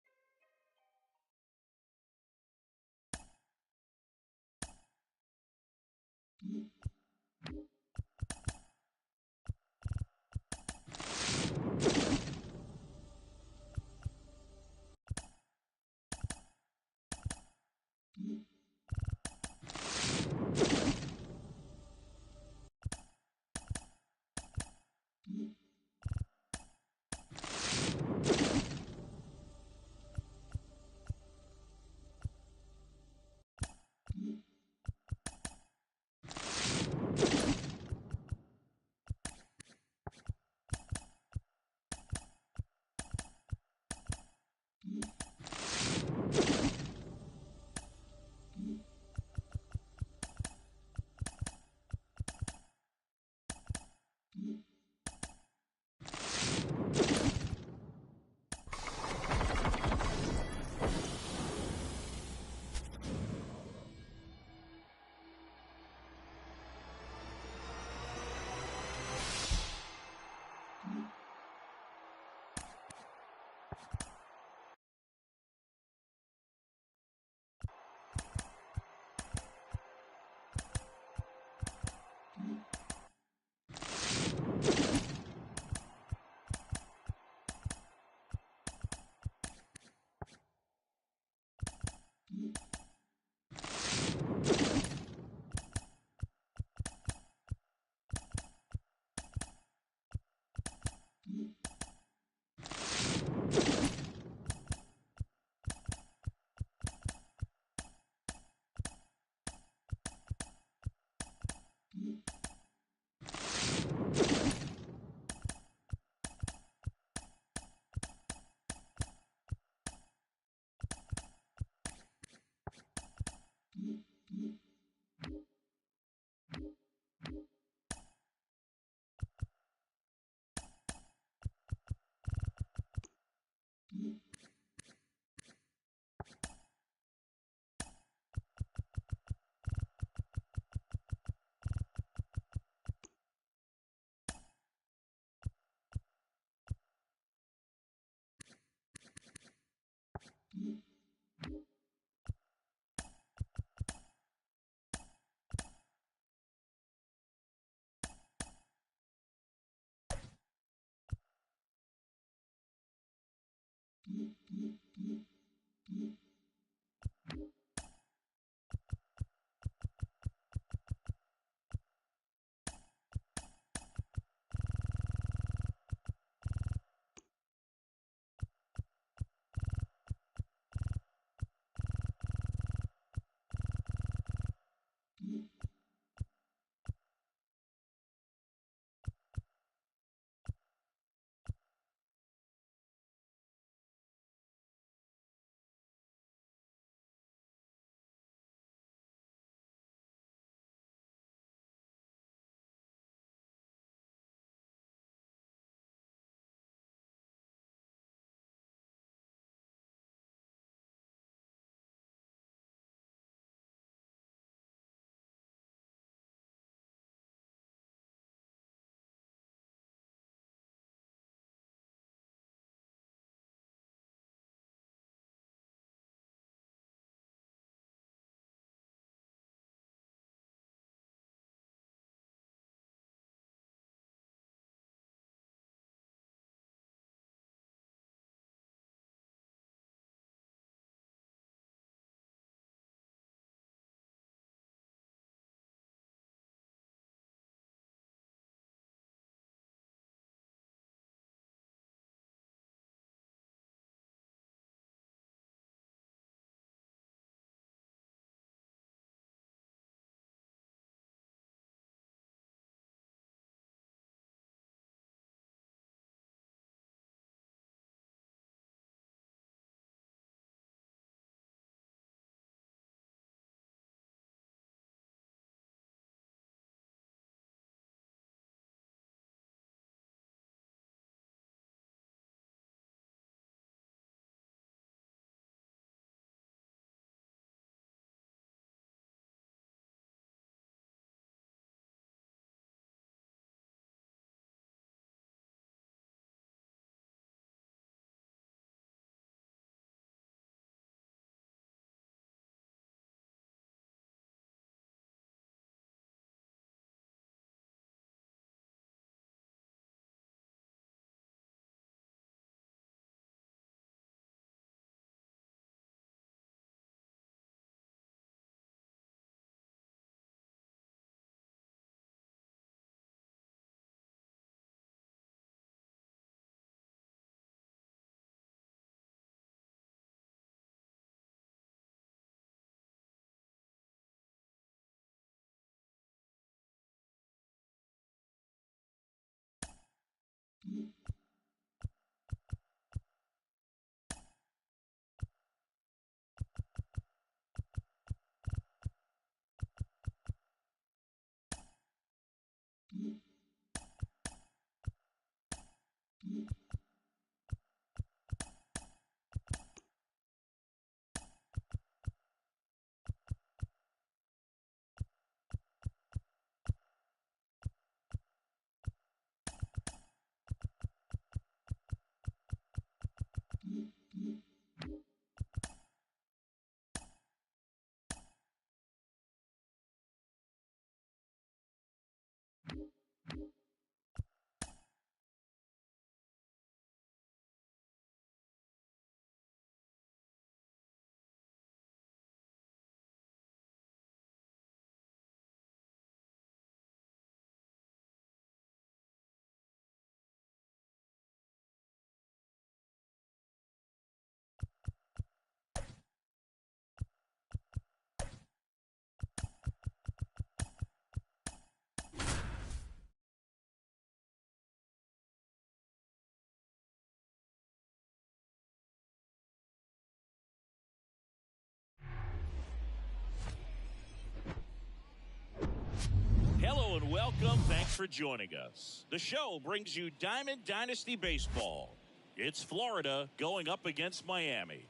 Speaker 6: Hello and welcome. Thanks for joining us. The show brings you Diamond Dynasty Baseball. It's Florida going up against Miami.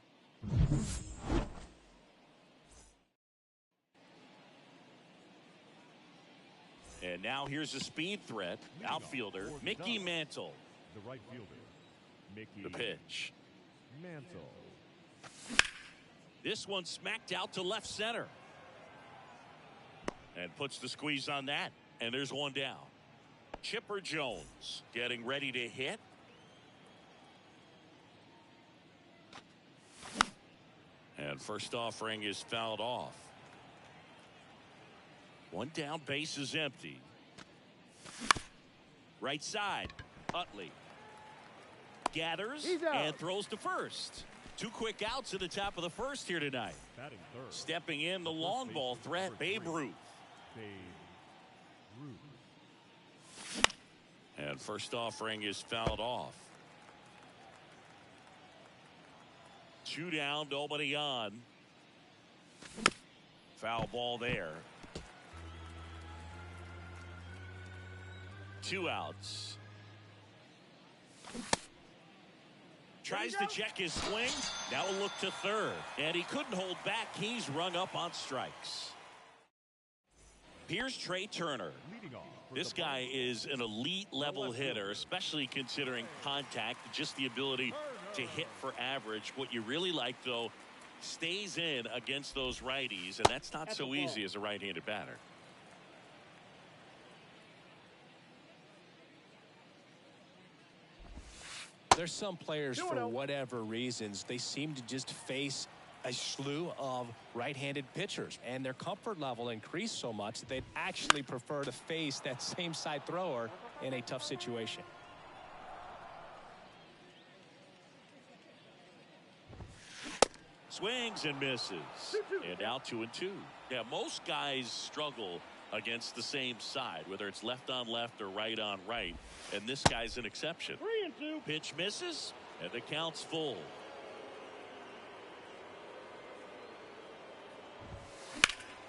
Speaker 6: And now here's a speed threat. Outfielder Mickey Mantle.
Speaker 1: The right fielder, Mickey
Speaker 6: The pitch.
Speaker 1: Mantle.
Speaker 6: This one smacked out to left center. And puts the squeeze on that. And there's one down. Chipper Jones getting ready to hit. And first offering is fouled off. One down, base is empty. Right side, Utley gathers and throws to first. Two quick outs at the top of the first here tonight.
Speaker 1: Batting third.
Speaker 6: Stepping in, the long ball threat, Babe Ruth.
Speaker 1: Babe Ruth.
Speaker 6: And first offering is fouled off. Two down, nobody on. Foul ball there. Two outs. Tries to check his swing. Now a look to third. And he couldn't hold back. He's rung up on strikes. Here's Trey Turner.
Speaker 1: Leading off.
Speaker 6: This guy is an elite level hitter, especially considering contact, just the ability to hit for average. What you really like, though, stays in against those righties, and that's not so easy as a right-handed batter.
Speaker 7: There's some players, for whatever reasons, they seem to just face a slew of right-handed pitchers, and their comfort level increased so much that they'd actually prefer to face that same side thrower in a tough situation.
Speaker 6: Swings and misses. And now 2-2. Yeah, most guys struggle against the same side, whether it's left on left or right on right, and this guy's an exception.
Speaker 2: 3-2.
Speaker 6: Pitch misses, and the count's full.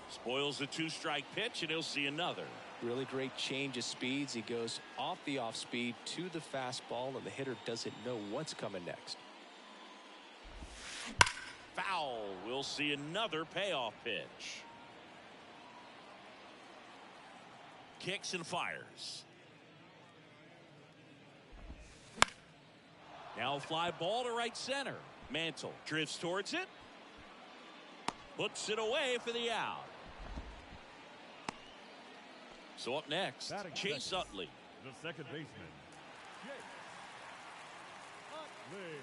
Speaker 6: Spoils the two-strike pitch, and he'll see another.
Speaker 7: Really great change of speeds. He goes off the off speed to the fastball, and the hitter doesn't know what's coming next.
Speaker 6: Foul. We'll see another payoff pitch. Kicks and fires. Now fly ball to right center. Mantle drifts towards it. Puts it away for the out. So up next,
Speaker 1: Batting
Speaker 6: Chase
Speaker 1: second.
Speaker 6: Utley.
Speaker 1: The second baseman, Chase Utley.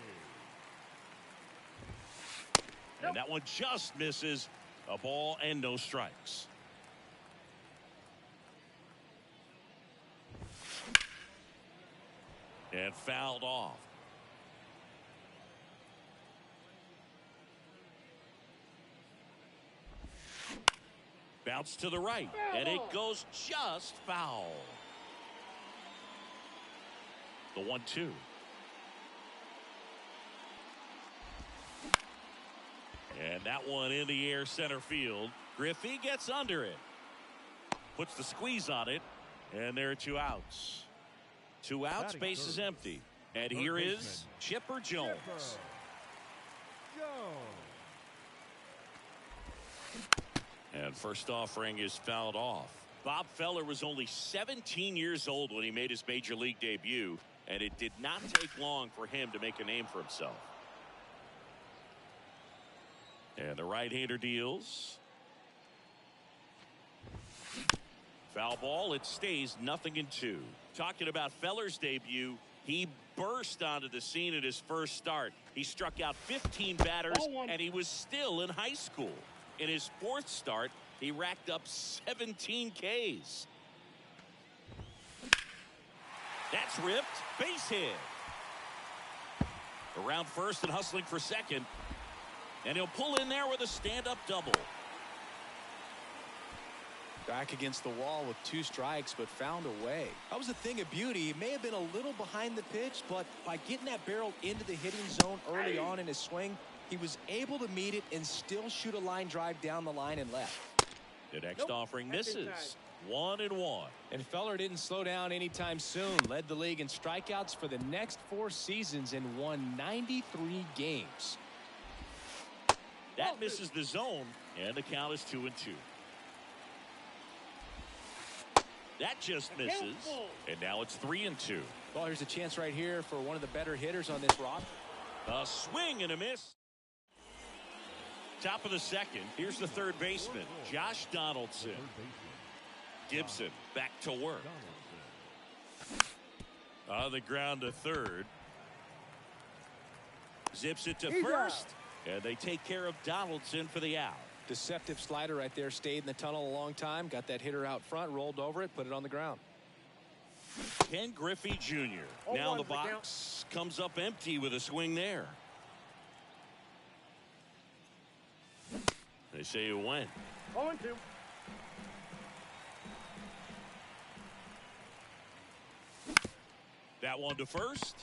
Speaker 6: And that one just misses. A ball and no strikes. And fouled off. Bounce to the right, and it goes just foul. The 1-2. And that one in the air center field. Griffey gets under it. Puts the squeeze on it. And there are 2 outs. 2 outs, base is empty. And here is Chipper Jones. And first offering is fouled off. Bob Feller was only 17 years old when he made his major league debut, and it did not take long for him to make a name for himself. And the right-hander deals. Foul ball, it stays 0-2. Talking about Feller's debut, he burst onto the scene at his first start. He struck out 15 batters, and he was still in high school. In his 4th start, he racked up 17 Ks. That's ripped. Base hit. Around first and hustling for second. And he'll pull in there with a stand-up double.
Speaker 7: Back against the wall with 2 strikes, but found a way. That was a thing of beauty. He may have been a little behind the pitch, but by getting that barrel into the hitting zone early on in his swing, he was able to meet it and still shoot a line drive down the line and left.
Speaker 6: The next offering misses. 1-1.
Speaker 7: And Feller didn't slow down anytime soon. Led the league in strikeouts for the next 4 seasons and won 93 games.
Speaker 6: That misses the zone, and the count is 2-2. That just misses, and now it's 3-2.
Speaker 7: Well, here's a chance right here for one of the better hitters on this roster.
Speaker 6: A swing and a miss. Top of the second. Here's the third baseman, Josh Donaldson. Gibson back to work. On the ground to third. Zips it to first. And they take care of Donaldson for the out.
Speaker 7: Deceptive slider right there. Stayed in the tunnel a long time. Got that hitter out front. Rolled over it. Put it on the ground.
Speaker 6: Ken Griffey Jr. Now the box comes up empty with a swing there. They say it went.
Speaker 2: 0-2.
Speaker 6: That one to first.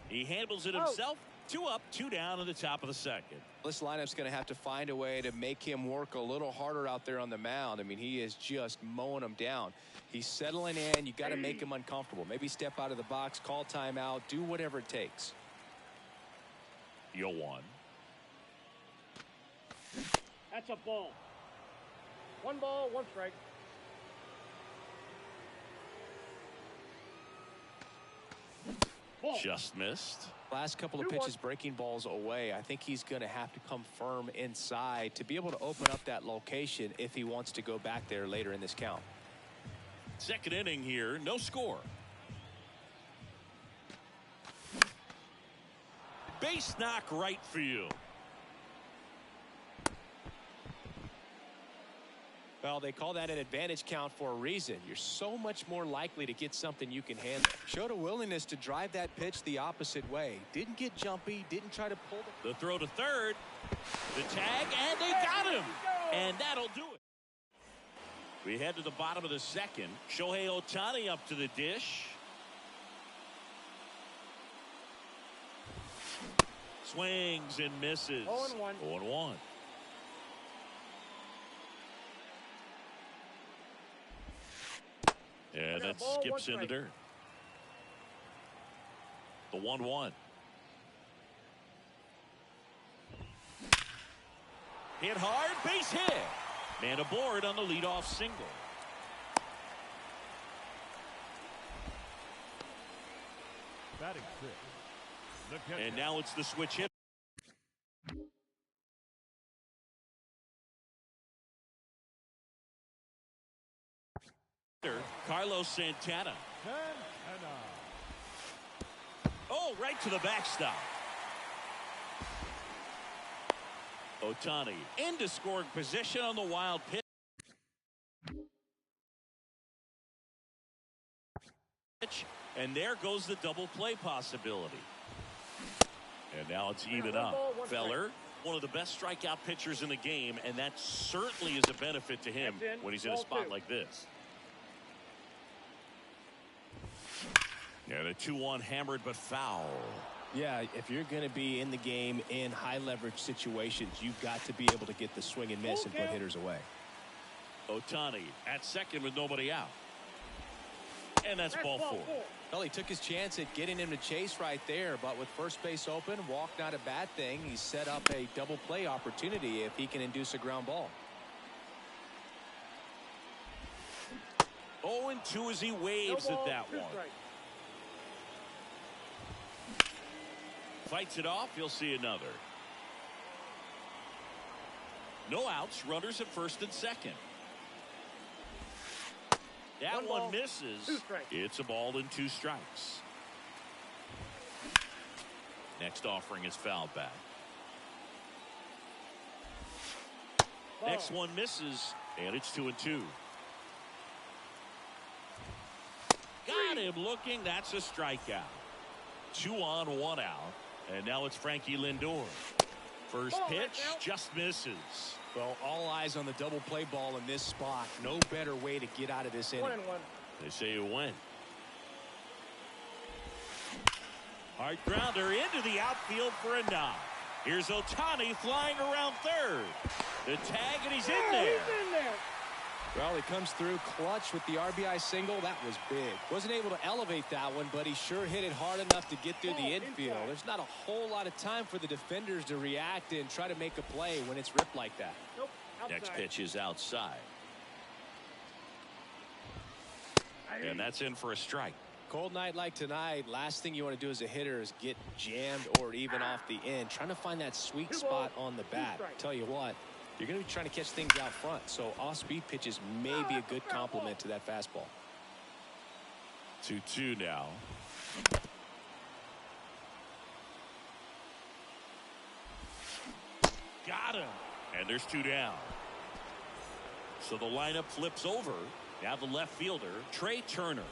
Speaker 6: He handles it himself. 2 up, 2 down in the top of the second.
Speaker 7: This lineup's going to have to find a way to make him work a little harder out there on the mound. I mean, he is just mowing them down. He's settling in. You got to make him uncomfortable. Maybe step out of the box, call timeout, do whatever it takes.
Speaker 6: 0-1.
Speaker 2: That's a ball. 1 ball, 1 strike. Ball.
Speaker 6: Just missed.
Speaker 7: Last couple of pitches breaking balls away. I think he's going to have to come firm inside to be able to open up that location if he wants to go back there later in this count.
Speaker 6: Second inning here, no score. Base knock right field.
Speaker 7: Well, they call that an advantage count for a reason. You're so much more likely to get something you can handle. Showed a willingness to drive that pitch the opposite way. Didn't get jumpy, didn't try to pull
Speaker 6: the throw to third, the tag, and they got him. And that'll do it. We head to the bottom of the second. Shohei Ohtani up to the dish. Swings and misses.
Speaker 2: 0-1.
Speaker 6: 0-1. And that skips in the dirt. The 1-1. Hit hard, base hit. Man aboard on the leadoff single.
Speaker 1: Batting 6.
Speaker 6: And now it's the switch hit. Carlos Santana. Oh, right to the backstop. Ohtani into scoring position on the wild pitch. And there goes the double play possibility. And now it's even up. Feller, one of the best strikeout pitchers in the game, and that certainly is a benefit to him when he's in a spot like this. And a 2-1 hammered but foul.
Speaker 7: Yeah, if you're going to be in the game in high leverage situations, you've got to be able to get the swing and miss and put hitters away.
Speaker 6: Ohtani at second with nobody out. And that's ball 4.
Speaker 7: Well, he took his chance at getting him to chase right there, but with first base open, walk not a bad thing. He set up a double play opportunity if he can induce a ground ball.
Speaker 6: 0-2 as he waves at that one. Fights it off. You'll see another. No outs. Runners at first and second. That one misses. It's a ball and 2 strikes. Next offering is fouled back. Next one misses, and it's 2-2. Got him looking. That's a strikeout. 2 on, 1 out. And now it's Frankie Lindor. First pitch just misses.
Speaker 7: Well, all eyes on the double play ball in this spot. No better way to get out of this inning.
Speaker 2: 1-1.
Speaker 6: They say you win. Hard grounder into the outfield for a knock. Here's Ohtani flying around third. The tag, and he's in there.
Speaker 2: He's in there.
Speaker 7: Well, he comes through clutch with the RBI single. That was big. Wasn't able to elevate that one, but he sure hit it hard enough to get through the infield. There's not a whole lot of time for the defenders to react and try to make a play when it's ripped like that.
Speaker 2: Nope.
Speaker 6: Next pitch is outside. And that's in for a strike.
Speaker 7: Cold night like tonight, last thing you want to do as a hitter is get jammed or even off the end. Trying to find that sweet spot on the bat. Tell you what, you're going to be trying to catch things out front, so off-speed pitches may be a good complement to that fastball.
Speaker 6: 2-2 now. Got him. And there's 2 down. So the lineup flips over. Now the left fielder, Trey Turner.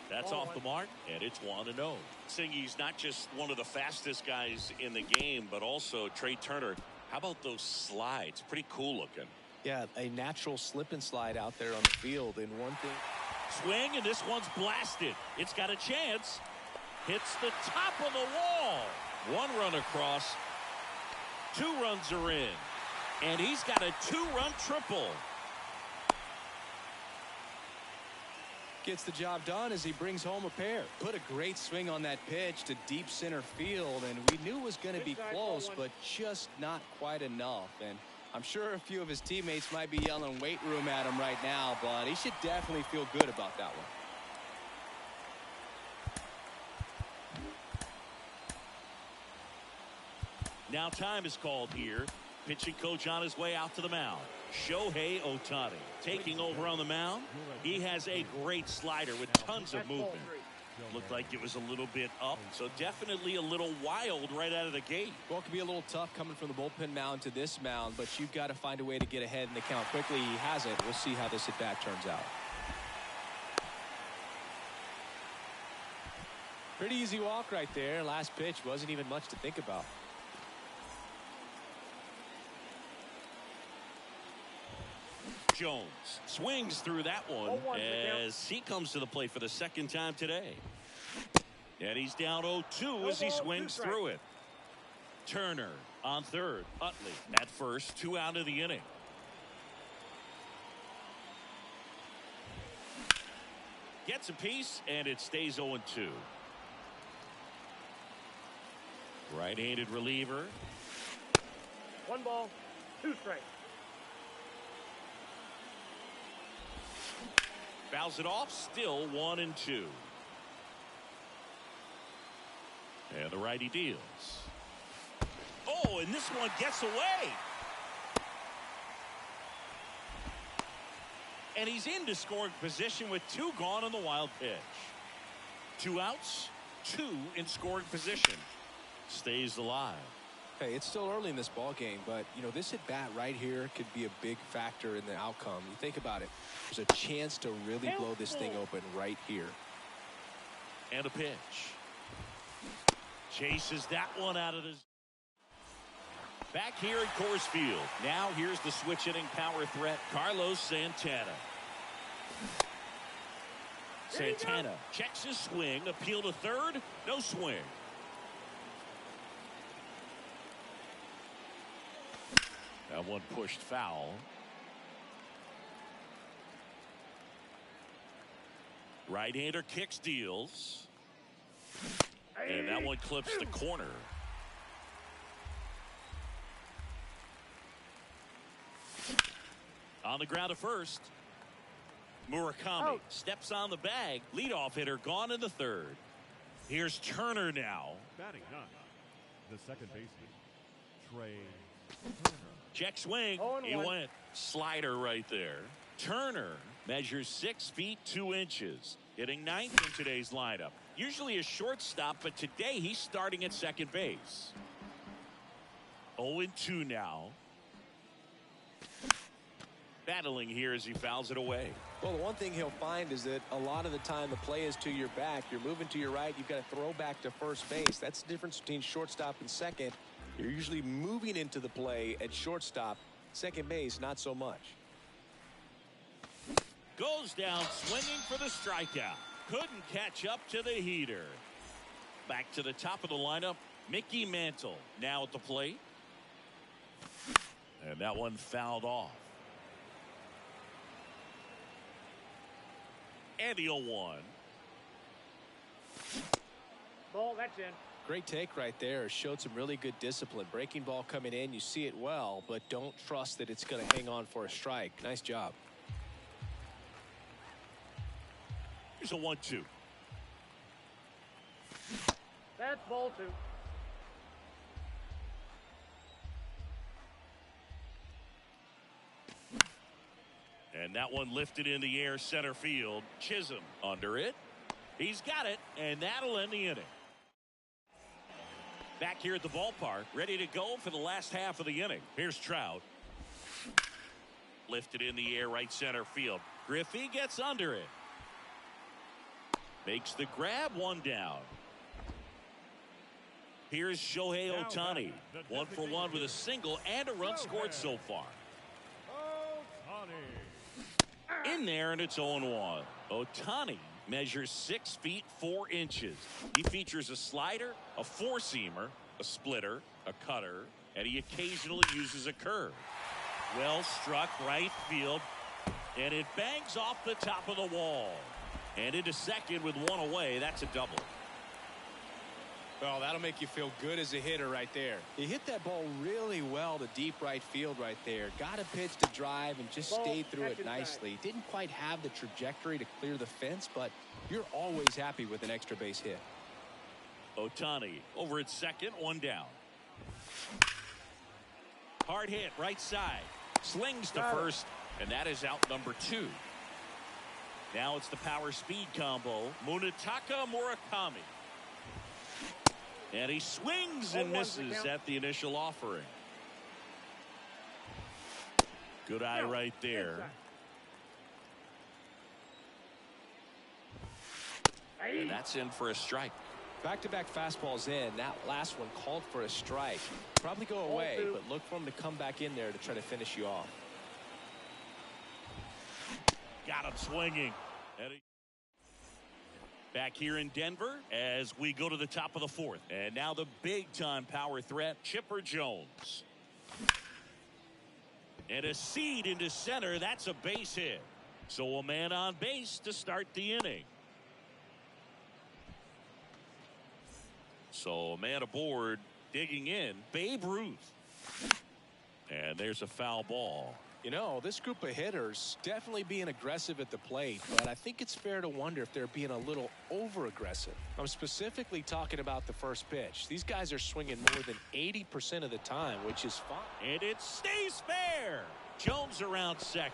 Speaker 6: That's off the mark, and it's 1-0. Saying he's not just one of the fastest guys in the game, but also Trey Turner. How about those slides? Pretty cool looking.
Speaker 7: Yeah, a natural slip and slide out there on the field. And one thing.
Speaker 6: Swing, and this one's blasted. It's got a chance. Hits the top of the wall. 1 run across. 2 runs are in. And he's got a 2-run triple.
Speaker 7: Gets the job done as he brings home a pair. Put a great swing on that pitch to deep center field, and we knew it was going to be close, but just not quite enough. And I'm sure a few of his teammates might be yelling weight room at him right now, but he should definitely feel good about that one.
Speaker 6: Now time is called here. Pitching coach on his way out to the mound. Shohei Ohtani taking over on the mound. He has a great slider with tons of movement. Looked like it was a little bit up, so definitely a little wild right out of the gate.
Speaker 7: Well, it can be a little tough coming from the bullpen mound to this mound, but you've got to find a way to get ahead in the count quickly. He hasn't. We'll see how this at-bat turns out. Pretty easy walk right there. Last pitch wasn't even much to think about.
Speaker 6: Jones swings through that one as he comes to the plate for the second time today. And he's down 0-2 as he swings through it. Turner on third. Utley at first. 2 out of the inning. Gets a piece, and it stays 0-2. Right-handed reliever.
Speaker 2: 1 ball, 2 strikes.
Speaker 6: Fouls it off, still 1-2. And the righty deals. Oh, and this one gets away. And he's into scoring position with 2 gone on the wild pitch. 2 outs, 2 in scoring position. Stays alive.
Speaker 7: Hey, it's still early in this ball game, but you know this at bat right here could be a big factor in the outcome. You think about it. There's a chance to really blow this thing open right here.
Speaker 6: And a pitch. Chases that one out of the. Back here at Coors Field. Now here's the switch hitting power threat, Carlos Santana. Santana checks his swing. Appeal to third. No swing. That one pushed foul. Right-hander kicks, deals. And that one clips the corner. On the ground at first. Murakami steps on the bag. Leadoff hitter gone in the third. Here's Turner now.
Speaker 1: Batting ninth, the second baseman, Trey Turner.
Speaker 6: Check swing. He went slider right there. Turner measures 6 feet 2 inches. Hitting ninth in today's lineup. Usually a shortstop, but today he's starting at second base. 0-2 now. Battling here as he fouls it away.
Speaker 7: Well, the one thing he'll find is that a lot of the time the play is to your back. You're moving to your right. You've got to throw back to first base. That's the difference between shortstop and second. You're usually moving into the play at shortstop. Second base, not so much.
Speaker 6: Goes down swinging for the strikeout. Couldn't catch up to the heater. Back to the top of the lineup. Mickey Mantle now at the plate. And that one fouled off. And the 0-1.
Speaker 2: Ball, that's in.
Speaker 7: Great take right there. Showed some really good discipline. Breaking ball coming in. You see it well, but don't trust that it's going to hang on for a strike. Nice job.
Speaker 6: Here's a 1-2.
Speaker 2: That's ball 2.
Speaker 6: And that one lifted in the air center field. Chisholm under it. He's got it, and that'll end the inning. Back here at the ballpark, ready to go for the last half of the inning. Here's Trout. Lifted in the air right center field. Griffey gets under it. Makes the grab, one down. Here's Shohei Ohtani. 1 for 1 with a single and a run scored so far. In there, and it's 0-1. Ohtani measures 6 feet 4 inches. He features a slider, a four-seamer, a splitter, a cutter, and he occasionally uses a curve. Well struck right field, and it bangs off the top of the wall. And into second with one away. That's a double.
Speaker 7: Well, that'll make you feel good as a hitter right there. He hit that ball really well to deep right field right there. Got a pitch to drive and just stayed through it nicely. Didn't quite have the trajectory to clear the fence, but you're always happy with an extra base hit.
Speaker 6: Ohtani over at second, one down. Hard hit right side. Slings to first, and that is out number 2. Now it's the power speed combo. Munetaka Murakami. And he swings and misses at the initial offering. Good eye right there. And that's in for a strike.
Speaker 7: Back-to-back fastballs in. That last one called for a strike. Probably go away, but look for him to come back in there to try to finish you off.
Speaker 6: Got him swinging. Back here in Denver as we go to the top of the 4th. And now the big-time power threat, Chipper Jones. And a seed into center. That's a base hit. So a man on base to start the inning. So a man aboard, digging in, Babe Ruth. And there's a foul ball.
Speaker 7: You know, this group of hitters definitely being aggressive at the plate, but I think it's fair to wonder if they're being a little over-aggressive. I'm specifically talking about the first pitch. These guys are swinging more than 80% of the time, which is fine.
Speaker 6: And it stays fair. Jones around second.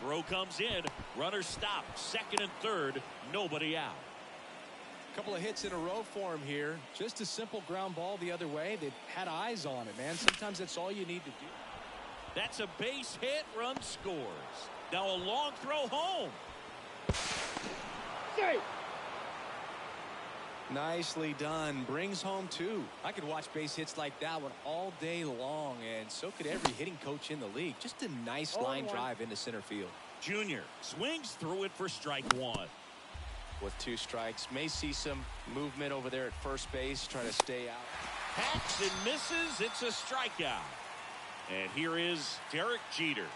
Speaker 6: Throw comes in. Runner stopped. Second and third. Nobody out.
Speaker 7: Couple of hits in a row for him here. Just a simple ground ball the other way. They had eyes on it, man. Sometimes that's all you need to do.
Speaker 6: That's a base hit. Run scores. Now a long throw home.
Speaker 2: Safe.
Speaker 7: Nicely done. Brings home 2. I could watch base hits like that one all day long, and so could every hitting coach in the league. Just a nice line drive into center field.
Speaker 6: Junior swings through it for strike 1.
Speaker 7: With 2 strikes, may see some movement over there at first base, trying to stay out.
Speaker 6: Hacks and misses. It's a strikeout. And here is Derek Jeter.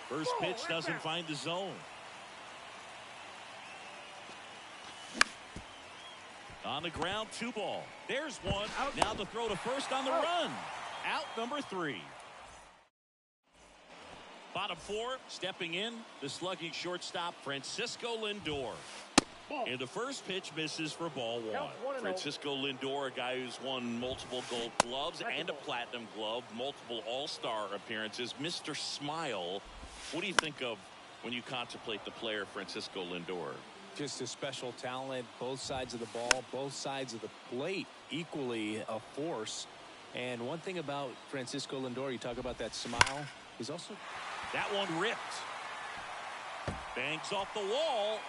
Speaker 6: First pitch doesn't find the zone. On the ground, 2 ball. There's one. Out. Now the throw to first on the run. Out number 3. Bottom 4, stepping in, the slugging shortstop, Francisco Lindor. And the first pitch misses for ball 1. Francisco Lindor, a guy who's won multiple gold gloves and a platinum glove, multiple all-star appearances. Mr. Smile, what do you think of when you contemplate the player Francisco Lindor?
Speaker 7: Just a special talent, both sides of the ball, both sides of the plate, equally a force. And one thing about Francisco Lindor, you talk about that smile, he's also...
Speaker 6: That one ripped. Bangs off the wall.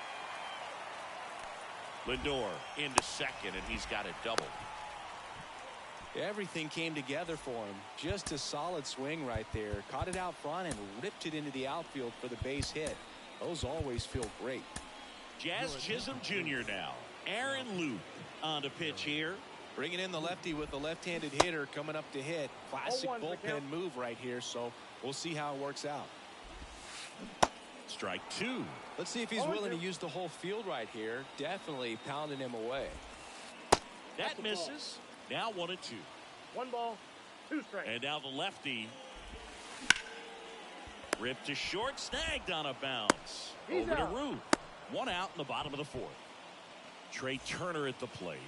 Speaker 6: Lindor into second, and he's got a double.
Speaker 7: Everything came together for him. Just a solid swing right there. Caught it out front and ripped it into the outfield for the base hit. Those always feel great.
Speaker 6: Jazz Chisholm Jr. now. Aaron Loop on the pitch here.
Speaker 7: Bringing in the lefty with the left-handed hitter coming up to hit. Classic bullpen move right here, so we'll see how it works out.
Speaker 6: Strike 2.
Speaker 7: Let's see if he's willing to use the whole field right here. Definitely pounding him away.
Speaker 6: That misses. Now 1-2.
Speaker 2: 1 ball, 2 strikes.
Speaker 6: And now the lefty. Ripped to short, snagged on a bounce. Over to Root. 1 out in the bottom of the 4th. Trey Turner at the plate.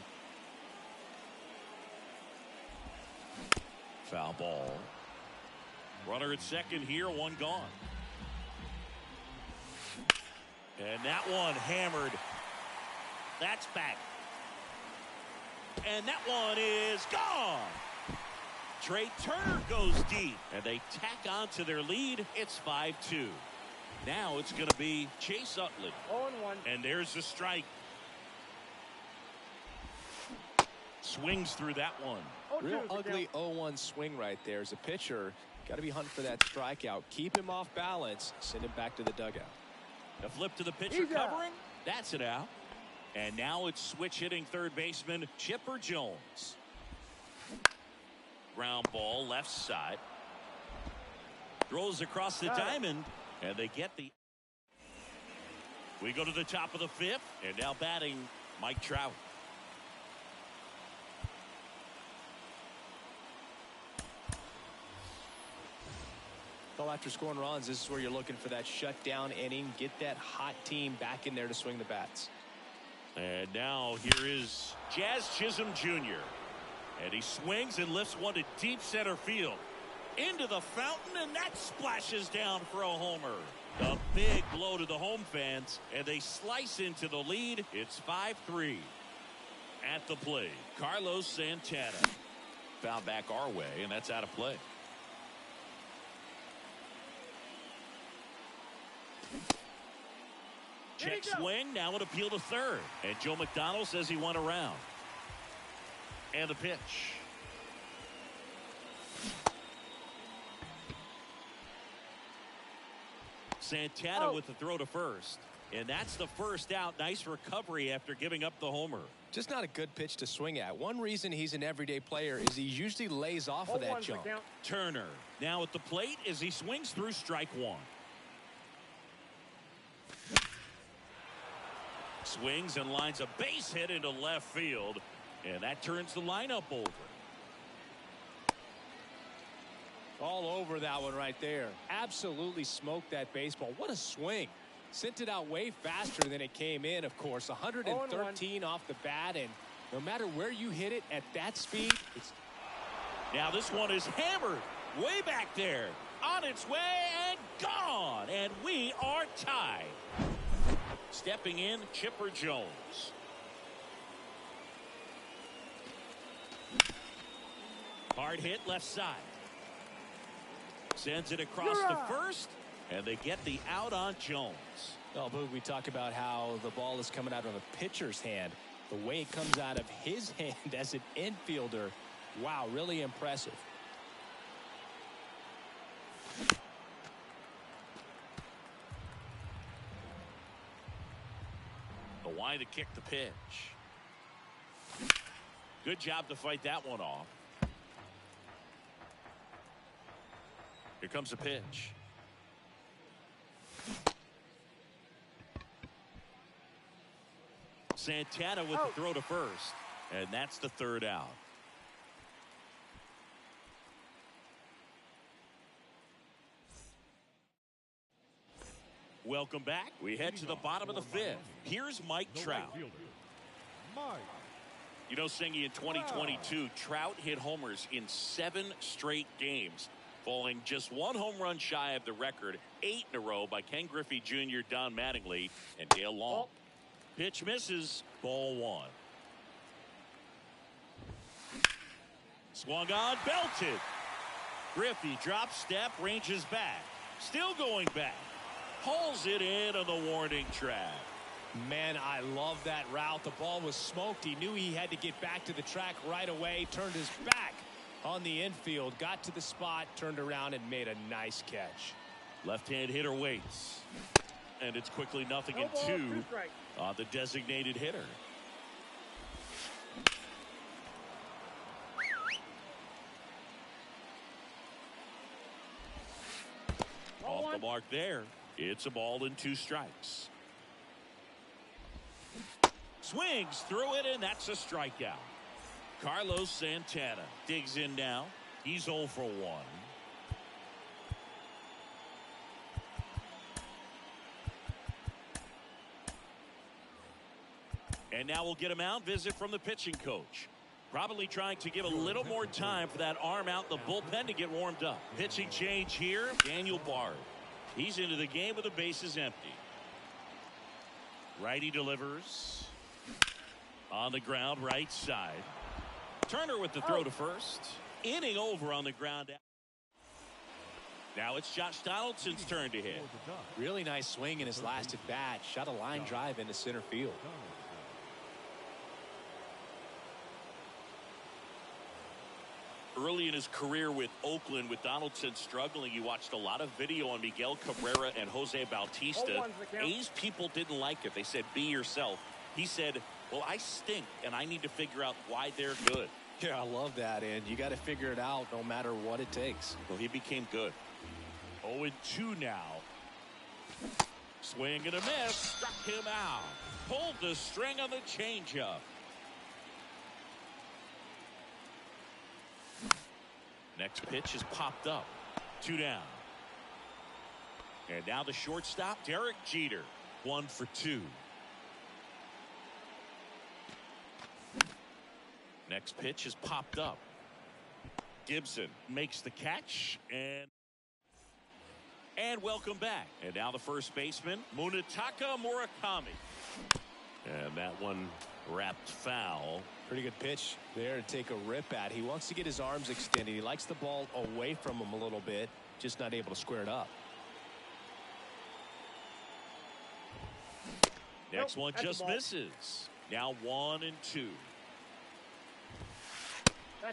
Speaker 6: Foul ball. Runner at second here, 1 gone. And that one hammered. That's back. And that one is gone. Trey Turner goes deep, and they tack on to their lead. It's 5-2. Now it's going to be Chase Utley.
Speaker 2: 0-1.
Speaker 6: And there's a strike. Swings through that one.
Speaker 7: Real ugly 0-1 swing right there. As a pitcher, got to be hunting for that strikeout. Keep him off balance. Send him back to the dugout.
Speaker 6: A flip to the pitcher covering. That's it out. And now it's switch hitting third baseman Chipper Jones. Ground ball left side. Throws across the diamond. And they get the... We go to the top of the 5th. And now batting Mike Trout.
Speaker 7: Well, after scoring runs, this is where you're looking for that shutdown inning. Get that hot team back in there to swing the bats.
Speaker 6: And now here is Jazz Chisholm Jr. And he swings and lifts one to deep center field. Into the fountain, and that splashes down for a homer. A big blow to the home fans, and they slice into the lead. It's 5-3. At the plate, Carlos Santana. Foul back our way, and that's out of play. Check swing, now an appeal to third. And Joe McDonald says he went around. And the pitch. Santana with the throw to first. And that's the first out. Nice recovery after giving up the homer.
Speaker 7: Just not a good pitch to swing at. One reason he's an everyday player is he usually lays off of that jump.
Speaker 6: Turner now at the plate as he swings through strike 1. Swings and lines a base hit into left field, and that turns the lineup over.
Speaker 7: All over that one right there. Absolutely smoked that baseball. What a swing. Sent it out way faster than it came in, of course. 113 off the bat, and no matter where you hit it at that speed, it's...
Speaker 6: Now this one is hammered way back there. On its way and gone, and we are tied. Stepping in, Chipper Jones. Hard hit left side. Sends it across the first. And they get the out on Jones.
Speaker 7: Oh, Boog, we talk about how the ball is coming out of a pitcher's hand. The way it comes out of his hand as an infielder, wow, really impressive.
Speaker 6: The line to kick the pitch. Good job to fight that one off. Here comes the pitch. Santana with the throw to first. And that's the third out. Welcome back. We head to the bottom of the fifth. Here's Mike Trout. You know, Singy, in 2022, Trout hit homers in 7 straight games, falling just 1 home run shy of the record, 8 in a row by Ken Griffey Jr., Don Mattingly, and Dale Long. Pitch misses, ball 1. Swung on, belted. Griffey drop step, ranges back. Still going back. Pulls it in on the warning track.
Speaker 7: Man, I love that route. The ball was smoked. He knew he had to get back to the track right away. Turned his back on the infield. Got to the spot, turned around, and made a nice catch.
Speaker 6: Left-hand hitter waits. And it's quickly 0-2 on the designated hitter. Off the mark there. It's a ball and 2 strikes. Swings through it, and that's a strikeout. Carlos Santana digs in now. He's 0 for 1. And now we'll get a mound visit from the pitching coach. Probably trying to give a little more time for that arm out in the bullpen to get warmed up. Pitching change here, Daniel Bard. He's into the game with the bases empty. Righty delivers. On the ground, right side. Turner with the throw to first. Inning over on the ground. Now it's Josh Donaldson's turn to hit.
Speaker 7: Really nice swing in his last at bat. Shot a line drive into center field.
Speaker 6: Early in his career with Oakland, with Donaldson struggling, you watched a lot of video on Miguel Cabrera and Jose Bautista. A's people didn't like it. They said, be yourself. He said, well, I stink, and I need to figure out why they're good.
Speaker 7: Yeah, I love that, and you got to figure it out no matter what it takes.
Speaker 6: Well, he became good. 0-2 now. Swing and a miss. Struck him out. Pulled the string on the changeup. Next pitch is popped up. 2 down. And now the shortstop, Derek Jeter. 1 for 2. Next pitch is popped up. Gibson makes the catch, and welcome back. And now the first baseman, Munetaka Murakami. And that one wrapped foul.
Speaker 7: Pretty good pitch there to take a rip at. He wants to get his arms extended. He likes the ball away from him a little bit, just not able to square it up.
Speaker 6: Next one just misses. Now 1-2.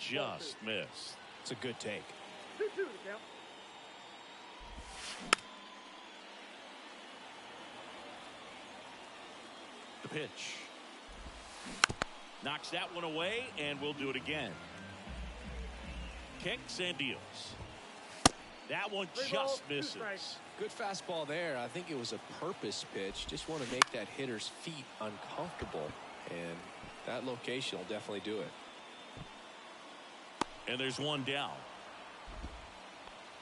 Speaker 6: Just missed.
Speaker 7: It's a good take.
Speaker 2: 2-2 to count.
Speaker 6: The pitch. Knocks that one away, and we'll do it again. Kicks and deals. That one just misses.
Speaker 7: Good fastball there. I think it was a purpose pitch. Just want to make that hitter's feet uncomfortable, and that location will definitely do it.
Speaker 6: And there's one down.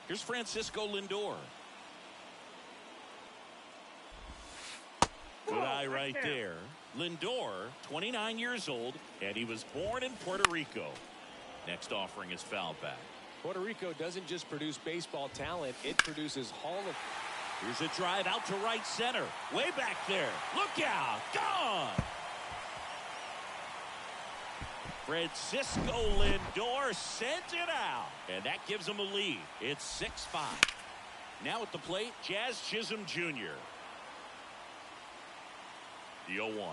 Speaker 6: Here's Francisco Lindor. Good eye right there. Lindor, 29 years old, and he was born in Puerto Rico. Next offering is foul back.
Speaker 7: Puerto Rico doesn't just produce baseball talent, it produces Hall of...
Speaker 6: Here's a drive out to right center. Way back there. Look out. Gone. Francisco Lindor sent it out. And that gives him a lead. It's 6-5. Now at the plate, Jazz Chisholm Jr. The 0-1.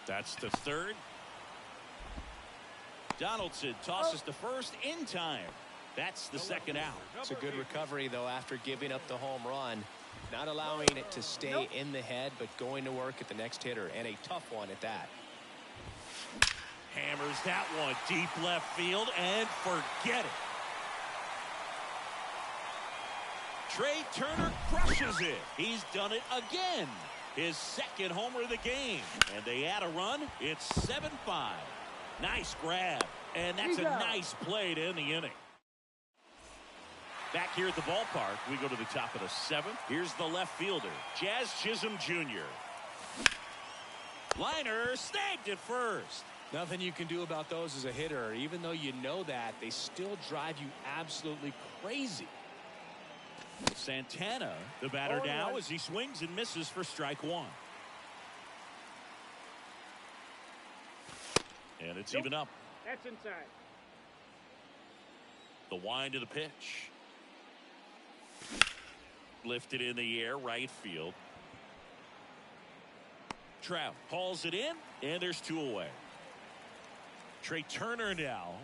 Speaker 6: That's the third. Donaldson tosses to first in time. That's the second out.
Speaker 7: It's a good recovery, though, after giving up the home run. Not allowing it to stay in the head, but going to work at the next hitter, and a tough one at that.
Speaker 6: Hammers that one deep left field, and forget it. Trey Turner crushes it. He's done it again. His second homer of the game. And they add a run. It's 7-5. Nice grab. And that's a nice play to end the inning. Back here at the ballpark, we go to the top of the 7th. Here's the left fielder, Jazz Chisholm Jr. Liner snagged at first.
Speaker 7: Nothing you can do about those as a hitter. Even though you know that, they still drive you absolutely crazy.
Speaker 6: Santana, the batter now as he swings and misses for strike one. And it's even up.
Speaker 2: That's inside.
Speaker 6: The wind of the pitch. Lifted in the air, right field. Trout hauls it in, and there's 2 away. Trey Turner now.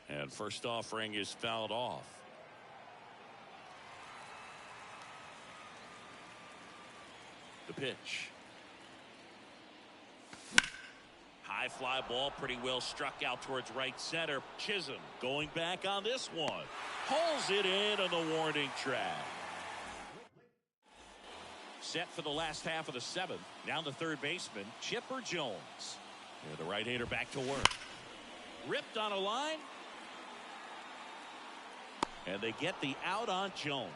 Speaker 6: And first offering is fouled off. The pitch. High fly ball, pretty well struck out towards right center. Chisholm going back on this one. Hauls it in on the warning track. Set for the last half of the 7th. Now the third baseman, Chipper Jones. And the right-hander back to work. Ripped on a line. And they get the out on Jones.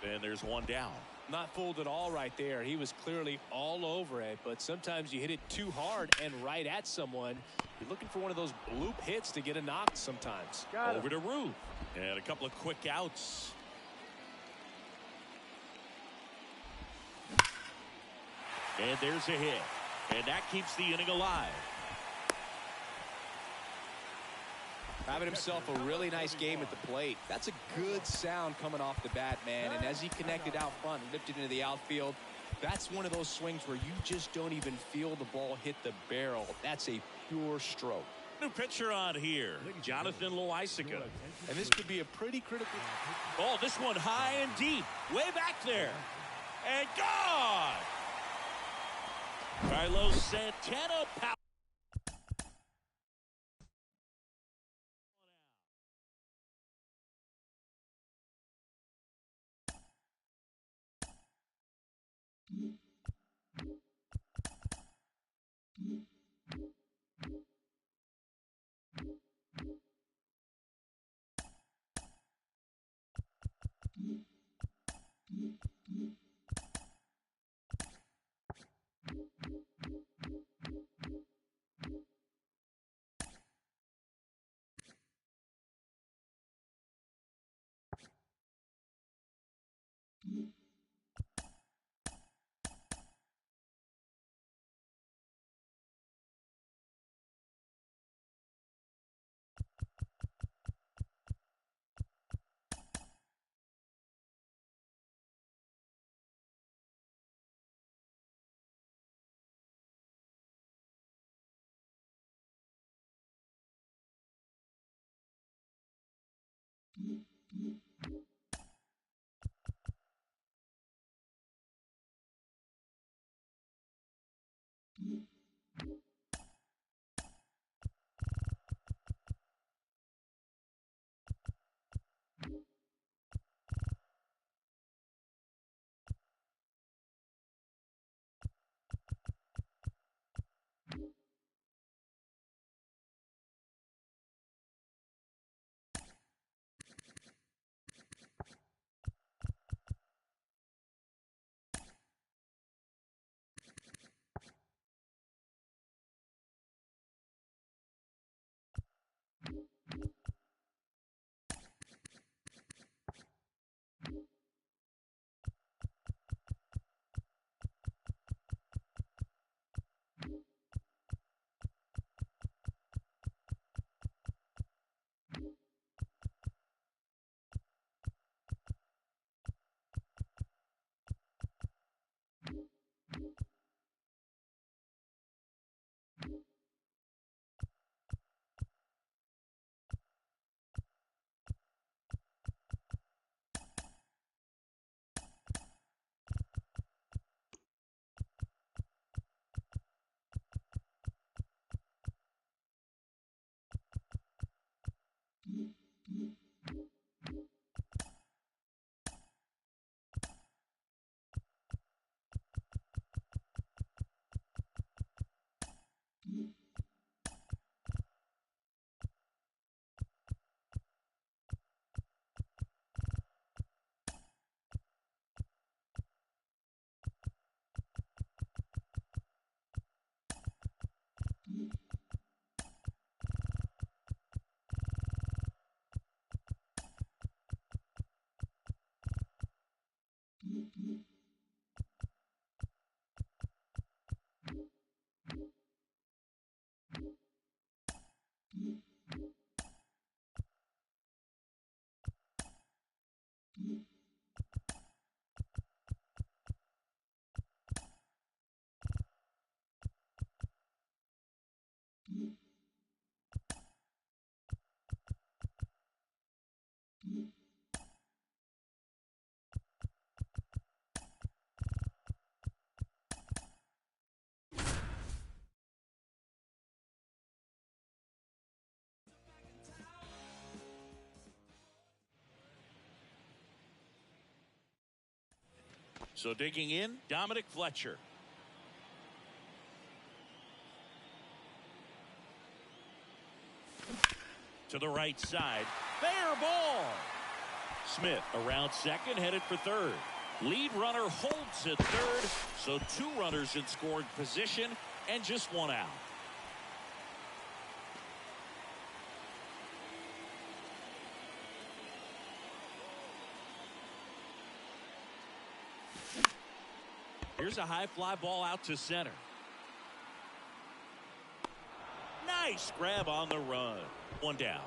Speaker 6: And there's one down.
Speaker 7: Not fooled at all right there. He was clearly all over it, but sometimes you hit it too hard and right at someone. You're looking for one of those bloop hits to get a knock sometimes.
Speaker 6: Over to Ruth. And a couple of quick outs. And there's a hit. And that keeps the inning alive.
Speaker 7: Having himself a really nice game at the plate. That's a good sound coming off the bat, man. And as he connected out front and lifted into the outfield, that's one of those swings where you just don't even feel the ball hit the barrel. That's a pure stroke.
Speaker 6: New pitcher on here, Jonathan Loaisiga.
Speaker 7: And this could be a pretty critical.
Speaker 6: Oh, this one high and deep. Way back there. And gone! Carlos Santana power. So digging in, Dominic Fletcher. To the right side. Fair ball. Smith around second, headed for third. Lead runner holds at third, so 2 runners in scoring position and just 1 out. Here's a high fly ball out to center. Nice grab on the run. 1 down.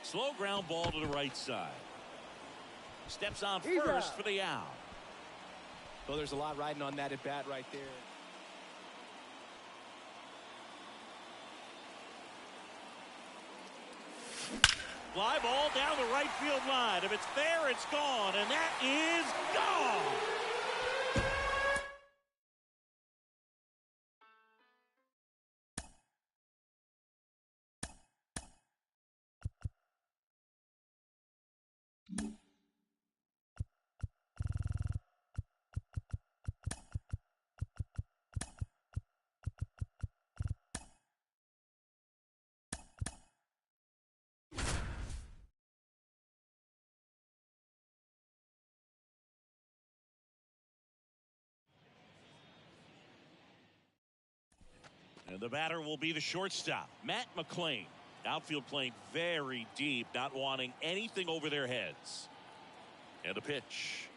Speaker 6: Slow ground ball to the right side. Steps on first for the out.
Speaker 7: Well, there's a lot riding on that at bat right there.
Speaker 6: Fly ball down the right field line. If it's there, it's gone, and that is gone. And the batter will be the shortstop, Matt McClain. Outfield playing very deep, not wanting anything over their heads. And a pitch.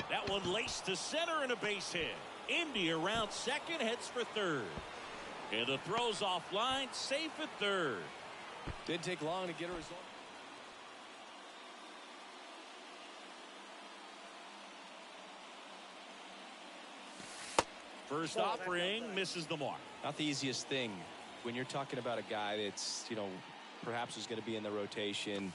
Speaker 6: That one laced to center and a base hit. Indy around second, heads for third. And the throw's offline, safe at third.
Speaker 7: Didn't take long to get a result.
Speaker 6: First offering misses the mark.
Speaker 7: Not the easiest thing when you're talking about a guy that's, perhaps is going to be in the rotation,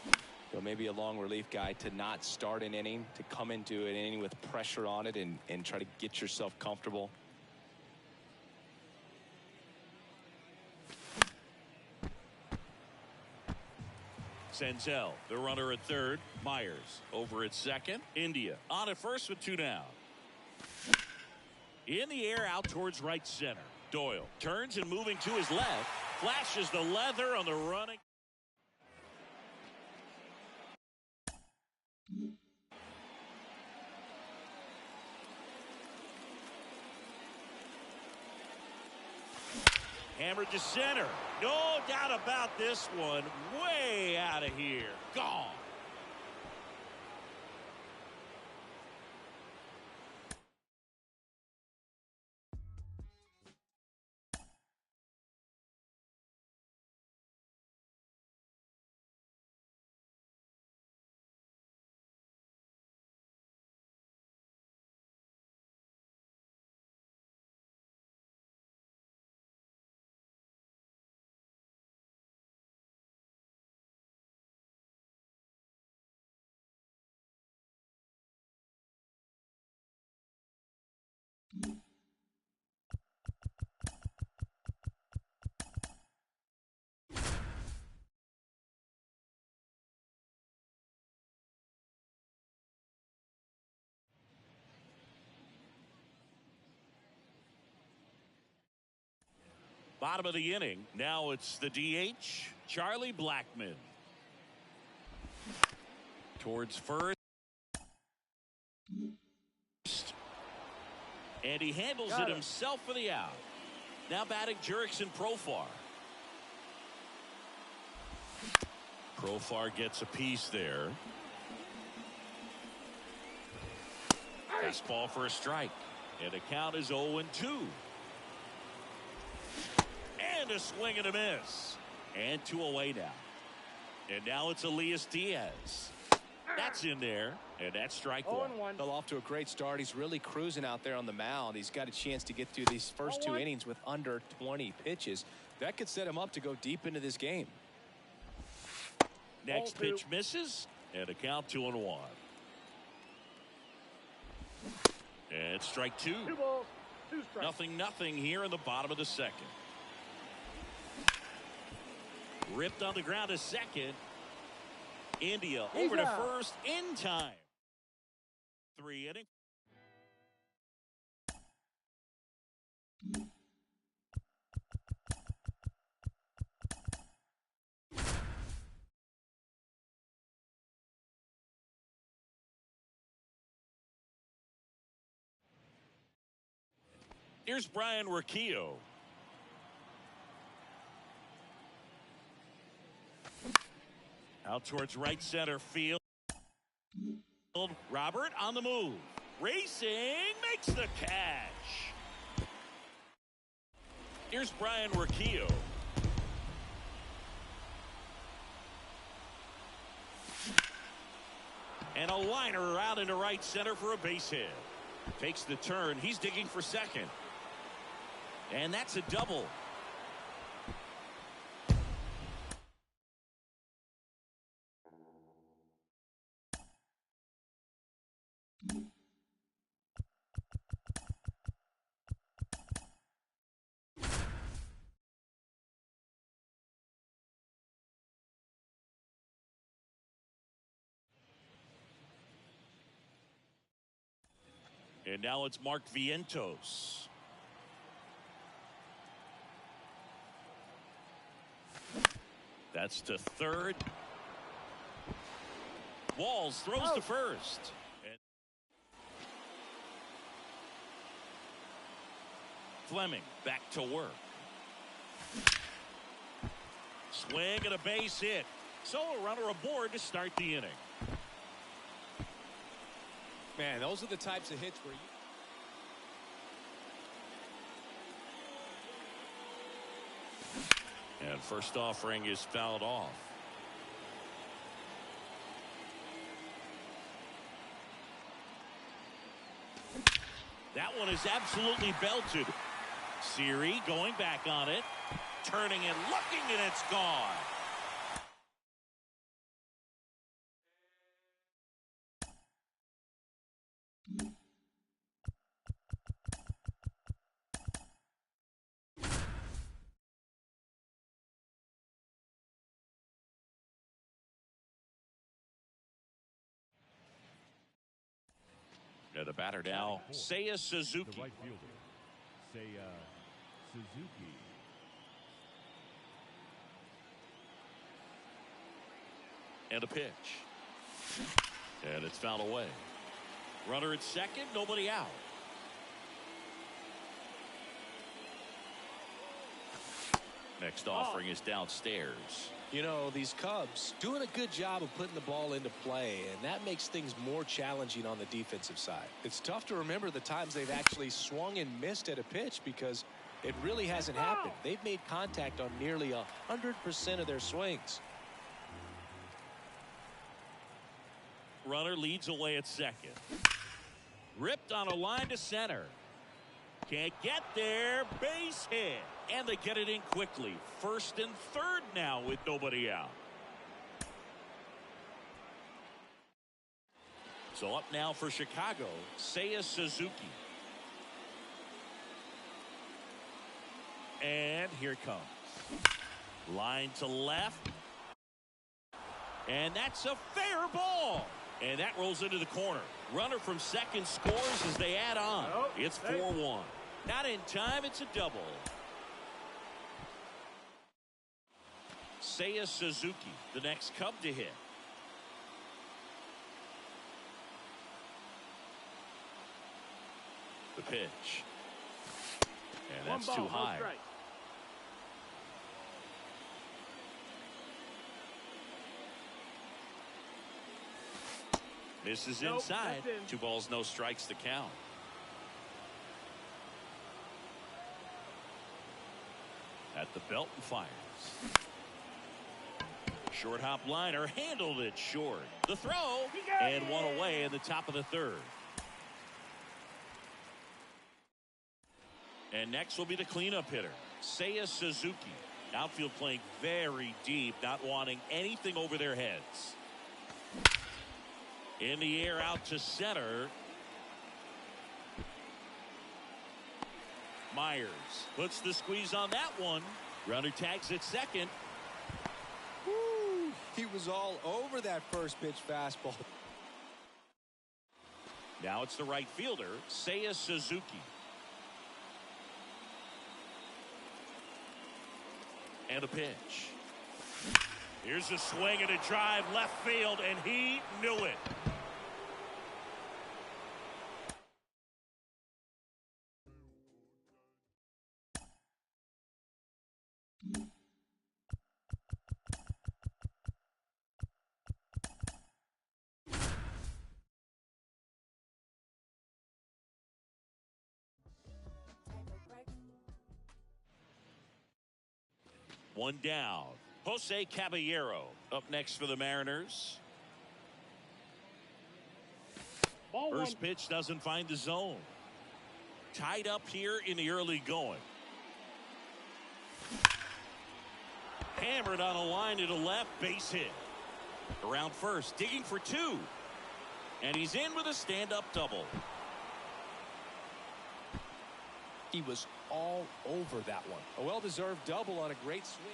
Speaker 7: maybe a long relief guy, to not start an inning, to come into an inning with pressure on it and try to get yourself comfortable.
Speaker 6: Senzel, the runner at third. Myers over at second. India on at first with 2 down. In the air out towards right center. Doyle turns and moving to his left. Flashes the leather on the running. Hammered to center. No doubt about this one. Way out of here. Gone. Bottom of the inning. Now it's the DH, Charlie Blackmon. Towards first. And he handles it himself for the out. Now batting Jurickson Profar. Profar gets a piece there. Fastball for a strike. And the count is 0-2. And a swing and a miss. And 2 away now. And now it's Elias Diaz. That's in there. And that's strike 1.
Speaker 7: Well, off to a great start. He's really cruising out there on the mound. He's got a chance to get through these first 2 innings with under 20 pitches. That could set him up to go deep into this game.
Speaker 6: Next pitch misses. And a count 2-1. And strike 2. 0-0 here in the bottom of the second. Ripped on the ground to second. India over to first in time. 3 inning. Here's Brian Riccio. Out towards right center field. Robert on the move. Racing, makes the catch. Here's Brian Riccio. And a liner out into right center for a base hit. Takes the turn. He's digging for second. And that's a double. And now it's Mark Vientos. That's to third. Walls throws to first. And Fleming back to work. Swing and a base hit. So a runner aboard to start the inning.
Speaker 7: Man, those are the types of hits where you...
Speaker 6: And first offering is fouled off. That one is absolutely belted. Siri going back on it. Turning and looking, and it's gone. And the batter now, Seiya Suzuki.
Speaker 1: The right fielder, Seiya Suzuki.
Speaker 6: And a pitch. And it's fouled away. Runner at second, nobody out. Next offering is downstairs.
Speaker 7: You know, these Cubs doing a good job of putting the ball into play, and that makes things more challenging on the defensive side. It's tough to remember the times they've actually swung and missed at a pitch because it really hasn't happened. They've made contact on nearly 100% of their swings.
Speaker 6: Runner leads away at second. Ripped on a line to center. Can't get there. Base hit. And they get it in quickly. First and third now with nobody out. So up now for Chicago, Seiya Suzuki. And here it comes. Line to left. And that's a fair ball. And that rolls into the corner. Runner from second scores as they add on. It's 4-1. Not in time, it's a double. Seiya Suzuki, the next Cub to hit. The pitch. And that's too high. Misses inside. 2 balls, no strikes to count. At the belt and fires. Short hop liner handled it short. The throw and one away in the top of the third. And next will be the cleanup hitter, Seiya Suzuki. Outfield playing very deep, not wanting anything over their heads. In the air out to center. Myers puts the squeeze on that one. Runner tags at second.
Speaker 7: Woo, he was all over that first pitch fastball.
Speaker 6: Now it's the right fielder, Seiya Suzuki. And a pitch. Here's a swing and a drive left field, and he knew it. One down. Jose Caballero up next for the Mariners.
Speaker 2: Ball
Speaker 6: First
Speaker 2: one.
Speaker 6: pitch doesn't find the zone. Tied up here in the early going. Hammered on a line to the left, base hit. Around first, digging for two. And he's in with a stand-up double.
Speaker 7: He was all over that one. A well-deserved double on a great swing.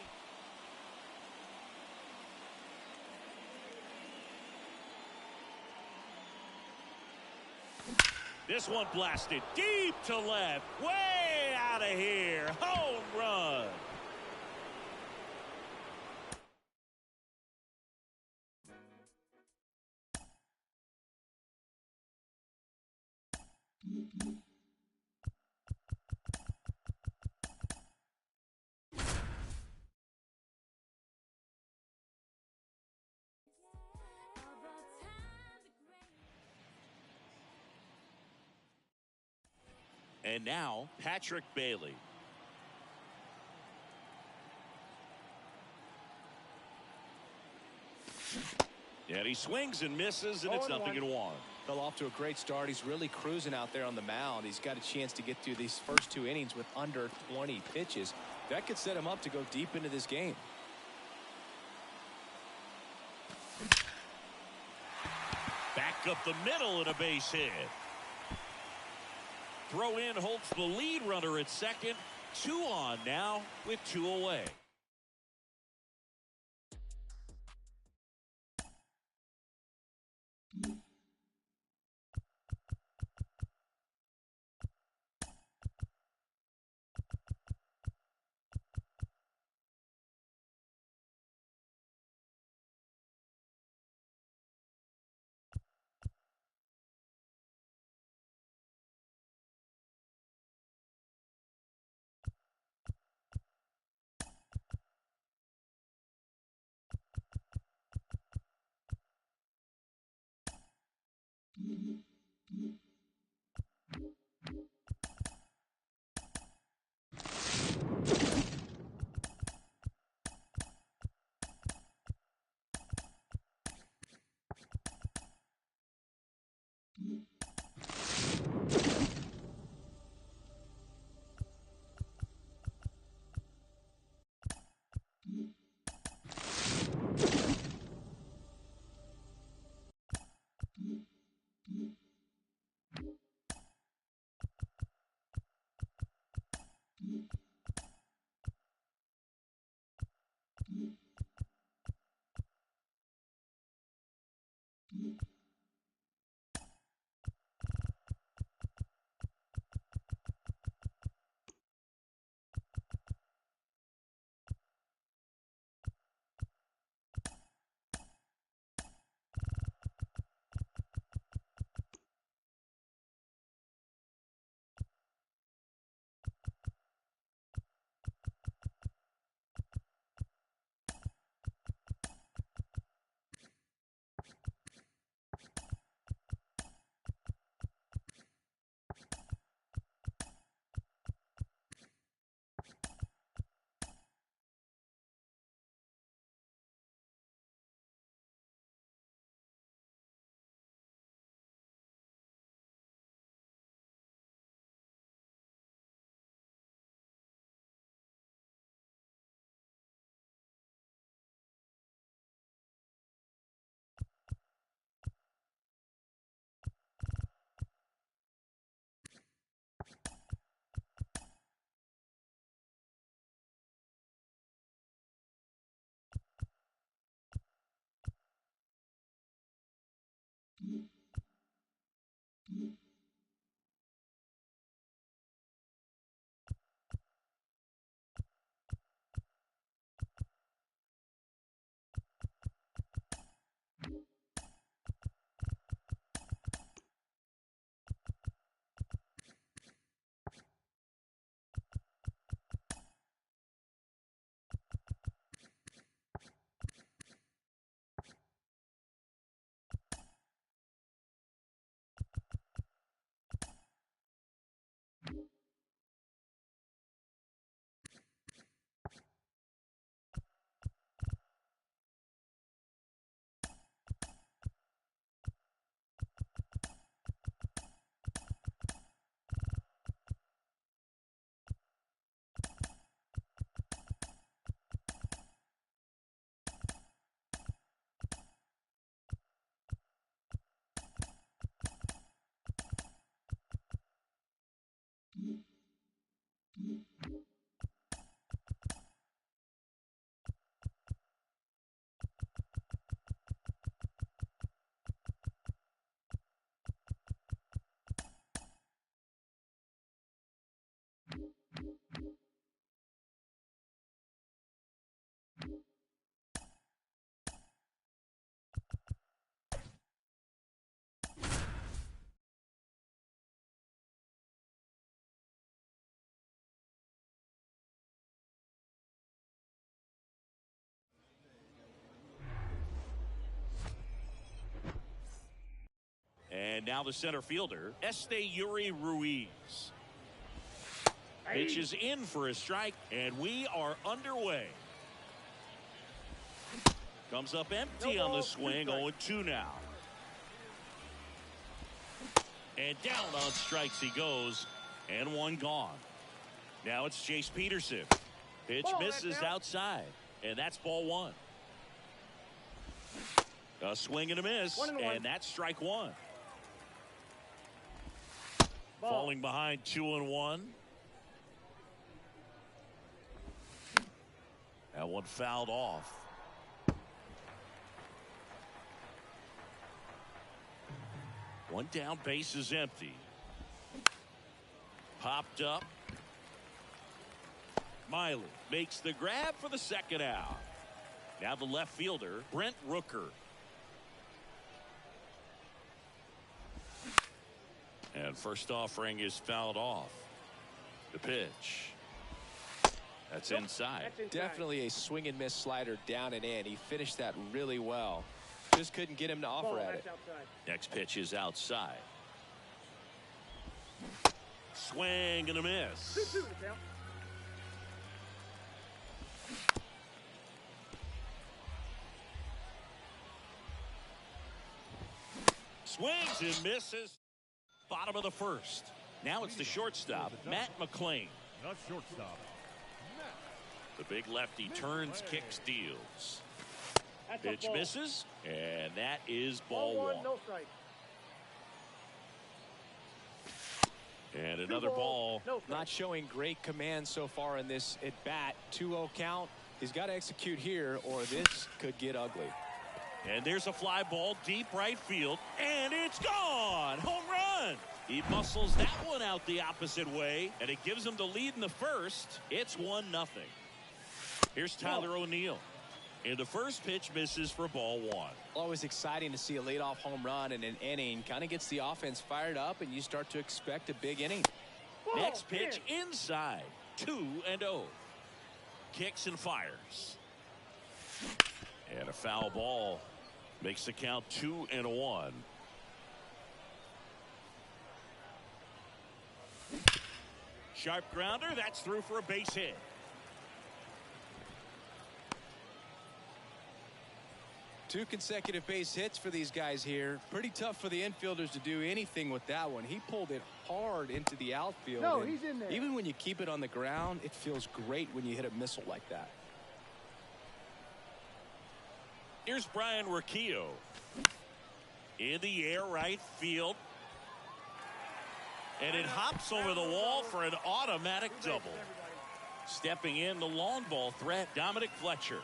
Speaker 6: This one blasted deep to left. Way out of here. Home run. And now, Patrick Bailey. And he swings and misses, and it's 0-1.
Speaker 7: Fell off to a great start. He's really cruising out there on the mound. He's got a chance to get through these first two innings with under 20 pitches. That could set him up to go deep into this game.
Speaker 6: Back up the middle and a base hit. Throw in holds the lead runner at second. 2 on now with 2 away. now the center fielder, Yuri Ruiz. Pitch is in for a strike, and we are underway. Comes up empty on the swing, 0-2 now. And down on strikes he goes, and one gone. Now it's Chase Peterson. Pitch misses outside, and that's ball one. A swing and a miss, and that's strike one. Falling behind 2-1. That one fouled off. One down, base is empty. Popped up. Miley makes the grab for the second out. Now the left fielder, Brent Rooker. And first offering is fouled off. The pitch. That's inside.
Speaker 7: Definitely a swing and miss slider down and in. He finished that really well. Just couldn't get him to offer at it.
Speaker 6: Next pitch is outside. Swing and a miss. Swings and misses. Bottom of the first. Now it's the shortstop, Matt McClain.
Speaker 1: The shortstop.
Speaker 6: The big lefty turns, kicks, deals. Pitch misses, and that is ball one.
Speaker 2: No strike.
Speaker 6: And another ball.
Speaker 7: Not showing great command so far in this at bat. 2-0 count. He's got to execute here, or this could get ugly.
Speaker 6: And there's a fly ball deep right field, and it's gone. Home run. He muscles that one out the opposite way, and it gives him the lead in the first. It's 1-0. Here's Tyler O'Neill. And the first pitch misses for ball one.
Speaker 7: Always exciting to see a leadoff home run in an inning. Kind of gets the offense fired up, and you start to expect a big inning.
Speaker 6: Next pitch inside. 2-0. Kicks and fires. And a foul ball makes the count 2-1. Sharp grounder. That's through for a base hit.
Speaker 7: Two consecutive base hits for these guys here. Pretty tough for the infielders to do anything with that one. He pulled it hard into the outfield.
Speaker 2: No, he's in there.
Speaker 7: Even when you keep it on the ground, it feels great when you hit a missile like that.
Speaker 6: Here's Brian Riccio. In the air, right field. And it hops over the wall for an automatic double. Stepping in, the long ball threat, Dominic Fletcher.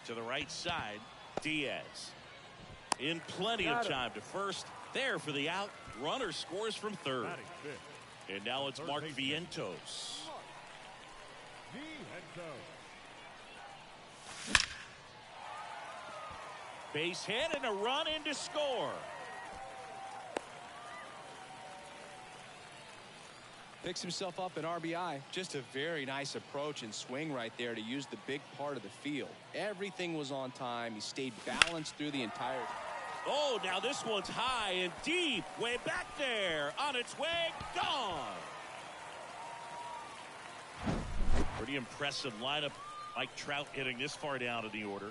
Speaker 6: To the right side, Diaz. In plenty of time to first. There for the out. Runner scores from third. And now it's Mark Vientos. Base hit and a run in to score.
Speaker 7: Picks himself up an RBI. Just a very nice approach and swing right there to use the big part of the field. Everything was on time. He stayed balanced through the entire.
Speaker 6: Oh, now this one's high and deep. Way back there. On its way. Gone. Pretty impressive lineup. Mike Trout hitting this far down in the order.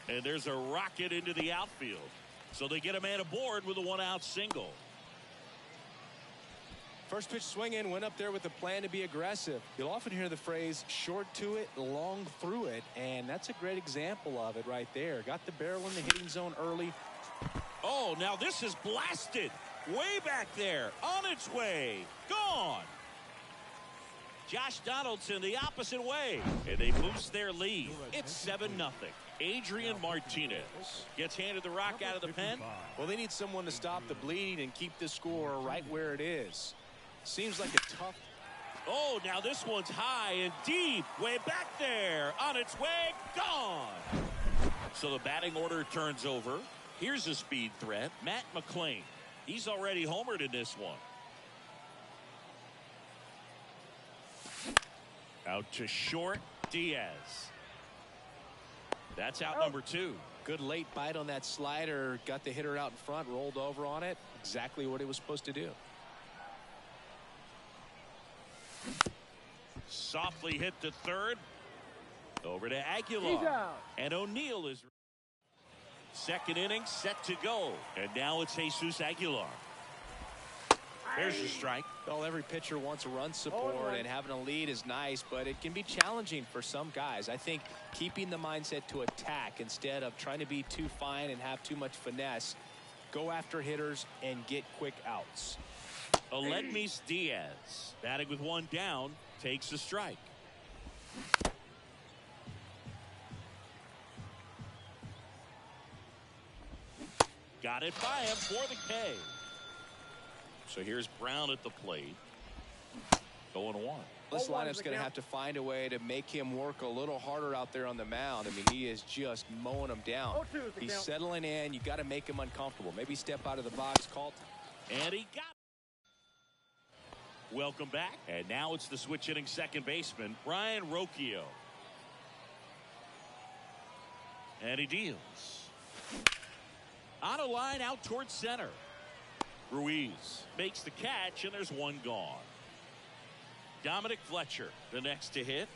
Speaker 6: And there's a rocket into the outfield. So they get a man aboard with a one-out single.
Speaker 7: First pitch swing in, went up there with a plan to be aggressive. You'll often hear the phrase short to it, long through it, and that's a great example of it right there. Got the barrel in the hitting zone early.
Speaker 6: Oh, now this is blasted. Way back there. On its way. Gone. Josh Donaldson the opposite way. And they boost their lead. It's 7-0. Adrian Martinez gets handed the rock out of the pen.
Speaker 7: Well, they need someone to stop the bleeding and keep the score right where it is. Seems like a tough.
Speaker 6: Oh, now this one's high and deep. Way back there. On its way. Gone. So the batting order turns over. Here's a speed threat. Matt McClain. He's already homered in this one. Out to short. Diaz. That's out number 2.
Speaker 7: Good late bite on that slider. Got the hitter out in front, rolled over on it. Exactly what he was supposed to do.
Speaker 6: Softly hit to third. Over to Aguilar. And O'Neill is second inning set to go. And now it's Jesus Aguilar. There's your strike.
Speaker 7: Well, every pitcher wants run support, and having a lead is nice, but it can be challenging for some guys. I think keeping the mindset to attack instead of trying to be too fine and have too much finesse, go after hitters and get quick outs.
Speaker 6: Aledmys Diaz, batting with one down, takes a strike. Got it by him for the K. So here's Brown at the plate. 0-1.
Speaker 7: This lineup's going to have to find a way to make him work a little harder out there on the mound. I mean, he is just mowing them down. He's settling in. You got to make him uncomfortable. Maybe step out of the box, call.
Speaker 6: And he got it. Welcome back. And now it's the switch hitting second baseman, Brian Rocchio. And he deals. On a line out towards center. Ruiz makes the catch, and there's one gone. Dominic Fletcher, the next to hit.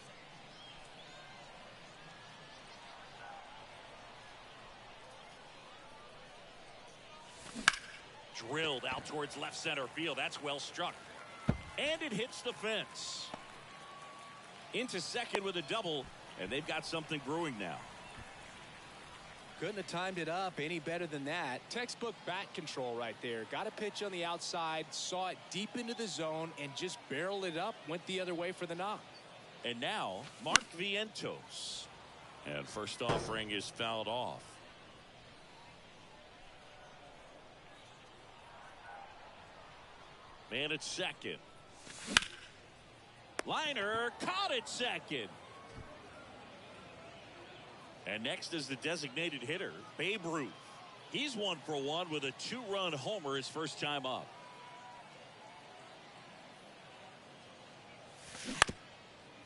Speaker 6: Drilled out towards left center field. That's well struck. And it hits the fence. Into second with a double, and they've got something brewing now.
Speaker 7: Couldn't have timed it up any better than that. Textbook bat control right there. Got a pitch on the outside, saw it deep into the zone, and just barreled it up, went the other way for the knock.
Speaker 6: And now, Mark Vientos. And first offering is fouled off. Man at second. Liner caught at second. And next is the designated hitter, Babe Ruth. He's 1 for 1 with a 2-run homer his first time up.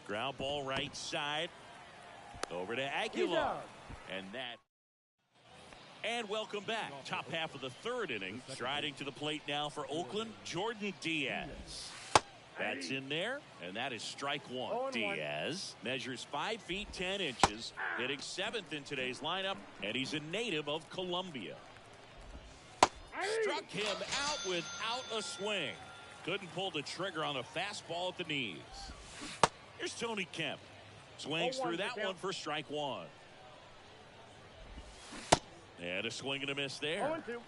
Speaker 6: Ground ball right side. Over to Aguilar. And that. And welcome back. Top half of the third inning. Striding to the plate now for Oakland, Jordan Diaz. That's in there, and that is strike one. Diaz measures 5 feet 10 inches, hitting 7th in today's lineup, and he's a native of Colombia. Struck him out without a swing. Couldn't pull the trigger on a fastball at the knees. Here's Tony Kemp. Swings through that one for strike one. And a swing and a miss there.
Speaker 2: 0-2.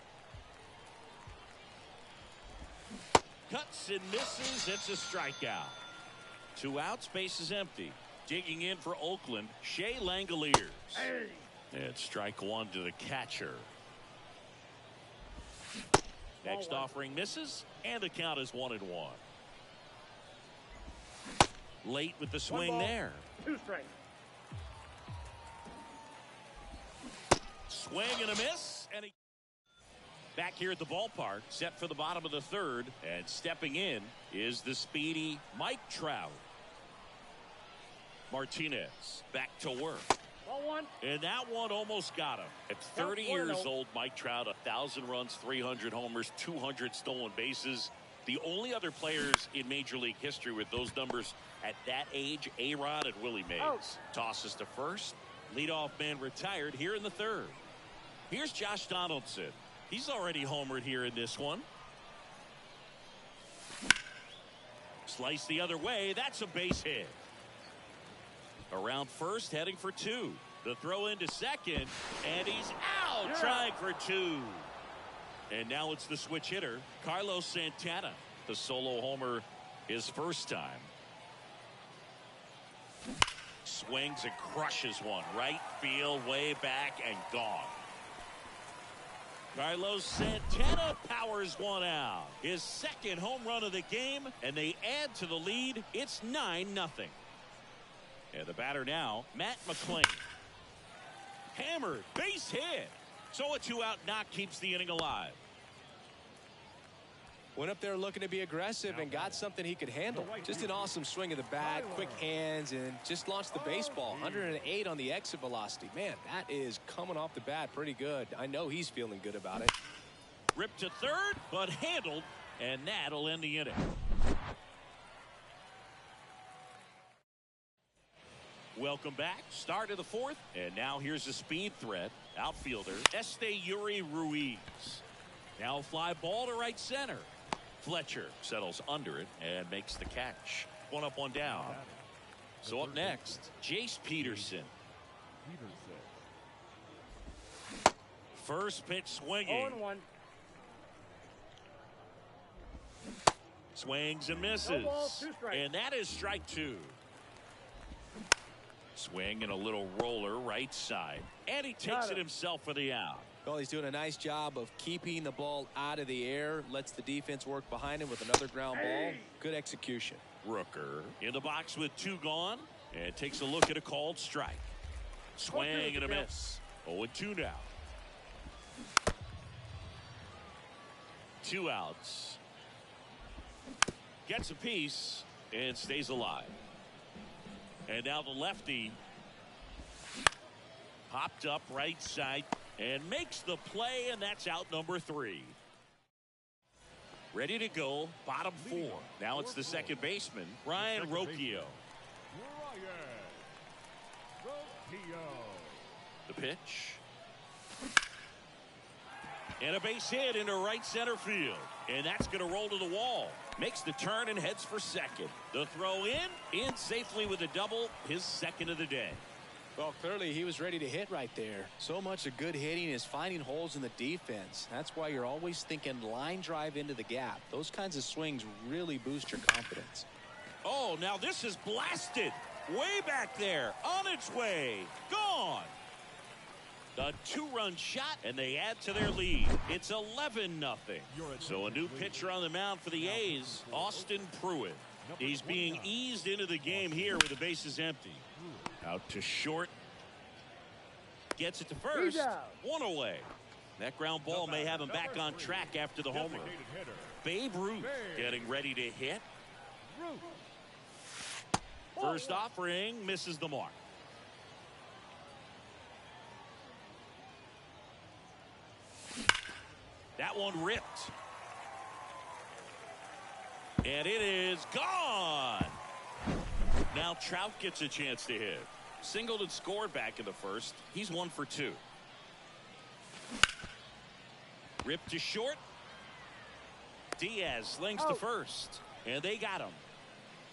Speaker 6: Cuts and misses. It's a strikeout. 2 outs. Base is empty. Digging in for Oakland, Shea Langoliers. And strike one to the catcher. Next offering misses, and the count is 1-1. Late with the swing there.
Speaker 2: 2 strikes.
Speaker 6: Swing and a miss, and he back here at the ballpark, set for the bottom of the third, and stepping in is the speedy Mike Trout. Martinez back to work.
Speaker 2: Ball 1.
Speaker 6: And that one almost got him. At 30 years old, Mike Trout, 1,000 runs, 300 homers, 200 stolen bases. The only other players in Major League history with those numbers at that age, A-Rod and Willie Mays. Tosses to first. Leadoff man retired here in the third. Here's Josh Donaldson. He's already homered here in this one. Slice the other way. That's a base hit. Around first, heading for 2. The throw into second, and he's out, trying for 2. And now it's the switch hitter, Carlos Santana. The solo homer his first time. Swings and crushes one. Right field, way back, and gone. Carlos Santana powers one out. His second home run of the game, and they add to the lead. It's 9-0. And the batter now, Matt McClain. Hammered, base hit. So a 2-out knock keeps the inning alive.
Speaker 7: Went up there looking to be aggressive and got something he could handle. Just an awesome swing of the bat, quick hands, and just launched the baseball. 108 on the exit velocity. Man, that is coming off the bat pretty good. I know he's feeling good about it.
Speaker 6: Ripped to third, but handled, and that'll end the inning. Welcome back. Start of the fourth, and now here's the speed threat. Outfielder Yuri Ruiz. Now fly ball to right center. Fletcher settles under it and makes the catch. One up, one down. So up next, Jace Peterson. First pitch swinging.
Speaker 2: 0-1.
Speaker 6: Swings and misses.
Speaker 2: No ball, 2 strikes.
Speaker 6: And that is strike 2. Swing and a little roller right side. And he takes it himself for the out.
Speaker 7: Well, he's doing a nice job of keeping the ball out of the air. Lets the defense work behind him with another ground ball. Good execution.
Speaker 6: Rooker in the box with 2 gone. And takes a look at a called strike. Swing and a miss. 0-2 now. 2 outs. Gets a piece and stays alive. And now the lefty popped up right side and makes the play, and that's out number 3. Ready to go, bottom 4. Now it's the second baseman, Ryan Rocchio. The pitch. And a base hit into right center field. And that's going to roll to the wall. Makes the turn and heads for second. The throw in safely with a double, his second of the day.
Speaker 7: Well, clearly he was ready to hit right there. So much of good hitting is finding holes in the defense. That's why you're always thinking line drive into the gap. Those kinds of swings really boost your confidence.
Speaker 6: Oh, now this is blasted. Way back there. On its way. Gone. The 2-run shot, and they add to their lead. It's 11-0. So a new pitcher on the mound for the A's, Austin Pruitt. He's being eased into the game here with the bases empty. Out to short. Gets it to first. 1 away. That ground ball may have him back on track after the homer. Babe Ruth getting ready to hit. First offering misses the mark. That one ripped. And it is gone. Now Trout gets a chance to hit. Singled and scored back in the first. He's 1 for 2. Ripped to short. Diaz slings to first. And they got him.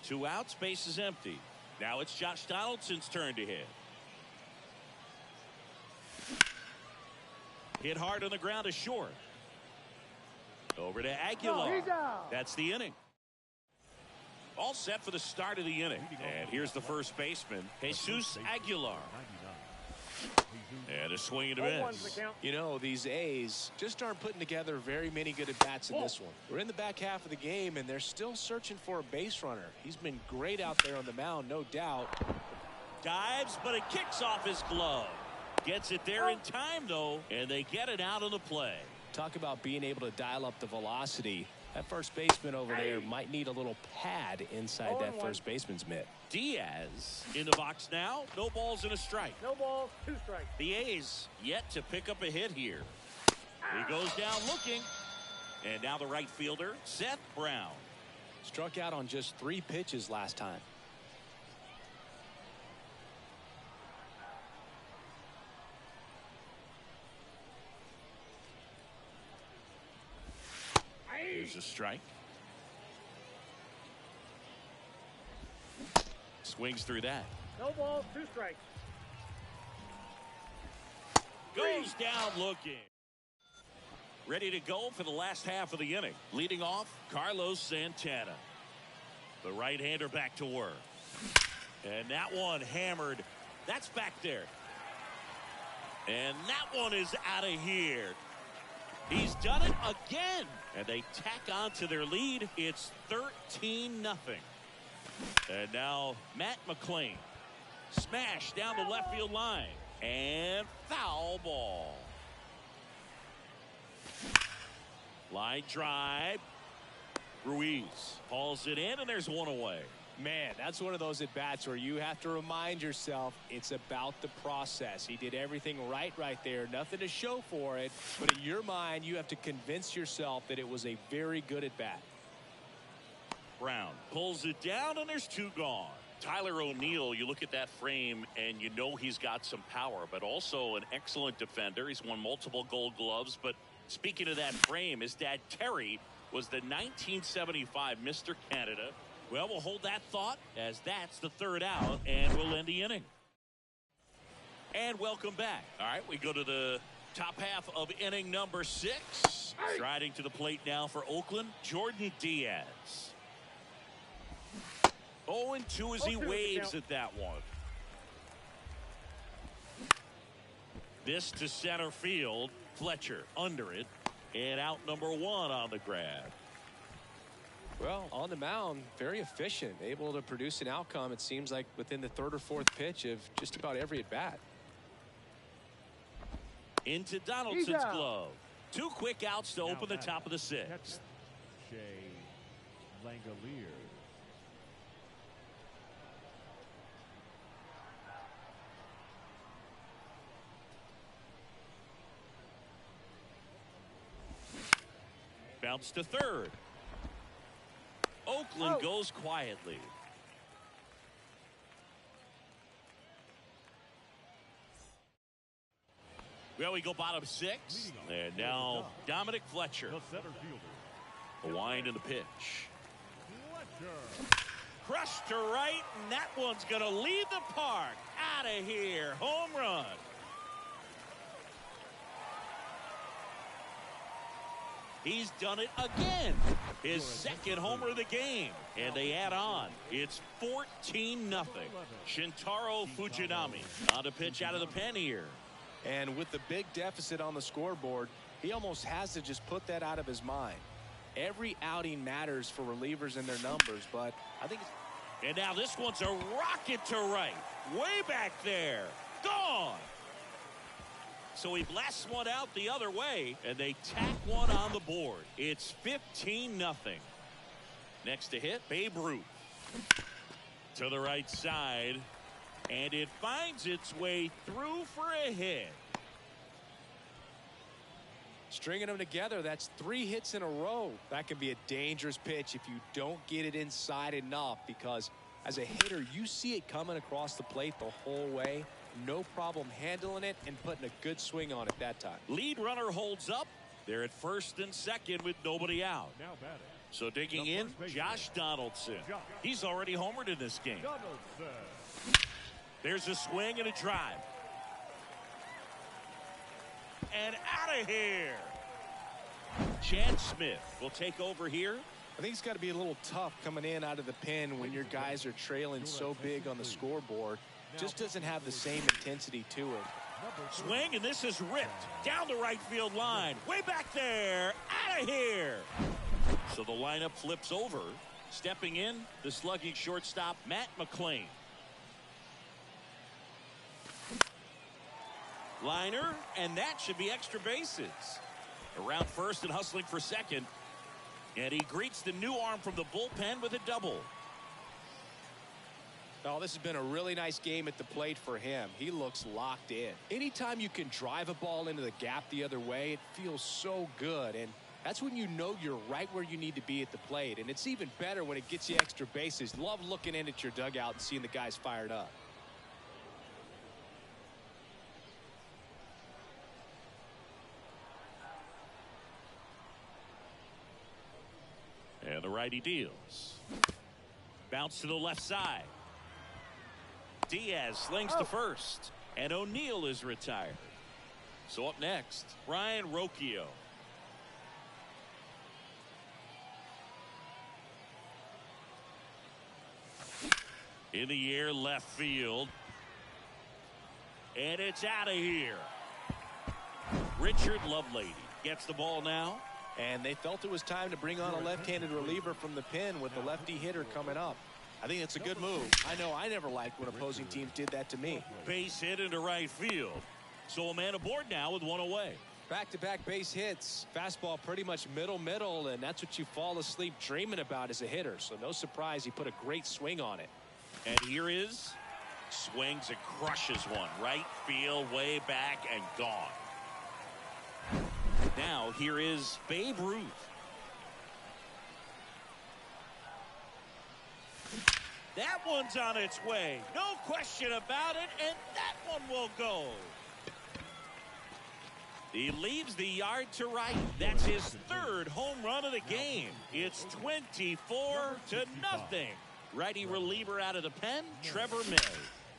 Speaker 6: 2 outs, base is empty. Now it's Josh Donaldson's turn to hit. Hit hard on the ground to short. Over to Aguilar. That's the inning. All set for the start of the inning. And here's the first baseman, Jesus Aguilar. And a swing and a miss.
Speaker 7: You know, these A's just aren't putting together very many good at-bats in this one. We're in the back half of the game, and they're still searching for a base runner. He's been great out there on the mound, no doubt.
Speaker 6: Dives, but it kicks off his glove. Gets it there in time, though, and they get it out of the play.
Speaker 7: Talk about being able to dial up the velocity. That first baseman over there might need a little pad inside that first baseman's mitt.
Speaker 6: Diaz in the box now. No balls and a strike.
Speaker 2: No balls, 2 strikes.
Speaker 6: The A's yet to pick up a hit here. He goes down looking. And now the right fielder, Seth Brown.
Speaker 7: Struck out on just 3 pitches last time.
Speaker 6: Here's a strike. Swings through that.
Speaker 2: No balls, 2 strikes.
Speaker 6: Goes down looking. Ready to go for the last half of the inning. Leading off, Carlos Santana. The right-hander back to work. And that one hammered. That's back there. And that one is out of here. He's done it again. And they tack on to their lead. It's 13-0. And now Matt McClain. Smash down the left field line. And foul ball. Line drive. Ruiz hauls it in, and there's one away.
Speaker 7: Man, that's one of those at-bats where you have to remind yourself it's about the process. He did everything right there. Nothing to show for it. But in your mind, you have to convince yourself that it was a very good at-bat.
Speaker 6: Brown pulls it down, and there's two gone. Tyler O'Neill, you look at that frame, and you know he's got some power, but also an excellent defender. He's won multiple Gold Gloves. But speaking of that frame, his dad, Terry, was the 1975 Mr. Canada. Well, we'll hold that thought as that's the third out, and we'll end the inning. And welcome back. All right, we go to the top half of inning number 6. Striding to the plate now for Oakland, Jordan Diaz. 0-2 as he waves at that one. This to center field. Fletcher under it. And out number 1 on the grab.
Speaker 7: Well, on the mound, very efficient, able to produce an outcome, it seems like, within the 3rd or 4th pitch of just about every at-bat.
Speaker 6: Into Donaldson's glove. 2 quick outs to open the top of the 6th.
Speaker 1: Shea Langoliers.
Speaker 6: Bounce to 3rd. Oakland goes quietly. Well, we go bottom 6. And now Dominic Fletcher.
Speaker 1: The center fielder.
Speaker 6: A wind in the pitch.
Speaker 1: Fletcher.
Speaker 6: Crushed to right, and that one's going to leave the park. Out of here. Home run. He's done it again. His 2nd homer of the game. And they add on. It's 14-0. Shintaro Fujinami on to pitch out of the pen here.
Speaker 7: And with the big deficit on the scoreboard, he almost has to just put that out of his mind. Every outing matters for relievers and their numbers, but I think it's...
Speaker 6: And now this one's a rocket to right. Way back there. Gone. So he blasts one out the other way, and they tack one on the board. It's 15-0. Next to hit, Babe Ruth. To the right side, and it finds its way through for a hit.
Speaker 7: Stringing them together, that's 3 hits in a row. That can be a dangerous pitch if you don't get it inside enough, because as a hitter, you see it coming across the plate the whole way. No problem handling it and putting a good swing on it that time.
Speaker 6: Lead runner holds up. They're at 1st and 2nd with nobody out.
Speaker 1: Now batting.
Speaker 6: So digging in, Josh Donaldson. He's already homered in this game.
Speaker 1: Donaldson.
Speaker 6: There's a swing and a drive. And out of here. Chad Smith will take over here.
Speaker 7: I think it's got to be a little tough coming in out of the pen when your guys are trailing so big on the scoreboard. Just doesn't have the same intensity to it.
Speaker 6: Swing, and this is ripped down the right field line. Way back there. Out of here. So the lineup flips over. Stepping in, the slugging shortstop, Matt McClain. Liner, and that should be extra bases. Around 1st and hustling for 2nd. And he greets the new arm from the bullpen with a double.
Speaker 7: Oh, this has been a really nice game at the plate for him. He looks locked in. Anytime you can drive a ball into the gap the other way, it feels so good. And that's when you know you're right where you need to be at the plate. And it's even better when it gets you extra bases. Love looking in at your dugout and seeing the guys fired up.
Speaker 6: And the righty deals. Bounce to the left side. Diaz slings to 1st. And O'Neill is retired. So up next, Ryan Rocchio. In the air, left field. And it's out of here. Richard Lovelady gets the ball now.
Speaker 7: And they felt it was time to bring on a left-handed reliever from the pen with the lefty hitter coming up. I think it's a good move. I know I never liked when opposing teams did that to me.
Speaker 6: Base hit into right field. So a man aboard now with one away.
Speaker 7: Back-to-back base hits. Fastball pretty much middle, and that's what you fall asleep dreaming about as a hitter. So no surprise he put a great swing on it.
Speaker 6: And here is swings and crushes one. Right field, way back, and gone. Now here is Babe Ruth. That one's on its way. No question about it, and that one will go. He leaves the yard to right. That's his third home run of the game. It's 24-0. Righty reliever out of the pen, Trevor May.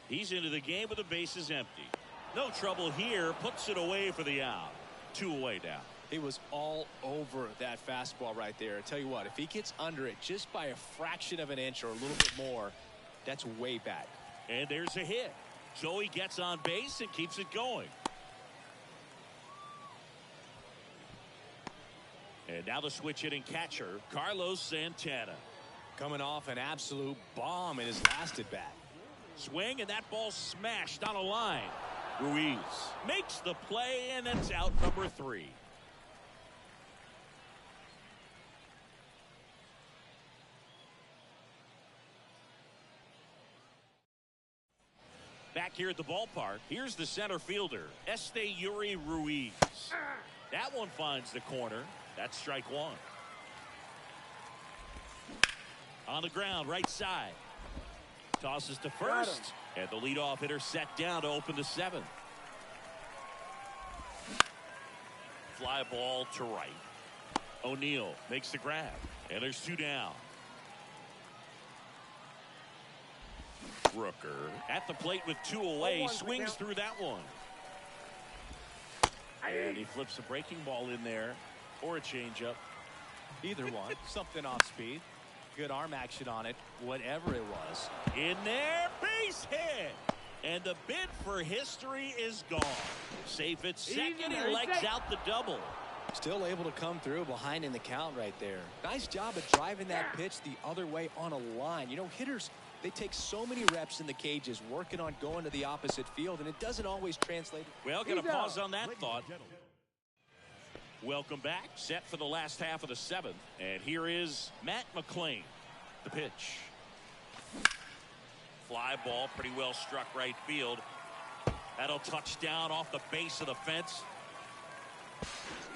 Speaker 6: He's into the game with the bases empty. No trouble here. Puts it away for the out. 2 away now.
Speaker 7: He was all over that fastball right there. I tell you what, if he gets under it just by a fraction of an inch or a little bit more, that's way back.
Speaker 6: And there's a hit. So he gets on base and keeps it going. And now the switch hitting catcher, Carlos Santana.
Speaker 7: Coming off an absolute bomb in his last at bat.
Speaker 6: Swing, and that ball smashed on a line. Ruiz makes the play, and it's out number 3. Back here at the ballpark, here's the center fielder, Esteury Ruiz. That one finds the corner. That's strike 1. On the ground, right side. Tosses to first. And the leadoff hitter set down to open the 7th. Fly ball to right. O'Neill makes the grab. And there's 2 down. Rooker at the plate with 2 away. Swings through that one. And he flips a breaking ball in there. Or a changeup.
Speaker 7: Either one. Something off speed. Good arm action on it. Whatever it was.
Speaker 6: In there. Base hit. And the bid for history is gone. Safe at second. He legs out the double.
Speaker 7: Still able to come through behind in the count right there. Nice job of driving that pitch the other way on a line. You know, hitters, they take so many reps in the cages working on going to the opposite field, and it doesn't always translate.
Speaker 6: Well, gonna pause on that thought. Welcome back. Set for the last half of the 7th. And here is Matt McClain. The pitch. Fly ball pretty well struck right field. That'll touch down off the base of the fence.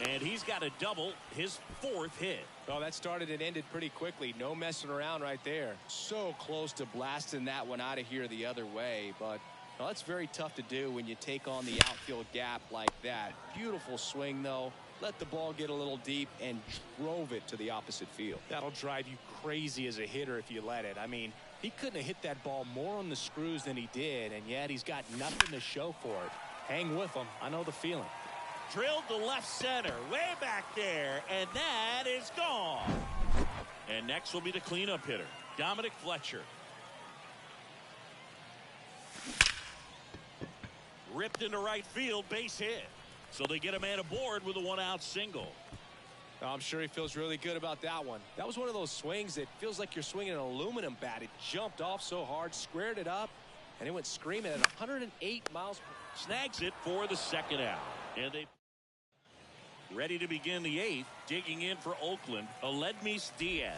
Speaker 6: And he's got a double, his 4th hit.
Speaker 7: Well, that started and ended pretty quickly. No messing around right there. So close to blasting that one out of here the other way. But well, that's very tough to do when you take on the outfield gap like that. Beautiful swing, though. Let the ball get a little deep and drove it to the opposite field. That'll drive you crazy as a hitter if you let it. I mean, he couldn't have hit that ball more on the screws than he did, and yet he's got nothing to show for it. Hang with him. I know the feeling.
Speaker 6: Drilled to left center, way back there, and that is gone. And next will be the cleanup hitter, Dominic Fletcher. Ripped into right field, base hit. So they get a man aboard with a 1-out single.
Speaker 7: I'm sure he feels really good about that one. That was one of those swings that feels like you're swinging an aluminum bat. It jumped off so hard, squared it up, and it went screaming at 108 miles per hour.
Speaker 6: Snags it for the 2nd out. And they ready to begin the 8th. Digging in for Oakland, Aledmys Diaz.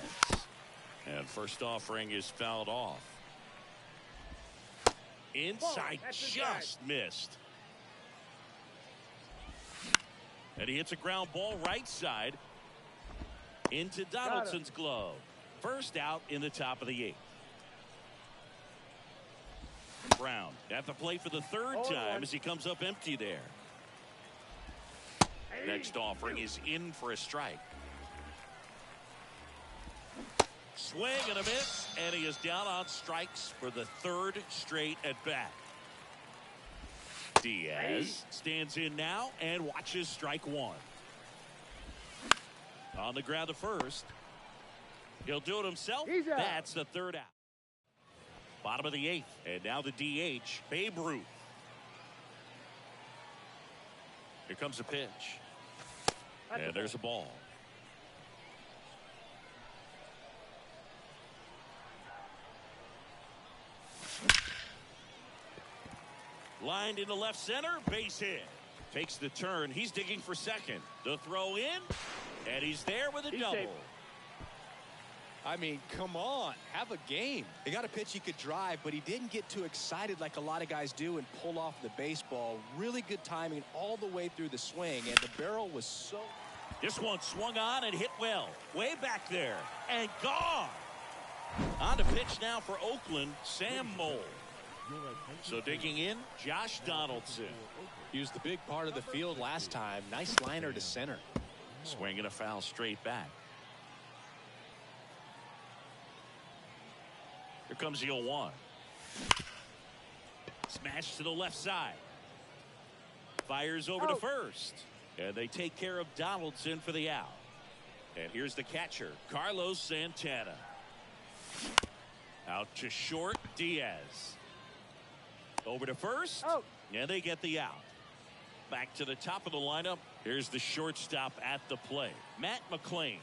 Speaker 6: And first offering is fouled off. Inside, just missed. And he hits a ground ball right side into Donaldson's glove. First out in the top of the 8th. Brown at the plate for the 3rd time as he comes up empty there. Next offering is in for a strike. Swing and a miss, and he is down on strikes for the 3rd straight at bat. Diaz stands in now and watches strike 1. On the ground to first. He'll do it himself. That's the 3rd out. Bottom of the 8th, and now the DH, Babe Ruth. Here comes a pitch. And there's a ball. Lined into left center, base hit. Takes the turn. He's digging for second. The throw in, and he's there with a double.
Speaker 2: Safe.
Speaker 7: I mean, come on, have a game. He got a pitch he could drive, but he didn't get too excited like a lot of guys do and pull off the baseball. Really good timing all the way through the swing, and the barrel was so...
Speaker 6: This one swung on and hit well. Way back there, and gone. On to pitch now for Oakland, Sam Mole. So digging in, Josh Donaldson.
Speaker 7: He was the big part of the field last time. Nice liner to center.
Speaker 6: Swing and a foul straight back. Here comes the 0-1. Smash to the left side. Fires over to first. And they take care of Donaldson for the out. And here's the catcher, Carlos Santana. Out to short, Diaz. Over to first.
Speaker 2: Oh.
Speaker 6: And they get the out. Back to the top of the lineup. Here's the shortstop at the plate, Matt McClain.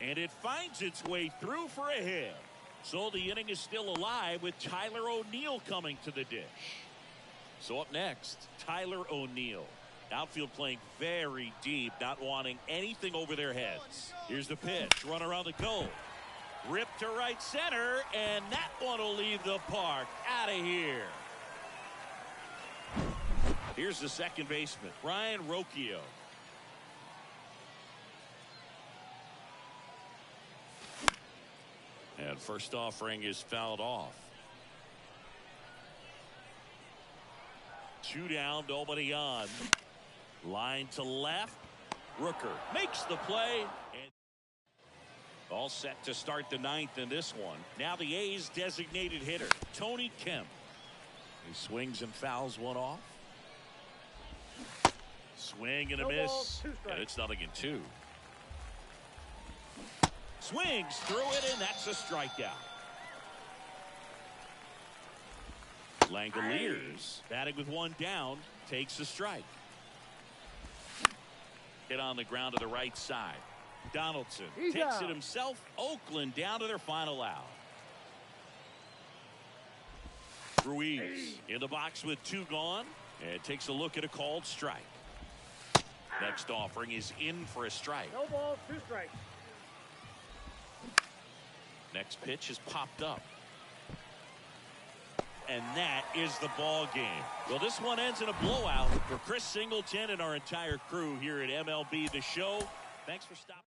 Speaker 6: And it finds its way through for a hit. So the inning is still alive with Tyler O'Neill coming to the dish. So up next, Tyler O'Neill. Outfield playing very deep, not wanting anything over their heads. Here's the pitch, run around the goal. Rip to right center, and that one will leave the park. Out of here. Here's the second baseman, Ryan Rocchio. And first offering is fouled off. 2 down, nobody on. Line to left. Rooker makes the play. And all set to start the 9th in this one. Now the A's designated hitter, Tony Kemp. He swings and fouls one off. Swing and a miss. And it's 0-2. Swings through it, and that's a strikeout. Langoliers batting with 1 down, takes a strike. Hit on the ground to the right side. Donaldson takes it himself. Oakland down to their final out. Ruiz in the box with 2 gone, and takes a look at a called strike. Next offering is in for a strike.
Speaker 2: No ball, 2 strikes.
Speaker 6: Next pitch is popped up. And that is the ball game. Well, this one ends in a blowout for Chris Singleton and our entire crew here at MLB The Show. Thanks for stopping.